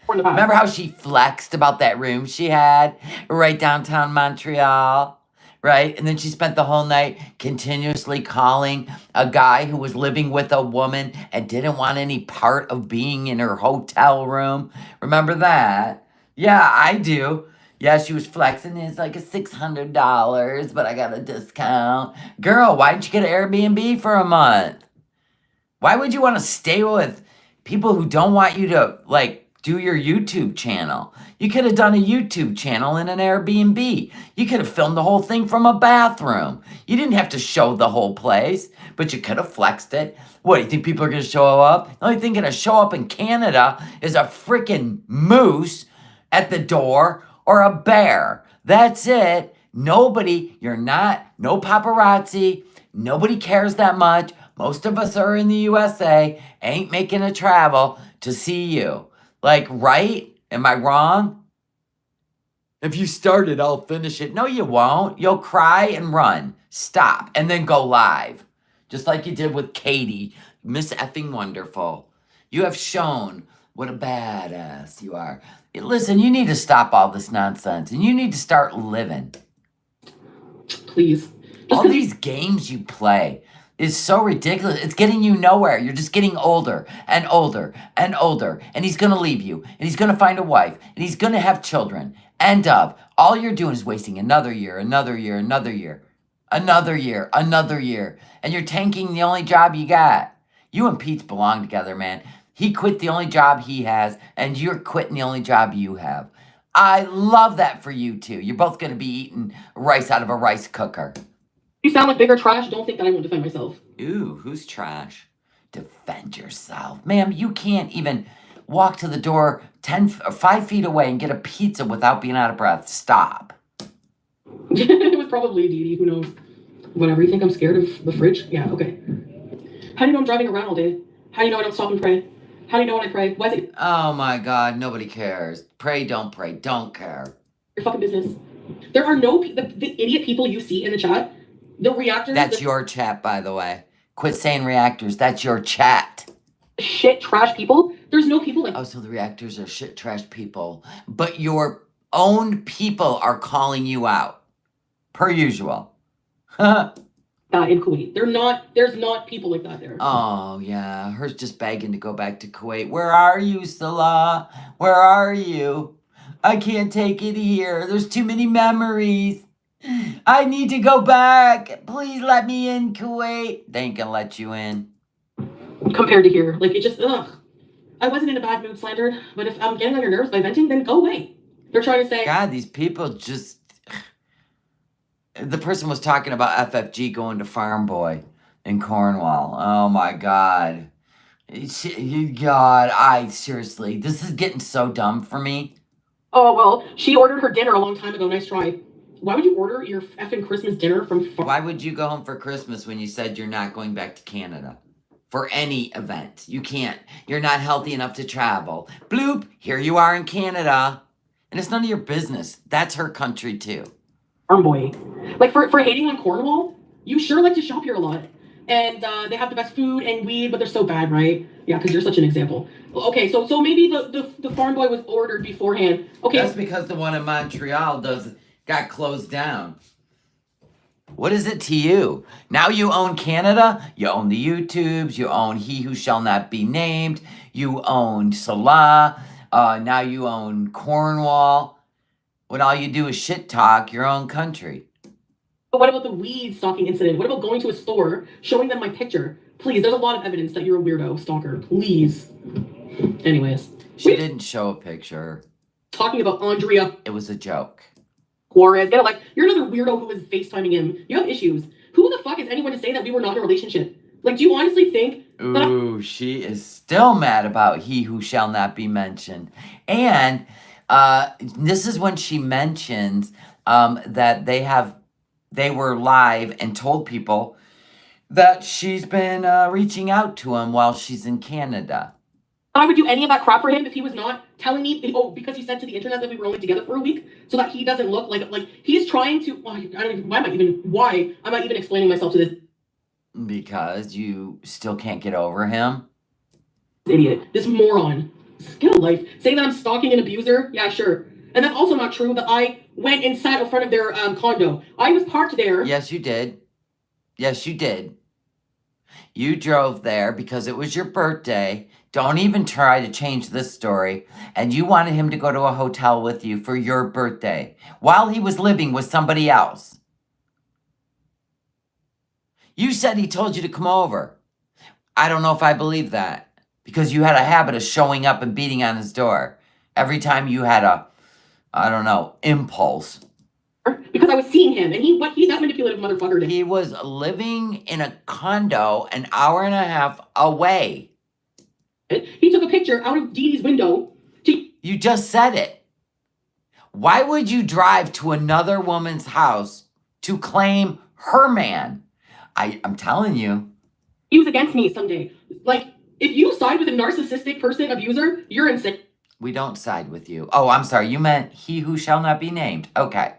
Remember how she flexed about that room she had right downtown Montreal? Right? And then she spent the whole night continuously calling a guy who was living with a woman and didn't want any part of being in her hotel room. Remember that? Yeah, I do. Yeah, she was flexing. It's like a $600, but I got a discount. Girl, why didn't you get an Airbnb for a month? Why would you want to stay with people who don't want you to, like, do your YouTube channel? You could have done a YouTube channel in an Airbnb. You could have filmed the whole thing from a bathroom. You didn't have to show the whole place, but you could have flexed it. What, you think people are going to show up? The only thing going to show up in Canada is a freaking moose at the door or a bear. That's it. No paparazzi. Nobody cares that much. Most of us are in the USA, ain't making a travel to see you. Like, right? Am I wrong? If you start it, I'll finish it. No, you won't. You'll cry and run. Stop. And then go live. Just like you did with Katie. Miss effing wonderful. You have shown what a badass you are. Listen, you need to stop all this nonsense. And you need to start living. Please. All these games you play is so ridiculous. It's getting you nowhere. You're just getting older and older and older. And he's going to leave you. And he's going to find a wife. And he's going to have children. End of. All you're doing is wasting another year, another year, another year, another year, another year. And you're tanking the only job you got. You and Pete belong together, man. He quit the only job he has. And you're quitting the only job you have. I love that for you two. You're both going to be eating rice out of a rice cooker. You sound like bigger trash. Don't think that I won't defend myself. Ooh, who's trash? Defend yourself. Ma'am, you can't even walk to the door 5 feet away and get a pizza without being out of breath. Stop. It was probably Dee Dee. Who knows? Whatever. You think I'm scared of the fridge? Yeah, okay. How do you know I'm driving around all day? How do you know I don't stop and pray? How do you know when I pray? Why is it Oh my God, nobody cares. Pray, don't care. your fucking business? There are no... The idiot people you see in the chat, the reactors... That's your chat, by the way. Quit saying reactors. That's your chat. Shit trash people. There's no people like... Oh, so the reactors are shit trash people. But your own people are calling you out. Per usual. in Kuwait. There's not people like that there. Oh, yeah. Her's just begging to go back to Kuwait. Where are you, Salah? Where are you? I can't take it here. There's too many memories. I need to go back. Please let me in, Kuwait. They ain't gonna let you in. Compared to here. Like, it just, ugh. I wasn't in a bad mood, Slandered, but if I'm getting on your nerves by venting, then go away. They're trying to say... God, these people just... The person was talking about FFG going to Farm Boy in Cornwall. Oh, my God. God, seriously, this is getting so dumb for me. Oh, well, she ordered her dinner a long time ago. Nice try. Why would you order your effing Christmas dinner from... Why would you go home for Christmas when you said you're not going back to Canada? For any event. You can't. You're not healthy enough to travel. Bloop, here you are in Canada. And it's none of your business. That's her country, too. Farm Boy. Like, for hating on Cornwall, you sure like to shop here a lot. And they have the best food and weed, but they're so bad, right? Yeah, because you're such an example. Okay, so maybe the Farm Boy was ordered beforehand. Okay. That's because the one in Montreal got closed down. What is it to you? Now you own Canada, you own the YouTubes, you own He Who Shall Not Be Named, you own Salah, Now you own Cornwall. When all you do is shit talk your own country. But what about the weed stalking incident? What about going to a store, showing them my picture? Please, there's a lot of evidence that you're a weirdo stalker. Please. Anyways. She didn't show a picture. Talking about Andrea It was a joke. Juarez. Get it? Like, you're another weirdo who was FaceTiming him. You have issues. Who the fuck is anyone to say that we were not in a relationship? Like, do you honestly think Ooh, she is still mad about he who shall not be mentioned. And this is when she mentions that they were live and told people that she's been reaching out to him while she's in Canada. I would do any of that crap for him if he was not telling me, because he said to the internet that we were only together for a week, so that he doesn't look like he's trying to. Why am I even explaining myself to this Because you still can't get over him. idiot, this moron? Get a life. Saying that I'm stalking an abuser, yeah, sure. And that's also not true. That I went and sat in front of their condo. I was parked there. Yes, you did. Yes, you did. You drove there because it was your birthday. Don't even try to change this story. And you wanted him to go to a hotel with you for your birthday while he was living with somebody else. You said he told you to come over. I don't know if I believe that, because you had a habit of showing up and beating on his door every time you had a, I don't know, impulse. Because I was seeing him, and he that manipulative motherfucker did. He was living in a condo an hour and a half away. He took a picture out of Dee Dee's window. You just said it. Why would you drive to another woman's house to claim her man? I'm telling you. Use against me someday. Like, if you side with a narcissistic person, abuser, you're insane. We don't side with you. Oh, I'm sorry. You meant he who shall not be named. Okay.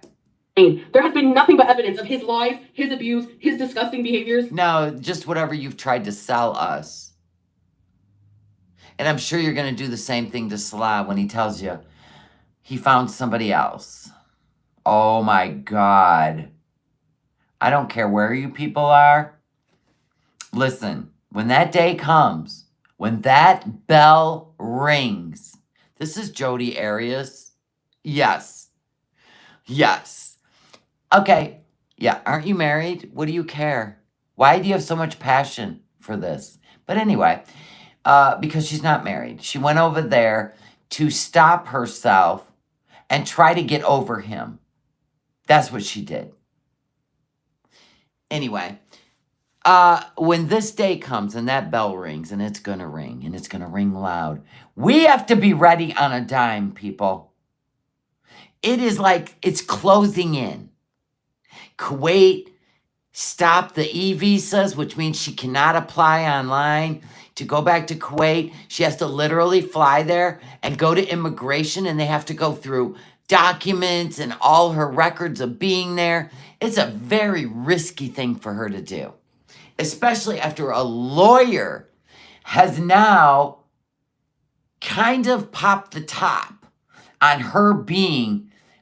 There has been nothing but evidence of his lies, his abuse, his disgusting behaviors. No, just whatever you've tried to sell us. And I'm sure you're going to do the same thing to Salah when he tells you he found somebody else. Oh my God. I don't care where you people are. Listen, when that day comes, when that bell rings, this is Jodi Arias. Yes. Yes. Okay. Yeah. Aren't you married? What do you care? Why do you have so much passion for this? But anyway, because she's not married. She went over there to stop herself and try to get over him. That's what she did. Anyway, when this day comes and that bell rings, and it's going to ring, and it's going to ring loud, we have to be ready on a dime, people. It is like it's closing in. Kuwait stopped the e-visas, which means she cannot apply online to go back to Kuwait. She has to literally fly there and go to immigration, and they have to go through documents and all her records of being there. It's a very risky thing for her to do, especially after a lawyer has now kind of popped the top on her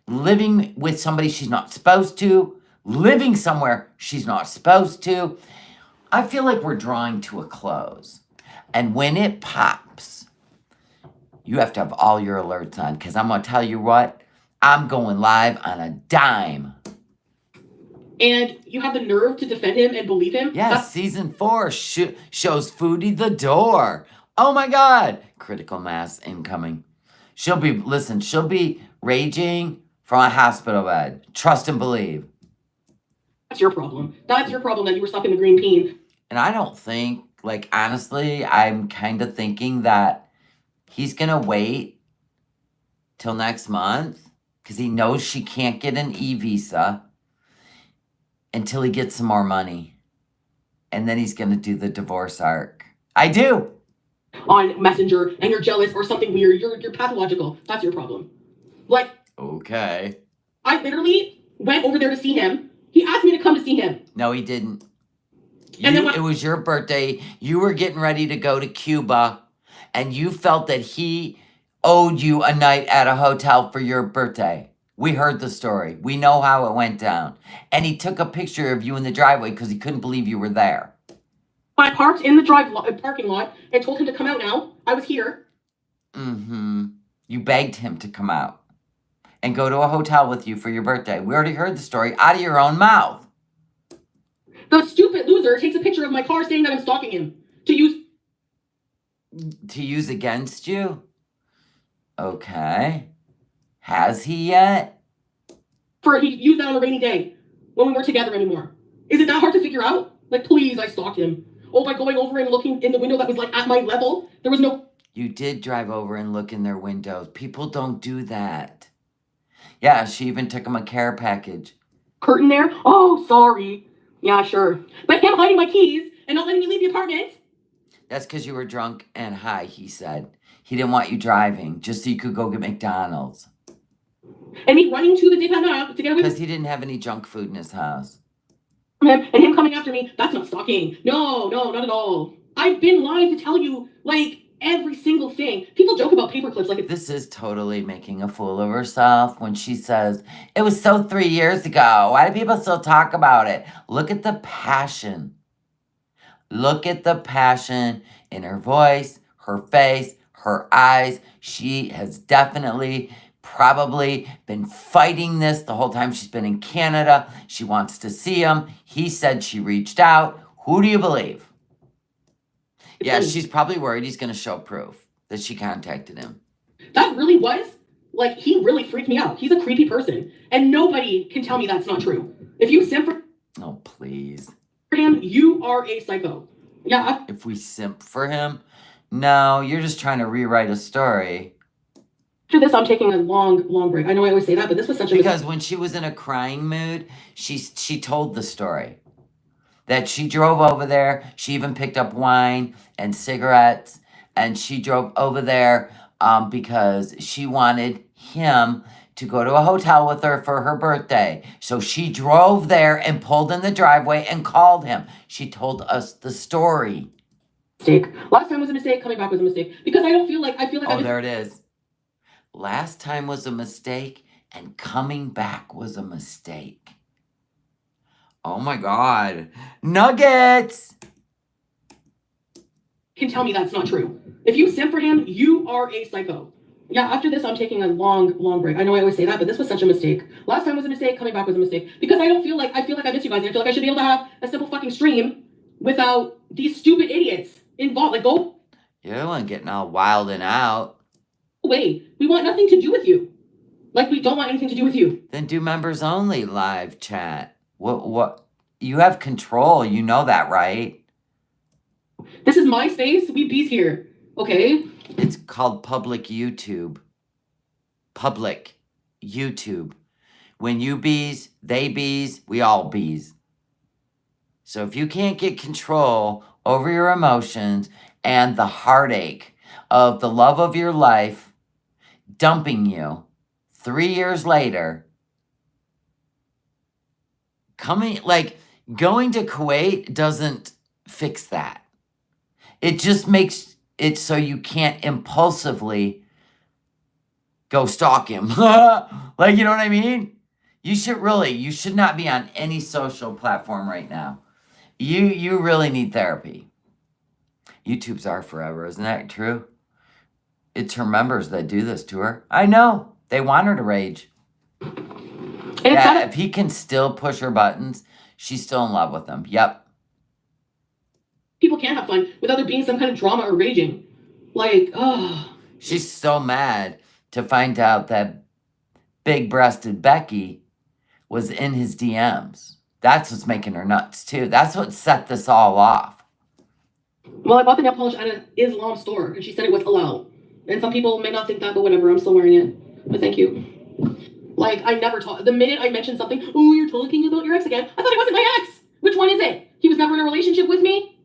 living with somebody she's not supposed to, living somewhere she's not supposed to. I feel like we're drawing to a close. And when it pops, you have to have all your alerts on, because I'm going to tell you what, I'm going live on a dime. And you have the nerve to defend him and believe him? Yes, season 4 shows Foodie the door. Oh my God. Critical mass incoming. She'll be raging from a hospital bed. Trust and believe. That's your problem. That's your problem that you were stuck in the green peen. And I don't think, honestly, I'm kind of thinking that he's going to wait till next month because he knows she can't get an e-visa until he gets some more money. And then he's going to do the divorce arc. I do. On Messenger, and you're jealous or something weird. You're pathological. That's your problem. Okay. I literally went over there to see him. He asked me to come to see him. No, he didn't. It was your birthday. You were getting ready to go to Cuba, and you felt that he owed you a night at a hotel for your birthday. We heard the story. We know how it went down. And he took a picture of you in the driveway because he couldn't believe you were there. I parked in the parking lot and told him to come out now. I was here. Mm-hmm. You begged him to come out and go to a hotel with you for your birthday. We already heard the story out of your own mouth. The stupid loser takes a picture of my car saying that I'm stalking him to use against you? Okay. Has he yet? he used that on a rainy day when we weren't together anymore. Is it that hard to figure out? Like, please, I stalked him. Oh, by going over and looking in the window that was like at my level, there was no. You did drive over and look in their windows. People don't do that. Yeah, she even took him a care package. Curtain there? Oh, sorry. Yeah, sure. But him hiding my keys and not letting me leave the apartment. That's because you were drunk and high, he said. He didn't want you driving, just so you could go get McDonald's. And me running to the dépanneur to get away because he didn't have any junk food in his house. from him, and him coming after me. That's not stalking. No, not at all. I've been lying to tell you, like, every single thing. People joke about paper clips like this is totally making a fool of herself when she says, it was so 3 years ago. Why do people still talk about it? Look at the passion. Look at the passion in her voice, her face, her eyes. She has definitely probably been fighting this the whole time she's been in Canada. She wants to see him. He said she reached out. Who do you believe? Yeah, she's probably worried he's going to show proof that she contacted him. That really was, like, he really freaked me out. He's a creepy person. And nobody can tell me that's not true. If you simp for Oh, please. him, you are a psycho. Yeah. If we simp for him? No, you're just trying to rewrite a story. After this, I'm taking a long break. I know I always say that, but this was such a because when she was in a crying mood, she told the story. That she drove over there. She even picked up wine and cigarettes. And she drove over there because she wanted him to go to a hotel with her for her birthday. So she drove there and pulled in the driveway and called him. She told us the story. Mistake. Last time was a mistake. Coming back was a mistake. Because I feel like oh, there it is. Last time was a mistake and coming back was a mistake. Oh my God. Nuggets! Can tell me that's not true. If you simp for him, you are a psycho. Yeah, after this, I'm taking a long break. I know I always say that, but this was such a mistake. Last time was a mistake. Coming back was a mistake. Because I feel like I miss you guys. And I feel like I should be able to have a simple fucking stream without these stupid idiots involved. Like, go. You're the one getting all wild and out. Wait, we want nothing to do with you. Like, we don't want anything to do with you. Then do members only live chat. What? You have control. You know that, right? This is my space. We bees here. Okay? It's called public YouTube. Public YouTube. When you bees, they bees, we all bees. So if you can't get control over your emotions and the heartache of the love of your life dumping you 3 years later, going to Kuwait doesn't fix that. It just makes it so you can't impulsively go stalk him. Like, you know what I mean? You should not be on any social platform right now. You really need therapy. YouTube's our forever, isn't that true? It's her members that do this to her. I know. They want her to rage. Yeah, if he can still push her buttons, she's still in love with him. Yep. People can't have fun without there being some kind of drama or raging. Like, She's so mad to find out that big-breasted Becky was in his DMs. That's what's making her nuts, too. That's what set this all off. Well, I bought the nail polish at an Islam store, and she said it was halal. And some people may not think that, but whatever. I'm still wearing it. But thank you. Like, I never talk. The minute I mentioned something, oh, you're talking about your ex again. I thought he wasn't my ex. Which one is it? He was never in a relationship with me?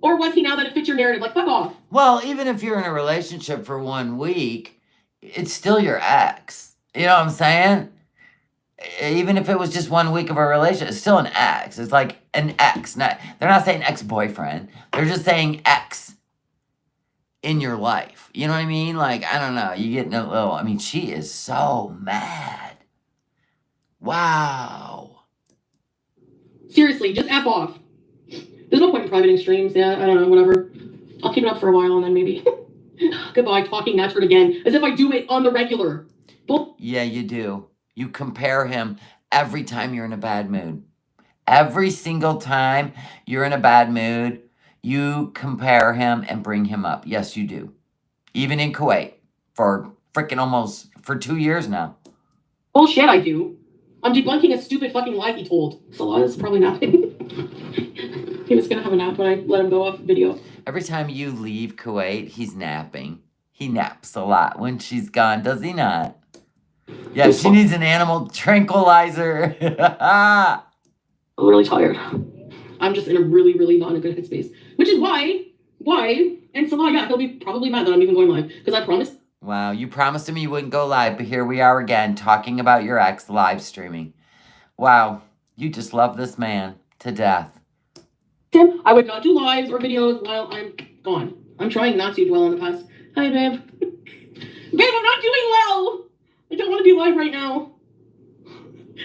Or was he now that it fits your narrative? Like, fuck off. Well, even if you're in a relationship for 1 week, it's still your ex. You know what I'm saying? Even if it was just 1 week of a relationship, it's still an ex. It's like an ex. They're not saying ex-boyfriend. They're just saying ex in your life. You know what I mean? Like, I don't know. You get a little... I mean, she is so mad. Wow. Seriously, just F off. There's no point in privating streams. Yeah, I don't know, whatever. I'll keep it up for a while and then maybe Goodbye, talking that turd again, as if I do it on the regular. Yeah, you do. You compare him every time you're in a bad mood. Every single time you're in a bad mood, you compare him and bring him up. Yes, you do. Even in Kuwait for freaking almost for 2 years now. Bullshit, I do. I'm debunking a stupid fucking lie he told. Salah is probably napping. He was gonna have a nap when I let him go off video. Every time you leave Kuwait, he's napping. He naps a lot when she's gone, does he not? Yeah, she needs an animal tranquilizer. I'm really tired. I'm just in a really, really not in a good headspace. Which is why, and Salah, yeah, he'll be probably mad that I'm even going live. Because I promised. Wow, you promised him you wouldn't go live, but here we are again, talking about your ex live streaming. Wow, you just love this man to death. Tim, I would not do lives or videos while I'm gone. I'm trying not to dwell on the past. Hi, babe. Babe, I'm not doing well. I don't want to be live right now.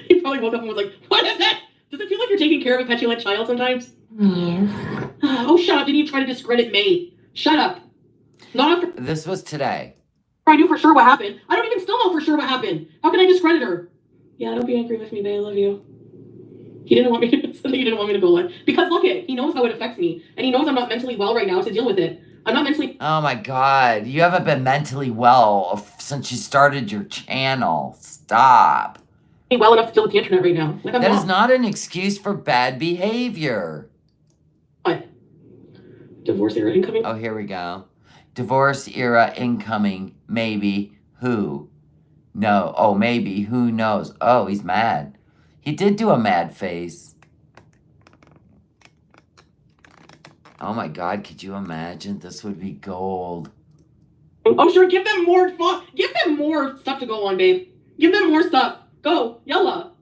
He probably woke up and was like, what is that? Does it feel like you're taking care of a petulant child sometimes? Yes. Oh, shut up. Did you try to discredit May? Shut up. Not after This was today. I knew for sure what happened. I don't even still know for sure what happened. How can I discredit her? Yeah, don't be angry with me, babe. I love you. He didn't want me to, he didn't want me to go live. Because look it, he knows how it affects me. And he knows I'm not mentally well right now to deal with it. I'm not mentally... Oh my God, you haven't been mentally well since you started your channel. Stop. well enough to deal with the internet right now. Like, I'm That is not an excuse for bad behavior. What? Divorce era incoming? Oh, here we go. Divorce era incoming. Maybe. Who? No. Oh, maybe. Who knows? Oh, he's mad. He did do a mad face. Oh my God, could you imagine? This would be gold. Oh, sure, give them more give them more stuff to go on, babe. Give them more stuff. Go, yalla.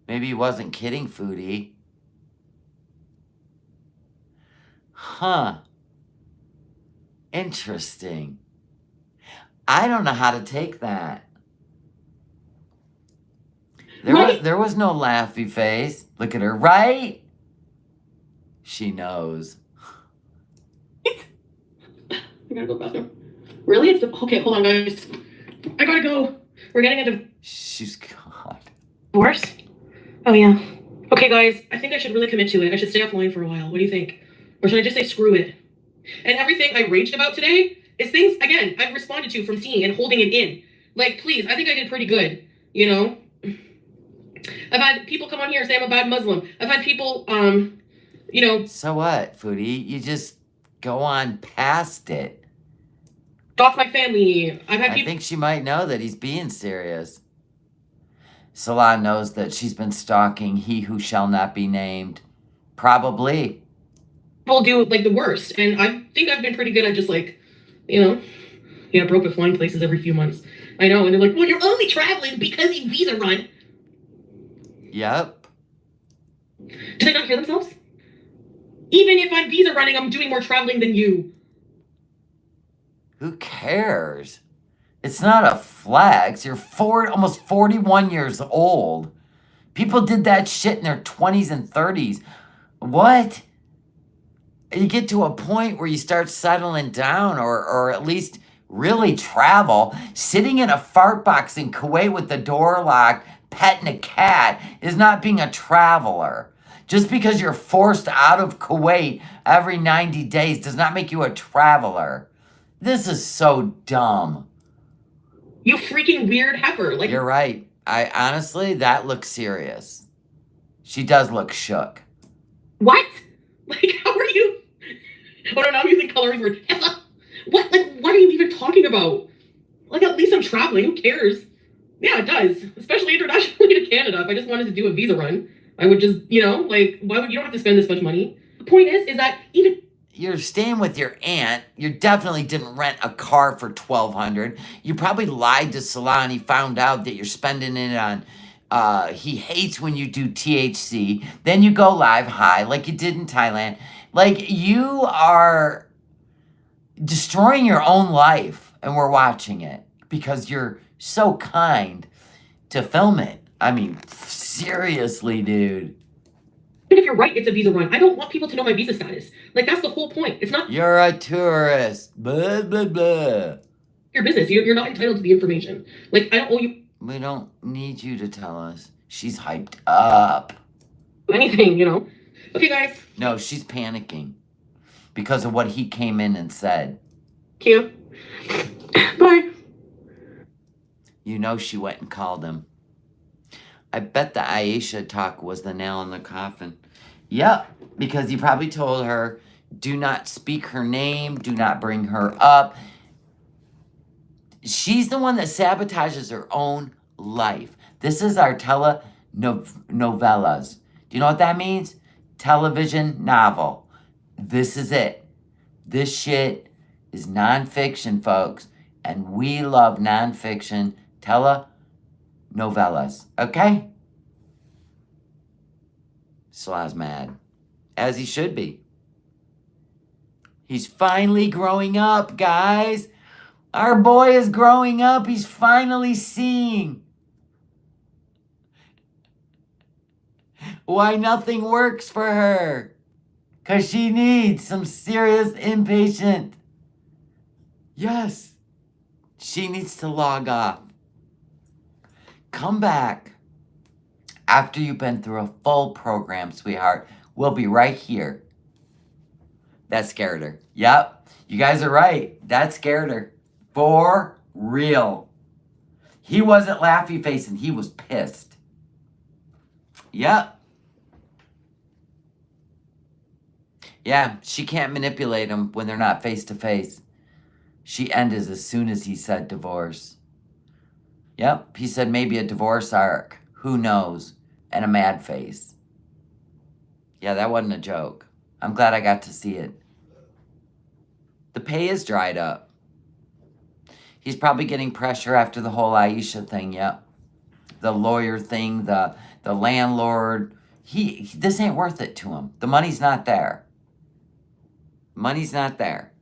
Maybe he wasn't kidding, Foodie. Huh. Interesting. I don't know how to take that. There was no laughy face. Look at her, right? She knows. I gotta go to the bathroom. Really? Okay, hold on, guys. I gotta go. We're getting a She's gone. divorce? Oh, yeah. Okay, guys, I think I should really commit to it. I should stay offline for a while. What do you think? Or should I just say screw it? And everything I raged about today is things, again, I've responded to from seeing and holding it in. Like, please, I think I did pretty good, you know? I've had people come on here and say I'm a bad Muslim. I've had people, you know... So what, Foodie? You just go on past it. Stalk my family. I've had I people... think she might know that he's being serious. Salah knows that she's been stalking he who shall not be named. Probably. People do, like, the worst. And I think I've been pretty good at just, like, you know... Yeah, broke with flying places every few months. I know, and they're like, well, you're only traveling because you visa run. Yep. Do they not hear themselves? Even if I'm visa running, I'm doing more traveling than you. Who cares? It's not a flex. You're almost 41 years old. People did that shit in their 20s and 30s. What? You get to a point where you start settling down or at least really travel. Sitting in a fart box in Kuwait with the door locked, petting a cat is not being a traveler. Just because you're forced out of Kuwait every 90 days does not make you a traveler. This is so dumb. You freaking weird heifer. Like, you're right. I honestly, that looks serious. She does look shook. What? Like, how are you? Oh no, now I'm using coloring word. What? Like, what are you even talking about? Like, at least I'm traveling. Who cares? Yeah, it does. Especially internationally to Canada. If I just wanted to do a visa run, I would just, you know, like, why would you don't have to spend this much money? The point is that even you're staying with your aunt. You definitely didn't rent a car for $1,200. You probably lied to Salah and he found out that you're spending it on. He hates when you do THC. Then you go live high like you did in Thailand. Like, you are destroying your own life, and we're watching it because you're so kind to film it. I mean, seriously, dude. Even if you're right, it's a visa run. I don't want people to know my visa status. Like, that's the whole point. It's not You're a tourist. Blah, blah, blah. your business. You're not entitled to the information. Like, I don't owe you We don't need you to tell us. She's hyped up. anything, you know? Okay, guys. No, she's panicking because of what he came in and said. Cute. Bye. You know she went and called him. I bet the Aisha talk was the nail in the coffin. Yep, because he probably told her, do not speak her name, do not bring her up. She's the one that sabotages her own life. This is our telenovelas. Do you know what that means? Television novel. This is it. This shit is nonfiction, folks. And we love nonfiction telenovelas. Okay? Slaw's mad. As he should be. He's finally growing up, guys. Our boy is growing up. He's finally seeing why nothing works for her. Because she needs some serious inpatient. Yes. She needs to log off. Come back after you've been through a full program, sweetheart. We'll be right here. That scared her. Yep. You guys are right. That scared her. For real. He wasn't laughy facing. He was pissed. Yep. Yeah, she can't manipulate him when they're not face to face. She ended as soon as he said divorce. Yep, he said maybe a divorce arc. Who knows? And a mad face. Yeah, that wasn't a joke. I'm glad I got to see it. The pay is dried up. He's probably getting pressure after the whole Aisha thing, yep. The lawyer thing, the landlord. This ain't worth it to him. The money's not there. Money's not there.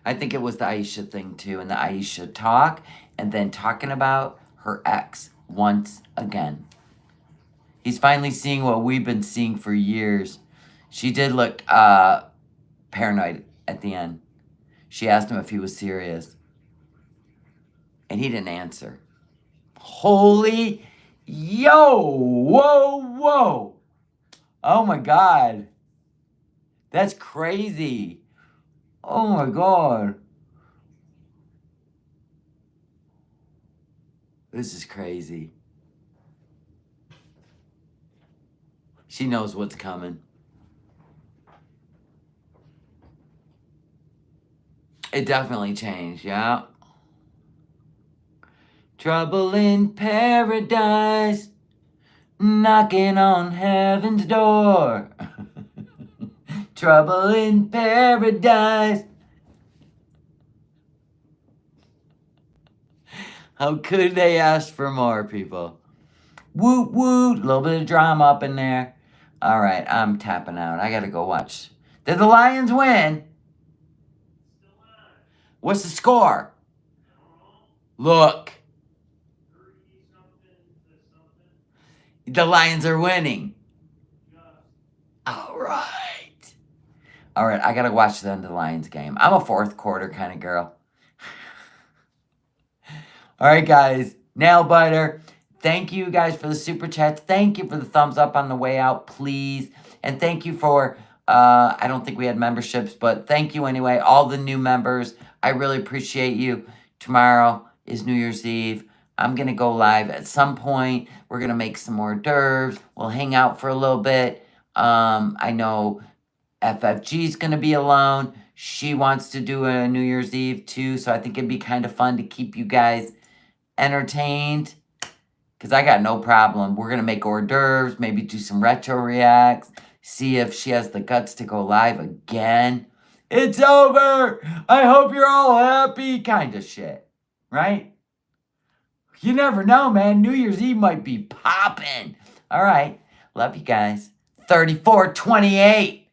I think it was the Aisha thing too, and the Aisha talk, and then talking about her ex once again. He's finally seeing what we've been seeing for years. She did look paranoid at the end. She asked him if he was serious. And he didn't answer. Holy, whoa. Oh my God. That's crazy. Oh my God. This is crazy. She knows what's coming. It definitely changed, yeah. Trouble in paradise, knocking on heaven's door. Trouble in paradise. How could they ask for more, people? Woot woot, a little bit of drama up in there. All right, I'm tapping out. I gotta go watch. Did the Lions win? What's the score? Look. The Lions are winning. All right. All right, I gotta watch the end of the Lions game. I'm a fourth quarter kind of girl. All right, guys. Nail biter. Thank you guys for the super chats. Thank you for the thumbs up on the way out, please. And thank you for, I don't think we had memberships, but thank you anyway. All the new members. I really appreciate you. Tomorrow is New Year's Eve. I'm going to go live at some point. We're going to make some more hors d'oeuvres. We'll hang out for a little bit. I know FFG's going to be alone. She wants to do a New Year's Eve too. So I think it'd be kind of fun to keep you guys entertained. Because I got no problem. We're going to make hors d'oeuvres. Maybe do some retro reacts. See if she has the guts to go live again. It's over. I hope you're all happy. Kind of shit. Right? You never know, man. New Year's Eve might be popping. All right. Love you guys. 34-28.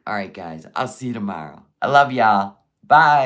All right, guys. I'll see you tomorrow. I love y'all. Bye.